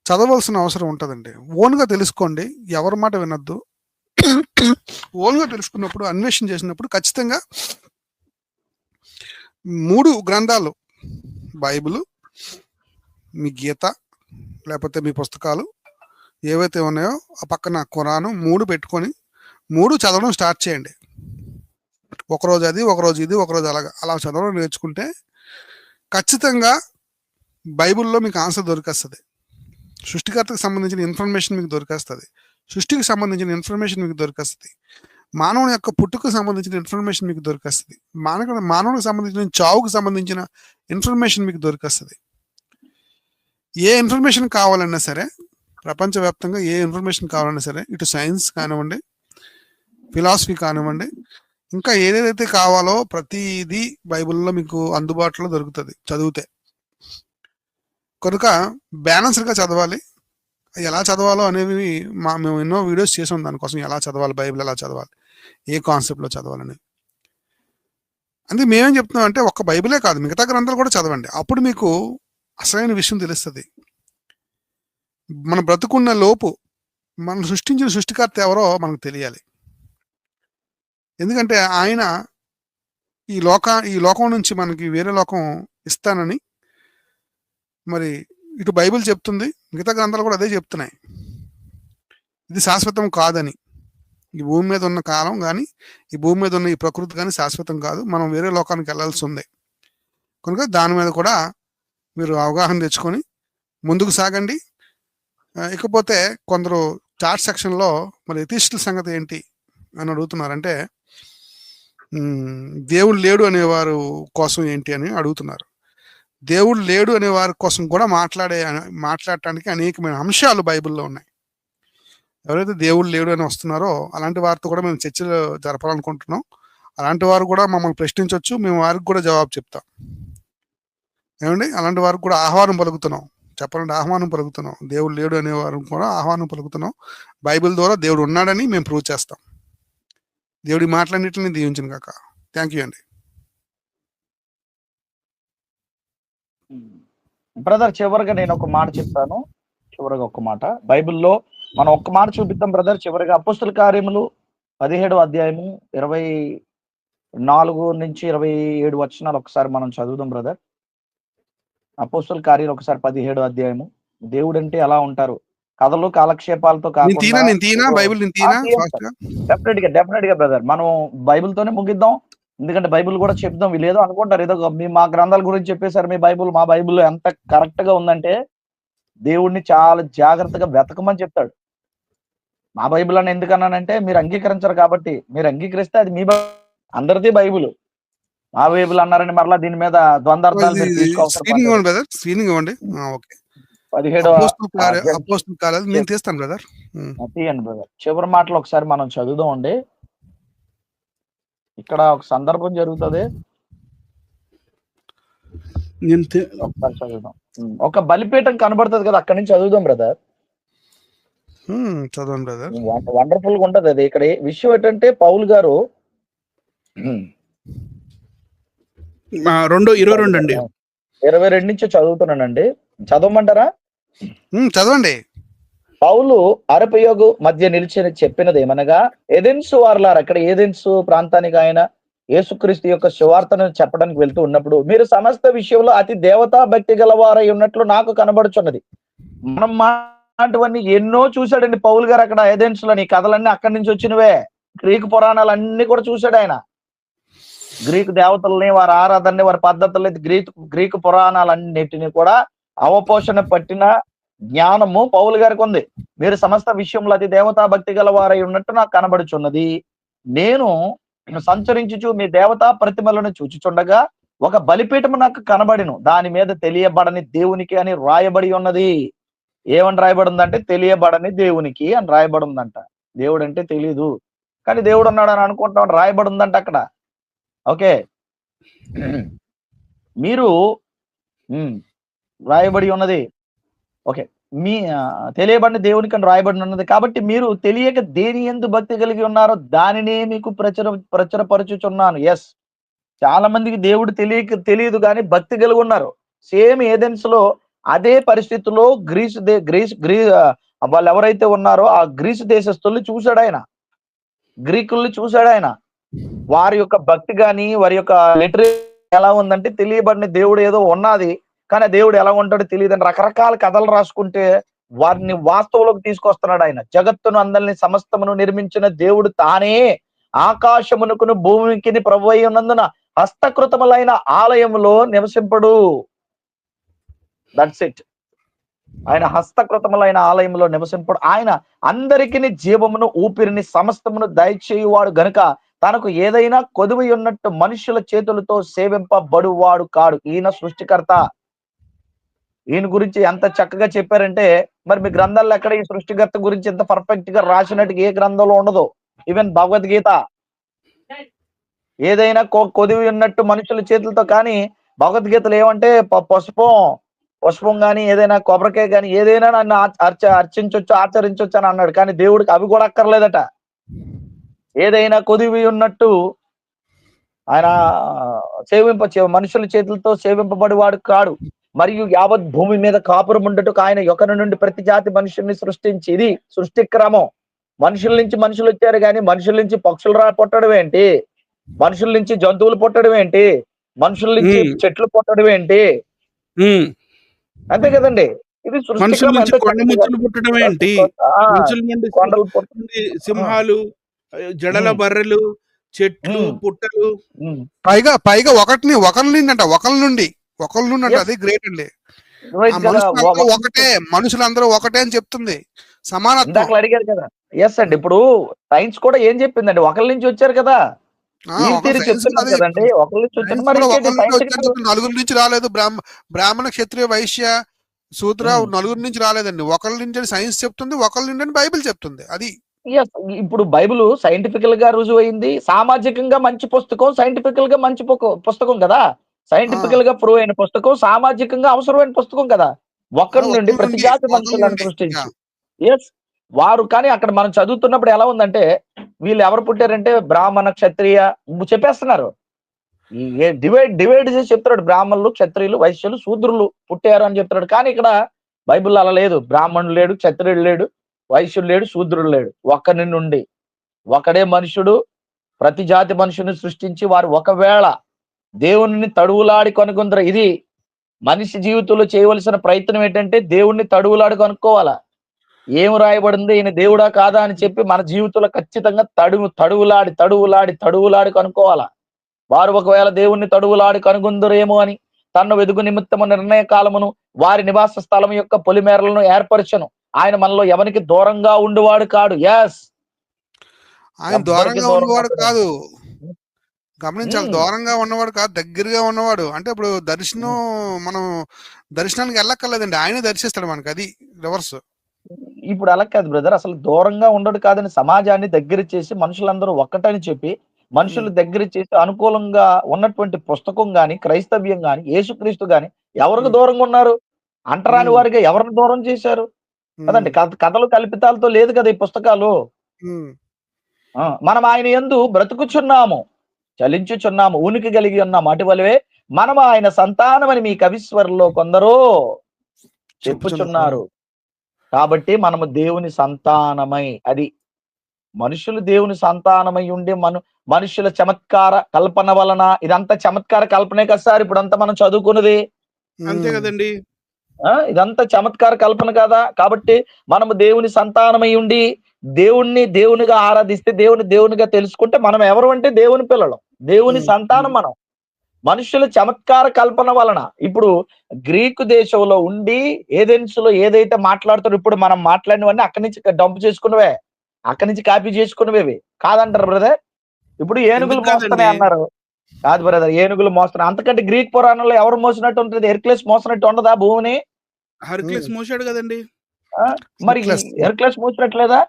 చదవలసిన అవసరం ఉంటుందండి. ఓన్గా తెలుసుకోండి, ఎవరి మాట వినొద్దు. ఓన్గా తెలుసుకున్నప్పుడు, అన్వేషణ చేసినప్పుడు ఖచ్చితంగా 3 గ్రంథాలు, బైబిల్, మీ గీత లేకపోతే మీ పుస్తకాలు ఏవైతే ఉన్నాయో ఆ పక్కన ఖురాను 3 పెట్టుకొని 3 చదవడం స్టార్ట్ చేయండి. ఒకరోజు అది, ఒకరోజు ఇది, ఒకరోజు అలా చదవడం నేర్చుకుంటే ఖచ్చితంగా బైబిల్లో మీకు ఆన్సర్ దొరికేస్తుంది. సృష్టికర్తకు సంబంధించిన ఇన్ఫర్మేషన్ మీకు దొరికేస్తుంది. సృష్టికి సంబంధించిన ఇన్ఫర్మేషన్ మీకు దొరికేస్తుంది. మానవుని యొక్క పుట్టుకు సంబంధించిన ఇన్ఫర్మేషన్ మీకు దొరికేస్తుంది. మానవునికి సంబంధించిన చావుకు సంబంధించిన ఇన్ఫర్మేషన్ మీకు దొరికేస్తుంది. ఏ ఇన్ఫర్మేషన్ కావాలన్నా సరే, ప్రపంచవ్యాప్తంగా ఏ ఇన్ఫర్మేషన్ కావాలన్నా సరే, ఇటు సైన్స్ కానివ్వండి, ఫిలాసఫీ కానివ్వండి, ఇంకా ఏదైతే కావాలో ప్రతిదీ బైబిల్లో మీకు అందుబాటులో దొరుకుతుంది చదివితే. కనుక బ్యాలెన్స్డ్గా చదవాలి. ఎలా చదవాలో అనేవి మేము ఎన్నో వీడియోస్ చేసాం దానికోసం. ఎలా చదవాలి, బైబిల్ ఎలా చదవాలి, ఏ కాన్సెప్ట్లో చదవాలని. అందుకే మేమేం చెప్తున్నాం అంటే ఒక్క బైబిలే కాదు, మిగతా గ్రంథాలు కూడా చదవండి. అప్పుడు మీకు అసలైన విషయం తెలుస్తుంది. మన బ్రతుకున్న లోపు మనం సృష్టించిన సృష్టికర్త ఎవరో మనకు తెలియాలి. ఎందుకంటే ఆయన ఈ లోకం నుంచి మనకి వేరే లోకం ఇస్తానని మరి ఇటు బైబిల్ చెప్తుంది, మిగతా గ్రంథాలు కూడా అదే చెప్తున్నాయి. ఇది శాశ్వతం కాదని. ఈ భూమి మీద ఉన్న కాలం కానీ, ఈ భూమి మీద ఉన్న ఈ ప్రకృతి కానీ శాశ్వతం కాదు, మనం వేరే లోకానికి వెళ్ళాల్సి ఉంది. కనుక దాని మీద కూడా మీరు అవగాహన తెచ్చుకొని ముందుకు సాగండి. ఇకపోతే కొందరు చాట్ సెక్షన్లో మరి ఎథిస్టుల సంగతి ఏంటి అని అడుగుతున్నారంటే, దేవుడు లేడు అనేవారు కోసం ఏంటి అని అడుగుతున్నారు. దేవుడు లేడు అనే వారి కోసం కూడా మాట్లాడటానికి అనేకమైన అంశాలు బైబిల్లో ఉన్నాయి. ఎవరైతే దేవుడు లేడు అని వస్తున్నారో అలాంటి వారితో కూడా మేము చర్చలు జరపాలనుకుంటున్నాం. అలాంటి వారు కూడా మమ్మల్ని ప్రశ్నించవచ్చు, మేము వారికి కూడా జవాబు చెప్తాం. ఏమండి, అలాంటి వారికి కూడా ఆహ్వానం పలుకుతున్నాం. చెప్పాలంటే ఆహ్వానం పలుకుతున్నాం. దేవుడు లేడు అనేవారు కూడా ఆహ్వానం పలుకుతున్నాం. బైబిల్ ద్వారా దేవుడు ఉన్నాడని మేము ప్రూవ్ చేస్తాం. దేవుడి మాటలన్నింటినీ దీవించును గాక. థ్యాంక్ యూ అండి. బ్రదర్, చివరిగా నేను ఒక మాట చెప్తాను. చివరిగా ఒక మాట బైబిల్లో మనం ఒక్క మాట చూపిద్దాం బ్రదర్. చివరిగా అపోస్తుల కార్యములు 17వ అధ్యాయము 24 నుంచి 27 వచనాలు ఒకసారి మనం చదువుదాం బ్రదర్. అపోస్తుల కార్యాలు ఒకసారి 17వ అధ్యాయము. దేవుడు అంటే ఎలా ఉంటారు? కథలు కాలక్షేపాలతో కాకుండా డెఫినెట్ గా బ్రదర్ మనం బైబిల్ తోనే ముగిద్దాం. ఎందుకంటే బైబిల్ కూడా చెప్దాం. వీళ్ళు అనుకుంటారు ఏదో మా గ్రంథాల గురించి చెప్పేశారు మీ బైబిల్. మా బైబిల్ ఎంత కరెక్ట్ గా ఉందంటే దేవుడిని చాలా జాగ్రత్తగా వెతకమని చెప్తాడు. మా బైబిల్ అని ఎందుకన్నానంటే మీరు అంగీకరించరు కాబట్టి. మీరు అంగీకరిస్తే అది మీ అందరిది బైబిల్. మా బైబిల్ అన్నారని మరలా దీని మీద ద్వంద్వార్థాలు 17వ తీయండి బ్రదర్. చివరి మాటలు ఒకసారి మనం చదువుదాం అండి. ఇక్కడ ఒక సందర్భం జరుగుతుంది, ఒకసారి చదువుదాం. ఒక బలిపీఠం కనబడుతుంది కదా, అక్కడి నుంచి చదువుదాం బ్రదర్. చదవండి బ్రదర్. వండర్ఫుల్ గా ఉంటది అది. ఇక్కడ విషయం ఏంటంటే పౌలు గారు 2:22 అండి, 22 నుంచి చదువుతున్నానండి. చదవమంటారా? చదవండి. పౌలు అరపయోగు మధ్య నిలిచి చెప్పినది ఏమనగా, ఏథెన్సు వారలారా, అక్కడ ఏథెన్సు ప్రాంతానికి ఆయన యేసుక్రీస్తు యొక్క సువార్తను చెప్పడానికి వెళ్తూ ఉన్నప్పుడు, మీరు సమస్త విషయంలో అతి దేవతా భక్తి గలవారై ఉన్నట్లు నాకు కనబడుచున్నది. మనం మాట్లాంటివన్నీ ఎన్నో చూశాడండి పౌలు గారు అక్కడ ఏథెన్సులోని. కథలన్నీ అక్కడి నుంచి వచ్చినవే. గ్రీకు పురాణాలన్నీ కూడా చూశాడు ఆయన. గ్రీకు దేవతల్ని, వారి ఆరాధనని, వారి పద్ధతుల్ని, గ్రీకు పురాణాలన్నిటిని కూడా అవపోషణ పట్టిన జ్ఞానము పౌలు గారికి ఉంది. మీరు సమస్త విషయంలో అతి దేవతా భక్తి గలవారై ఉన్నట్టు నాకు కనబడుచున్నది. నేను సంచరించుచు మీ దేవతా ప్రతిమలను చూచుచుండగా ఒక బలిపీఠము నాకు కనబడిను, దాని మీద తెలియబడని దేవునికి అని రాయబడి ఉన్నది. ఏమని రాయబడి ఉందంటే తెలియబడని దేవునికి అని రాయబడి ఉందంట. దేవుడు అంటే తెలీదు కానీ దేవుడు ఉన్నాడు అని అనుకుంటాం, రాయబడి ఉందంట అక్కడ. ఓకే, మీరు రాయబడి ఉన్నది. ఓకే, మీ తెలియబడిన దేవునికి అని రాయబడి ఉన్నది. కాబట్టి మీరు తెలియక దేని యందు భక్తి కలిగి ఉన్నారో దానినే మీకు ప్రచురపరచుచున్నాను. ఎస్, చాలా మందికి దేవుడు తెలియదు కానీ భక్తి కలిగి ఉన్నారు. సేమ్ ఏథెన్స్ లో అదే పరిస్థితిలో వాళ్ళు ఎవరైతే ఉన్నారో ఆ గ్రీసు దేశస్తుల్ని చూశాడు ఆయన, గ్రీకుల్ని చూశాడు ఆయన. వారి యొక్క భక్తి కానీ వారి యొక్క లిటరీ ఎలా ఉందంటే తెలియబడిన దేవుడు ఏదో ఉన్నది, కానీ ఆ దేవుడు ఎలా ఉంటాడో తెలియదని రకరకాల కథలు రాసుకుంటే వారిని వాస్తవంలోకి తీసుకొస్తున్నాడు ఆయన. జగత్తును అందరిని సమస్తమును నిర్మించిన దేవుడు తానే ఆకాశమునకును భూమికి ప్రభు అయి ఉన్నందున హస్తకృతములైన ఆలయంలో నివసింపడు. That's it. ఆయన హస్తకృతములైన ఆలయంలో నివసింపడు. ఆయన అందరికిని జీవమును ఊపిరిని సమస్తమును దయచేయువాడు గనుక తనకు ఏదైనా కొదువు ఉన్నట్టు మనుషుల చేతులతో సేవింపబడువాడు కాడు. ఈయన సృష్టికర్త. ఈయన గురించి ఎంత చక్కగా చెప్పారంటే మరి మీ గ్రంథాల్లో ఎక్కడ ఈ సృష్టికర్త గురించి ఎంత పర్ఫెక్ట్ గా రాసినట్టుగా ఏ గ్రంథంలో ఉండదు. ఈవెన్ భగవద్గీత ఏదైనా కొదివి ఉన్నట్టు మనుషుల చేతులతో, కానీ భగవద్గీతలు ఏమంటే పుష్పం కానీ ఏదైనా కొబ్బరికాయ కానీ ఏదైనా నన్ను అర్చించవచ్చు ఆచరించవచ్చు అని అన్నాడు. కానీ దేవుడికి అవి కూడా అక్కర్లేదట. ఏదైనా కొదివి ఉన్నట్టు ఆయన మనుషుల చేతులతో సేవింపబడివాడు కాడు. మరియు యావత్ భూమి మీద కాపురం ఉండటకు ఆయన ఒకరి నుండి ప్రతి జాతి మనుషుల్ని సృష్టించి, ఇది సృష్టి క్రమం. మనుషుల నుంచి మనుషులు వచ్చారు కానీ మనుషుల నుంచి పక్షులు పుట్టడం ఏంటి, మనుషుల నుంచి జంతువులు పుట్టడం ఏంటి, మనుషుల నుంచి చెట్లు పుట్టడం ఏంటి, అంతే కదండి. ఇది సృష్టి క్రమం. కొండలు సింహాలు, జడల బర్రెలు, చెట్లు, పుట్టలు, పైగా ఒకరి నుండి అది గ్రేట్ అండి. ఒకటే, మనుషులందరూ ఒకటే అని చెప్తుంది. సమానత్వం అడిగారు కదా. ఎస్ అండి. ఇప్పుడు సైన్స్ కూడా ఏం చెప్పిందండి, ఒకరి నుంచి వచ్చారు కదా. నలుగురి నుంచి రాలేదు. బ్రాహ్మణ, క్షత్రియ, వైశ్య, శూద్ర నలుగురి నుంచి రాలేదండి. ఒకరి నుంచి సైన్స్ చెప్తుంది, ఒకరి నుంచి బైబిల్ చెప్తుంది. అది ఇప్పుడు బైబిల్ సైంటిఫికల్ గా రుజువు అయింది. సామాజికంగా మంచి పుస్తకం, సైంటిఫికల్ గా మంచి పుస్తకం కదా. సైంటిఫికల్ గా ప్రూవ్ అయిన పుస్తకం, సామాజికంగా అవసరమైన పుస్తకం కదా. ఒక్కరి నుండి ప్రతి జాతి మనుషులను సృష్టించి ఎస్ వారు. కానీ అక్కడ మనం చదువుతున్నప్పుడు ఎలా ఉందంటే వీళ్ళు ఎవరు పుట్టారంటే బ్రాహ్మణ, క్షత్రియ చెప్పేస్తున్నారు. డివైడ్ చేసి చెప్తున్నాడు. బ్రాహ్మణులు, క్షత్రియులు, వైశ్యులు, శూద్రులు పుట్టారు అని చెప్తున్నాడు. కానీ ఇక్కడ బైబిల్ అలా లేదు. బ్రాహ్మణుడు లేడు, క్షత్రియుడు లేడు, వైశ్యుడు లేడు, శూద్రుడు లేడు. ఒక్కరి నుండి ఒకడే మనుషుడు ప్రతి జాతి మనుషుని సృష్టించి వారు ఒకవేళ దేవుణ్ణి తడువులాడి కనుగొందరు. ఇది మనిషి జీవితంలో చేయవలసిన ప్రయత్నం ఏంటంటే దేవుణ్ణి తడువులాడి కనుక్కోవాలా. ఏం రాయబడింది, ఈయన దేవుడా కాదా అని చెప్పి మన జీవితంలో ఖచ్చితంగా తడువులాడి కనుక్కోవాలా. వారు ఒకవేళ దేవుణ్ణి తడువులాడి కనుగొందరేమో అని తన్ను వెదుగు నిమిత్తము నిర్ణయ కాలమును వారి నివాస స్థలం యొక్క పొలిమేరలను ఏర్పరచను. ఆయన మనలో ఎవరికి దూరంగా ఉండేవాడు కాడు. ఎస్, ఆయన దూరంగా ఉన్నవాడు కాదు. గమనించాలి, దూరంగా ఉన్నవాడు కాదు, దగ్గరగా ఉన్నవాడు. అంటే ఇప్పుడు దర్శనం, మనం దర్శనానికి వెళ్ళక్కర్లేదండి, ఆయన దర్శిస్తాడు మనకి. అది రివర్స్. ఇప్పుడు అలా కాదు బ్రదర్. అసలు దూరంగా ఉండడు కాదని సమాజాన్ని దగ్గర చేసి మనుషులందరూ ఒక్కటని చెప్పి మనుషులు దగ్గర చేసి అనుకూలంగా ఉన్నటువంటి పుస్తకం గాని, క్రైస్తవ్యం గాని, యేసుక్రీస్తు గాని ఎవరికి దూరంగా ఉన్నారు? అంటరాని వారిగా ఎవరిని దూరం చేశారు కదండి. కథలు కల్పితాలతో లేదు కదా ఈ పుస్తకాలు. మనం ఆయన యందు బ్రతుకుచున్నాము, చలించుచున్నాము, ఉనికి కలిగి ఉన్నాము. అటువలవే మనం ఆయన సంతానమని మీ కవిశ్వరులో కొందరు చెప్పుచున్నారు. కాబట్టి మనము దేవుని సంతానమై, అది మనుషులు దేవుని సంతానమై ఉండి మనుషుల చమత్కార కల్పన వలన, ఇదంతా చమత్కార కల్పనే కదా సార్ ఇప్పుడంతా మనం చదువుకున్నది. అంతే కదండి. ఇదంతా చమత్కార కల్పన కదా. కాబట్టి మనము దేవుని సంతానమై ఉండి దేవునిగా ఆరాధిస్తే, దేవునిగా తెలుసుకుంటే మనం ఎవరు అంటే దేవుని పిల్లలు, దేవుని సంతానం మనం. మనుషుల చమత్కార కల్పన వలన ఇప్పుడు గ్రీకు దేశంలో ఉండి ఏథెన్స్లో ఏదైతే మాట్లాడుతారో ఇప్పుడు మనం మాట్లాడినవన్నీ అక్కడి నుంచి డంప్ చేసుకున్నవే, అక్కడి నుంచి కాపీ చేసుకున్నవేవి కాదంటారు బ్రదర్. ఇప్పుడు ఏనుగులు మోస్తున్నాయి అన్నారు. కాదు బ్రదర్, ఏనుగులు మోస్తున్నాయి. అంతకంటే గ్రీక్ పురాణంలో ఎవరు మోసినట్టు ఉంటుంది? హెర్క్యులస్ మోసినట్టు ఉండదా భూమిని? హెర్క్యులస్ మోసాడు కదండి. మరి హెర్క్యులస్ మోసినట్లేదా?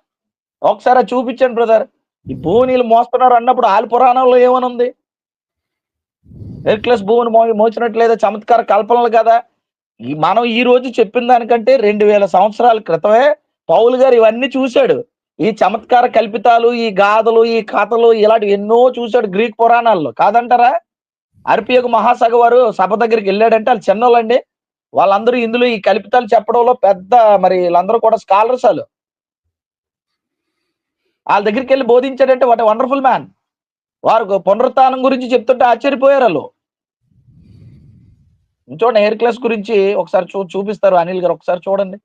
ఒకసారి చూపించండి బ్రదర్. ఈ భూమిని మోస్తున్నారు అన్నప్పుడు ఆలి పురాణంలో ఏమని ఉంది? హెర్క్యులస్ భూమిని మోసినట్లేదా? చమత్కార కల్పనలు కదా. మనం ఈ రోజు చెప్పిన దానికంటే 2000 సంవత్సరాల క్రితమే పౌలు గారు ఇవన్నీ చూశాడు. ఈ చమత్కార కల్పితాలు, ఈ గాథలు, ఈ కథలు, ఇలాంటివి ఎన్నో చూశాడు గ్రీక్ పురాణాల్లో. కాదంటారా? అర్పియకు మహాసభ వారు సభ దగ్గరికి వెళ్ళాడంటే వాళ్ళు చిన్నోళ్ళండి. వాళ్ళందరూ ఇందులో ఈ కల్పితాలు చెప్పడంలో పెద్ద, మరి వీళ్ళందరూ కూడా స్కాలర్స్. వాళ్ళ దగ్గరికి వెళ్ళి బోధించాడంటే వాట్ వండర్ఫుల్ మ్యాన్. వారు పునరుత్థానం గురించి చెప్తుంటే ఆశ్చర్యపోయారు వాళ్ళు. చూడండి హెర్క్యులస్ గురించి ఒకసారి చూపిస్తారు అనిల్ గారు, ఒకసారి చూడండి.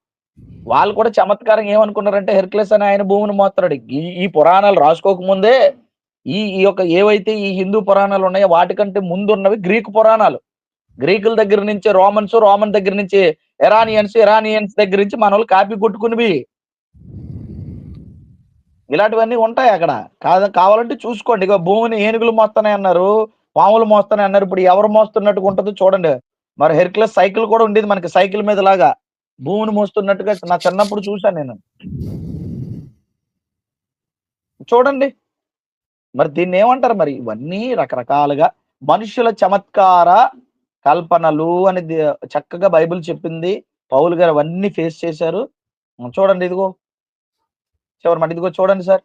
వాళ్ళు కూడా చమత్కారం ఏమనుకున్నారంటే హెర్క్యులస్ అని ఆయన భూమిని మోస్తాడు. ఈ పురాణాలు రాసుకోక ముందే ఈ యొక్క ఏవైతే ఈ హిందూ పురాణాలు ఉన్నాయో వాటికంటే ముందున్నవి గ్రీకు పురాణాలు. గ్రీకుల దగ్గర నుంచి రోమన్ దగ్గర నుంచి ఇరానియన్స్ దగ్గర నుంచి మన వాళ్ళు కాపీ కొట్టుకునివి. ఇలాంటివన్నీ ఉంటాయి అక్కడ. కావాలంటే చూసుకోండి. ఇక భూమిని ఏనుగులు మోస్తానే అన్నారు, పాములు మోస్తానే అన్నారు. ఇప్పుడు ఎవరు మోస్తున్నట్టుగా ఉంటుందో చూడండి. మరి హెర్క్యులస్ సైకిల్ కూడా ఉండేది మనకి, సైకిల్ మీద లాగా భూమిని మోస్తున్నట్టుగా నా చిన్నప్పుడు చూశాను నేను. చూడండి మరి దీన్ని ఏమంటారు? మరి ఇవన్నీ రకరకాలుగా మనుషుల చమత్కార కల్పనలు అని చక్కగా బైబిల్ చెప్పింది. పౌలు గారు అవన్నీ ఫేస్ చేశారు. చూడండి ఇదిగో చివరి ఇదిగో చూడండి సార్,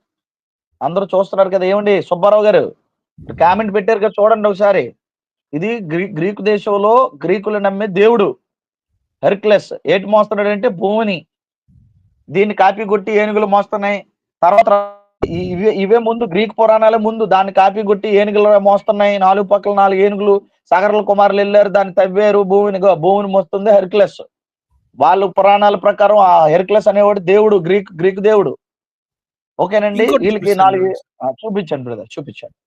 అందరూ చూస్తున్నారు కదా. ఏమండి సుబ్బారావు గారు కామెంట్ పెట్టారు కదా, చూడండి ఒకసారి. ఇది గ్రీకు దేశంలో గ్రీకులు నమ్మే దేవుడు హెర్క్యులస్. ఏటి మోస్తున్నాడు అంటే భూమిని. దీన్ని కాపీ కొట్టి ఏనుగులు మోస్తున్నాయి. తర్వాత ఇవే ముందు గ్రీకు పురాణాలే ముందు దాన్ని కాపీ కొట్టి ఏనుగులు మోస్తున్నాయి. 4 పక్కల 4 ఏనుగులు, సగరల కుమారులు వెళ్ళారు, దాన్ని తవ్వారు, భూమిని మోస్తుంది హెర్క్యులస్. వాళ్ళ పురాణాల ప్రకారం ఆ హెర్క్యులస్ అనేవాడు దేవుడు, గ్రీకు దేవుడు. ఓకేనండి. వీళ్ళకి 4 చూపించండి బ్రదర్, చూపించండి.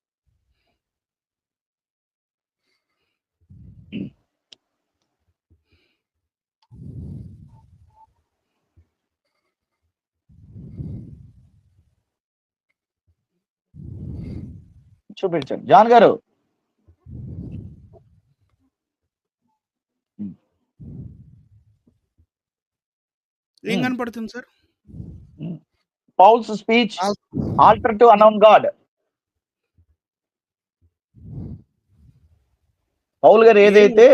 చూపించండి జాన్ గారు. ఏం కనపడుతుంది సార్? Paul's speech altar to unknown God. Paul గారు ఏదైతే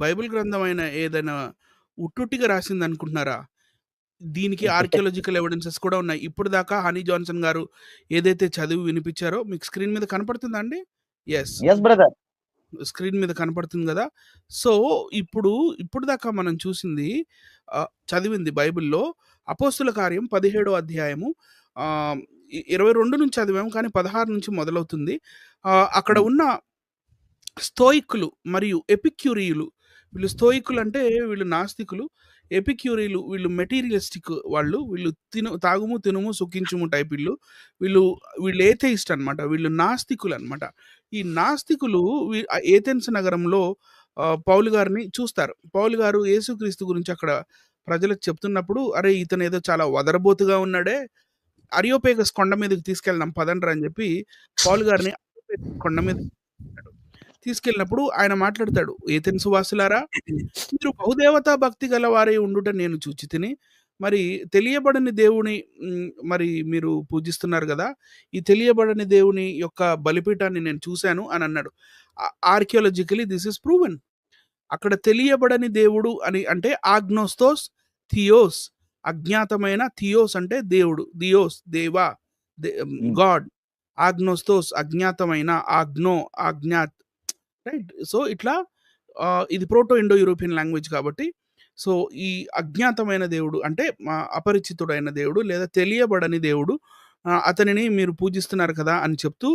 బైబిల్ గ్రంథమైన ఏదైనా ఉట్టుట్టిగా రాసింది అనుకుంటున్నారా? దీనికి ఆర్కియాలజికల్ ఎవిడెన్సెస్ కూడా ఉన్నాయి. ఇప్పుడు దాకా హనీ జాన్సన్ గారు ఏదైతే చదివి వినిపించారో మీకు స్క్రీన్ మీద కనపడుతుందా అండి? ఎస్ బ్రదర్, స్క్రీన్ మీద కనపడుతుంది కదా. సో ఇప్పుడు దాకా మనం చూసింది, చదివింది బైబిల్లో అపోస్తుల కార్యం 17వ అధ్యాయము 22 నుంచి చదివాము, కానీ 16 నుంచి మొదలవుతుంది. అక్కడ ఉన్న స్తోయికులు మరియు ఎపిక్యూరియులు, వీళ్ళు స్తోయికులు అంటే వీళ్ళు నాస్తికులు, ఎపిక్యూరీలు వీళ్ళు మెటీరియలిస్టిక్ వాళ్ళు, వీళ్ళు తాగుము తినుము సుఖించుము టైప్ వీళ్ళు ఏథెయిస్ట్ అనమాట, వీళ్ళు నాస్తికులు అనమాట. ఈ నాస్తికులు ఏథెన్స్ నగరంలో పౌలు గారిని చూస్తారు. పౌలు గారు యేసుక్రీస్తు గురించి అక్కడ ప్రజలకు చెప్తున్నప్పుడు, అరే ఇతను ఏదో చాలా వదరబోతుగా ఉన్నాడే, అరియోపేగస్ కొండ మీదకి తీసుకెళ్దాం పదండ్రా అని చెప్పి పౌలు గారిని కొండ మీద తీసుకెళ్ళినప్పుడు ఆయన మాట్లాడతాడు, ఏథెన్స్ వాసులారా, మీరు బహుదేవతా భక్తి గల వారే ఉండుట నేను చూచి తిని, మరి తెలియబడని దేవుని మరి మీరు పూజిస్తున్నారు కదా, ఈ తెలియబడని దేవుని యొక్క బలిపీఠాన్ని నేను చూశాను అని అన్నాడు. ఆర్కియాలజికలీ దిస్ ఇస్ ప్రూవెన్. అక్కడ తెలియబడని దేవుడు అని అంటే ఆగ్నోస్తోస్ థియోస్, అజ్ఞాతమైన, థియోస్ అంటే దేవుడు, దియోస్ దేవా, గాడ్, ఆగ్నోస్తోస్ అజ్ఞాతమైన, ఆగ్నో అజ్ఞాత్, రైట్. సో ఇట్లా ఇది ప్రోటో ఇండో యూరోపియన్ లాంగ్వేజ్ కాబట్టి, సో ఈ అజ్ఞాతమైన దేవుడు అంటే అపరిచితుడైన దేవుడు లేదా తెలియబడని దేవుడు, అతనిని మీరు పూజిస్తున్నారు కదా అని చెప్తూ,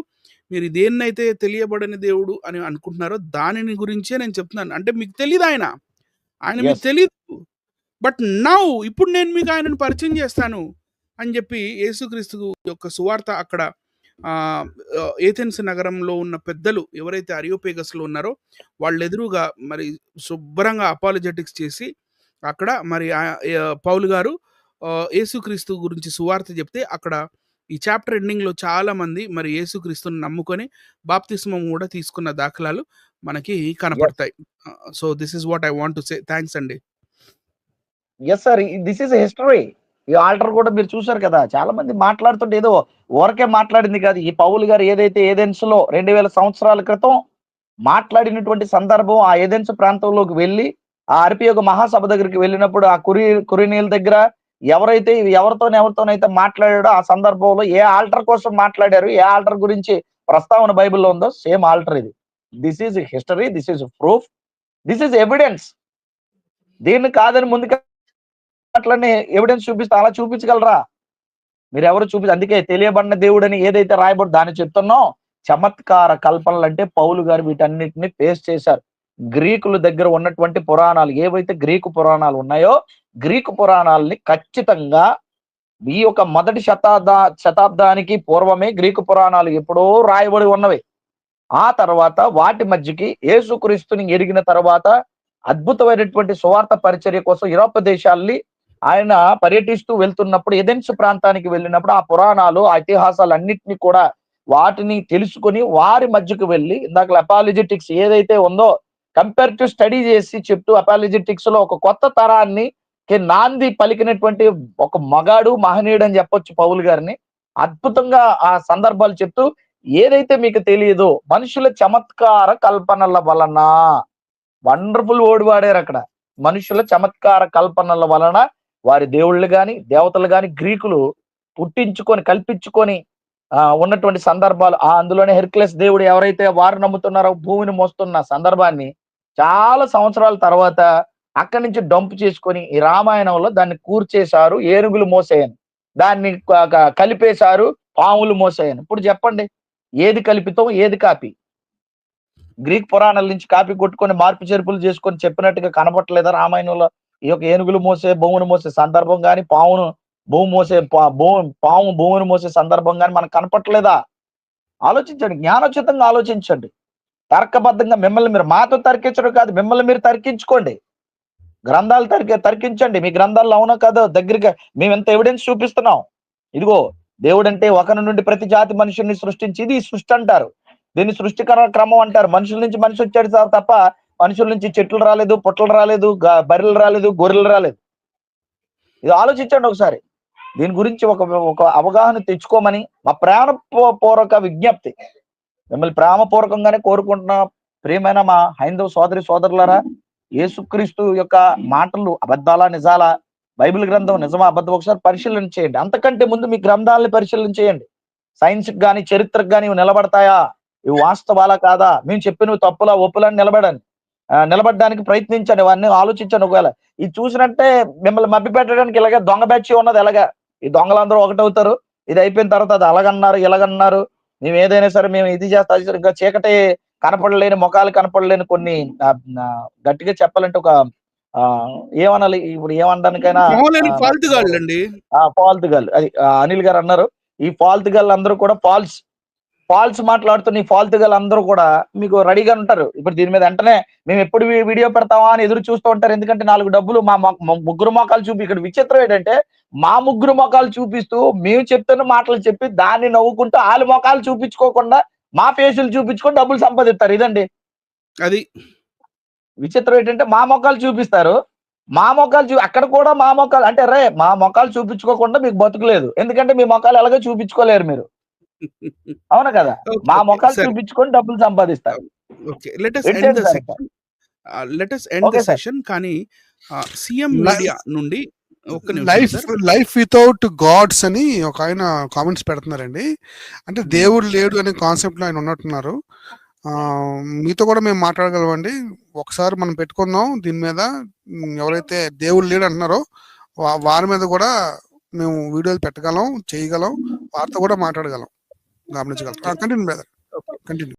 మీరు దేన్నైతే తెలియబడని దేవుడు అని అనుకుంటున్నారో దానిని గురించే నేను చెప్తున్నాను. అంటే మీకు తెలియదు ఆయన మీకు తెలియదు, బట్ నౌ ఇప్పుడు నేను మీకు ఆయనను పరిచయం చేస్తాను అని చెప్పి యేసుక్రీస్తు యొక్క సువార్త అక్కడ ఏథెన్స్ నగరంలో ఉన్న పెద్దలు ఎవరైతే అరియోపేగస్లో ఉన్నారో వాళ్ళ ఎదురుగా మరి శుభ్రంగా అపాలజెటిక్స్ చేసి అక్కడ మరి పౌలు గారు యేసుక్రీస్తు గురించి సువార్త చెప్తే, అక్కడ ఈ చాప్టర్ ఎండింగ్లో చాలా మంది మరి యేసుక్రీస్తుని నమ్ముకొని బాప్తిస్మం కూడా తీసుకున్న దాఖలాలు మనకి కనపడతాయి. So this is what I want to say. Thanks అండి. Yes sir, this is history. ఈ ఆల్టర్ కూడా మీరు చూసారు కదా, చాలా మంది మాట్లాడుతుంటే ఏదో ఊరకే మాట్లాడింది కాదు. ఈ పౌలు గారు ఏదైతే ఏథెన్స్ లో 2000 సంవత్సరాల క్రితం మాట్లాడినటువంటి సందర్భం, ఆ ఏథెన్స్ ప్రాంతంలోకి వెళ్ళి ఆ అరిపియోగ మహాసభ దగ్గరికి వెళ్ళినప్పుడు ఆ కురినీల దగ్గర ఎవరితోనైతే మాట్లాడాడో ఆ సందర్భంలో ఏ ఆల్టర్ కోసం మాట్లాడారు, ఏ ఆల్టర్ గురించి ప్రస్తావన బైబిల్లో ఉందో సేమ్ ఆల్టర్ ఇది. This is history, this is proof, this is evidence. దీన్ని కాదని ముందుగా అట్లనే ఎవిడెన్స్ చూపిస్తే అలా చూపించగలరా? మీరు ఎవరు అందుకే తెలియబడిన దేవుడు అని ఏదైతే రాయబడి దాన్ని చెప్తున్నాం, చమత్కార కల్పనలు అంటే పౌలు గారు వీటన్నిటిని ఫేస్ చేశారు. గ్రీకుల దగ్గర ఉన్నటువంటి పురాణాలు ఏవైతే గ్రీకు పురాణాలు ఉన్నాయో, గ్రీకు పురాణాలని ఖచ్చితంగా ఈ యొక్క మొదటి శతాబ్దానికి పూర్వమే గ్రీకు పురాణాలు ఎప్పుడో రాయబడి ఉన్నవి. ఆ తర్వాత వాటి మధ్యకి యేసుక్రీస్తుని ఎరిగిన తర్వాత అద్భుతమైనటువంటి సువార్త పరిచర్య కోసం యూరోప్ దేశాల్ని ఆయన పర్యటిస్తూ వెళ్తున్నప్పుడు ఎథెన్స్ ప్రాంతానికి వెళ్ళినప్పుడు ఆ పురాణాలు, ఆ ఇతిహాసాలు అన్నిటినీ కూడా వాటిని తెలుసుకొని వారి మధ్యకు వెళ్ళి ఇందాక అపాలజెటిక్స్ ఏదైతే ఉందో కంపేరిటివ్ స్టడీ చేసి చెప్తూ అపాలజెటిక్స్ లో ఒక కొత్త తరాన్ని నాంది పలికినటువంటి ఒక మగాడు, మహనీయుడు అని చెప్పొచ్చు పౌలు గారిని. అద్భుతంగా ఆ సందర్భాలు చెప్తూ ఏదైతే మీకు తెలియదో మనుషుల చమత్కార కల్పనల వలన, వండర్ఫుల్ వర్డ్ వాడారు అక్కడ, మనుషుల చమత్కార కల్పనల వలన వారి దేవుళ్ళు గాని దేవతలు గాని గ్రీకులు పుట్టించుకొని కల్పించుకొని ఉన్నటువంటి సందర్భాలు. అందులోనే హెర్క్యులస్ దేవుడు ఎవరైతే వారు నమ్ముతున్నారో భూమిని మోస్తున్న సందర్భాన్ని చాలా సంవత్సరాల తర్వాత అక్కడి నుంచి డంప్ చేసుకొని ఈ రామాయణంలో దాన్ని కూర్చేశారు, ఏనుగులు మోసేయని, దాన్ని కలిపేశారు, పాములు మోసేయని. ఇప్పుడు చెప్పండి, ఏది కల్పితం, ఏది కాపీ? గ్రీక్ పురాణాల నుంచి కాపీ కొట్టుకొని మార్పు చేర్పులు చేసుకొని చెప్పినట్టుగా కనపట్లేదా రామాయణంలో? ఈ యొక్క ఏనుగులు మోసే భూమిని మోసే సందర్భం కానీ, పాము భూమిని మోసే సందర్భం కానీ మనకు కనపట్లేదా? ఆలోచించండి, జ్ఞానోచితంగా ఆలోచించండి. తర్కబద్ధంగా మిమ్మల్ని మీరు మాతో తర్కించడం కాదు, మిమ్మల్ని మీరు తర్కించుకోండి. గ్రంథాలు తర్కించండి. మీ గ్రంథాల్లో అవునో కాదో దగ్గరగా మేము ఎంత ఎవిడెన్స్ చూపిస్తున్నాం. ఇదిగో దేవుడు అంటే ఒకరి నుండి ప్రతి జాతి మనుషుల్ని సృష్టించి, ఇది సృష్టి అంటారు, దీన్ని సృష్టికర క్రమం అంటారు. మనుషుల నుంచి మనిషి వచ్చాడు తప్ప మనుషుల నుంచి చెట్లు రాలేదు, పుట్టలు రాలేదు, బర్రెలు రాలేదు, గొర్రెలు రాలేదు. ఇది ఆలోచించండి ఒకసారి. దీని గురించి ఒక అవగాహన తెచ్చుకోమని మా ప్రేమపూర్వక విజ్ఞప్తి. మిమ్మల్ని ప్రేమపూర్వకంగానే కోరుకుంటున్న ప్రియమైన మా హైందవ సోదరి సోదరులారా, యేసుక్రీస్తు యొక్క మాటలు అబద్ధాలా నిజాలా, బైబిల్ గ్రంథం నిజమా అబద్ధం ఒకసారి పరిశీలన చేయండి. అంతకంటే ముందు మీ గ్రంథాలని పరిశీలన చేయండి. సైన్స్ కి కానీ చరిత్రకు కానీ ఇవి నిలబడతాయా, ఇవి వాస్తవాలా కాదా, మేము చెప్పినవి తప్పులా ఒప్పులని నిలబడడానికి ప్రయత్నించండి. ఇవన్నీ ఆలోచించండి. ఒకవేళ ఇది చూసినట్టే మిమ్మల్ని మభ్య పెట్టడానికి ఇలాగే దొంగ బ్యాచ్ ఉన్నది, ఎలాగా ఈ దొంగలందరూ ఒకటవుతారు, ఇది అయిపోయిన తర్వాత అది అలాగన్నారు ఇలాగన్నారు, మేము ఏదైనా సరే మేము ఇది చేస్తా, ఇంకా చీకటి కనపడలేని ముఖాలు కనపడలేని కొన్ని గట్టిగా చెప్పాలంటే ఒక ఏమనాలి ఇప్పుడు, ఏమనడానికైనా ఫాల్త్ గాళ్ళు, అది అనిల్ గారు అన్నారు. ఈ ఫాల్త్ గాళ్ళు అందరూ కూడా ఫాల్స్ మాట్లాడుతున్న ఈ ఫాల్త్ గాళ్ళు అందరూ కూడా మీకు రెడీగా ఉంటారు. ఇప్పుడు దీని మీద వెంటనే మేము ఎప్పుడు వీడియో పెడతామా అని ఎదురు చూస్తూ ఉంటారు. ఎందుకంటే 4 డబ్బులు మా ముగ్గురు మొఖాలు చూపి, ఇక్కడ విచిత్రం ఏంటంటే మా ముగ్గురు మొఖాలు చూపిస్తూ మేము చెప్తున్న మాటలు చెప్పి దాన్ని నవ్వుకుంటూ వాళ్ళ మొఖాలు చూపించుకోకుండా మా ఫేసులు చూపించుకొని డబ్బులు సంపాదిస్తారు. ఇదండి అది విచిత్రం ఏంటంటే మా మొఖాలు చూపిస్తారు, మా మొఖాలు అక్కడ కూడా మా మొఖాలు అంటే రే మా మొఖాలు చూపించుకోకుండా మీకు బతుకులేదు, ఎందుకంటే మీ మొఖాలు ఎలాగో చూపించుకోలేరు మీరు, అవునా కదా? మా మొఖాలు చూపించుకొని డబ్బులు సంపాదిస్తారు. కానీ సీఎం మీడియా నుండి లైఫ్ వితౌట్ గాడ్స్ అని ఒక ఆయన కామెంట్స్ పెడుతున్నారండి. అంటే దేవుడు లేడు అనే కాన్సెప్ట్ లో ఆయన ఉన్నట్టున్నారు. మీతో కూడా మేము మాట్లాడగలమండి. ఒకసారి మనం పెట్టుకుందాం దీని మీద. ఎవరైతే దేవుడు లేడు అంటున్నారో వారి మీద కూడా మేము వీడియోలు పెట్టగలం, చేయగలం, వారితో కూడా మాట్లాడగలం, గమనించగలం. Continue brother, continue.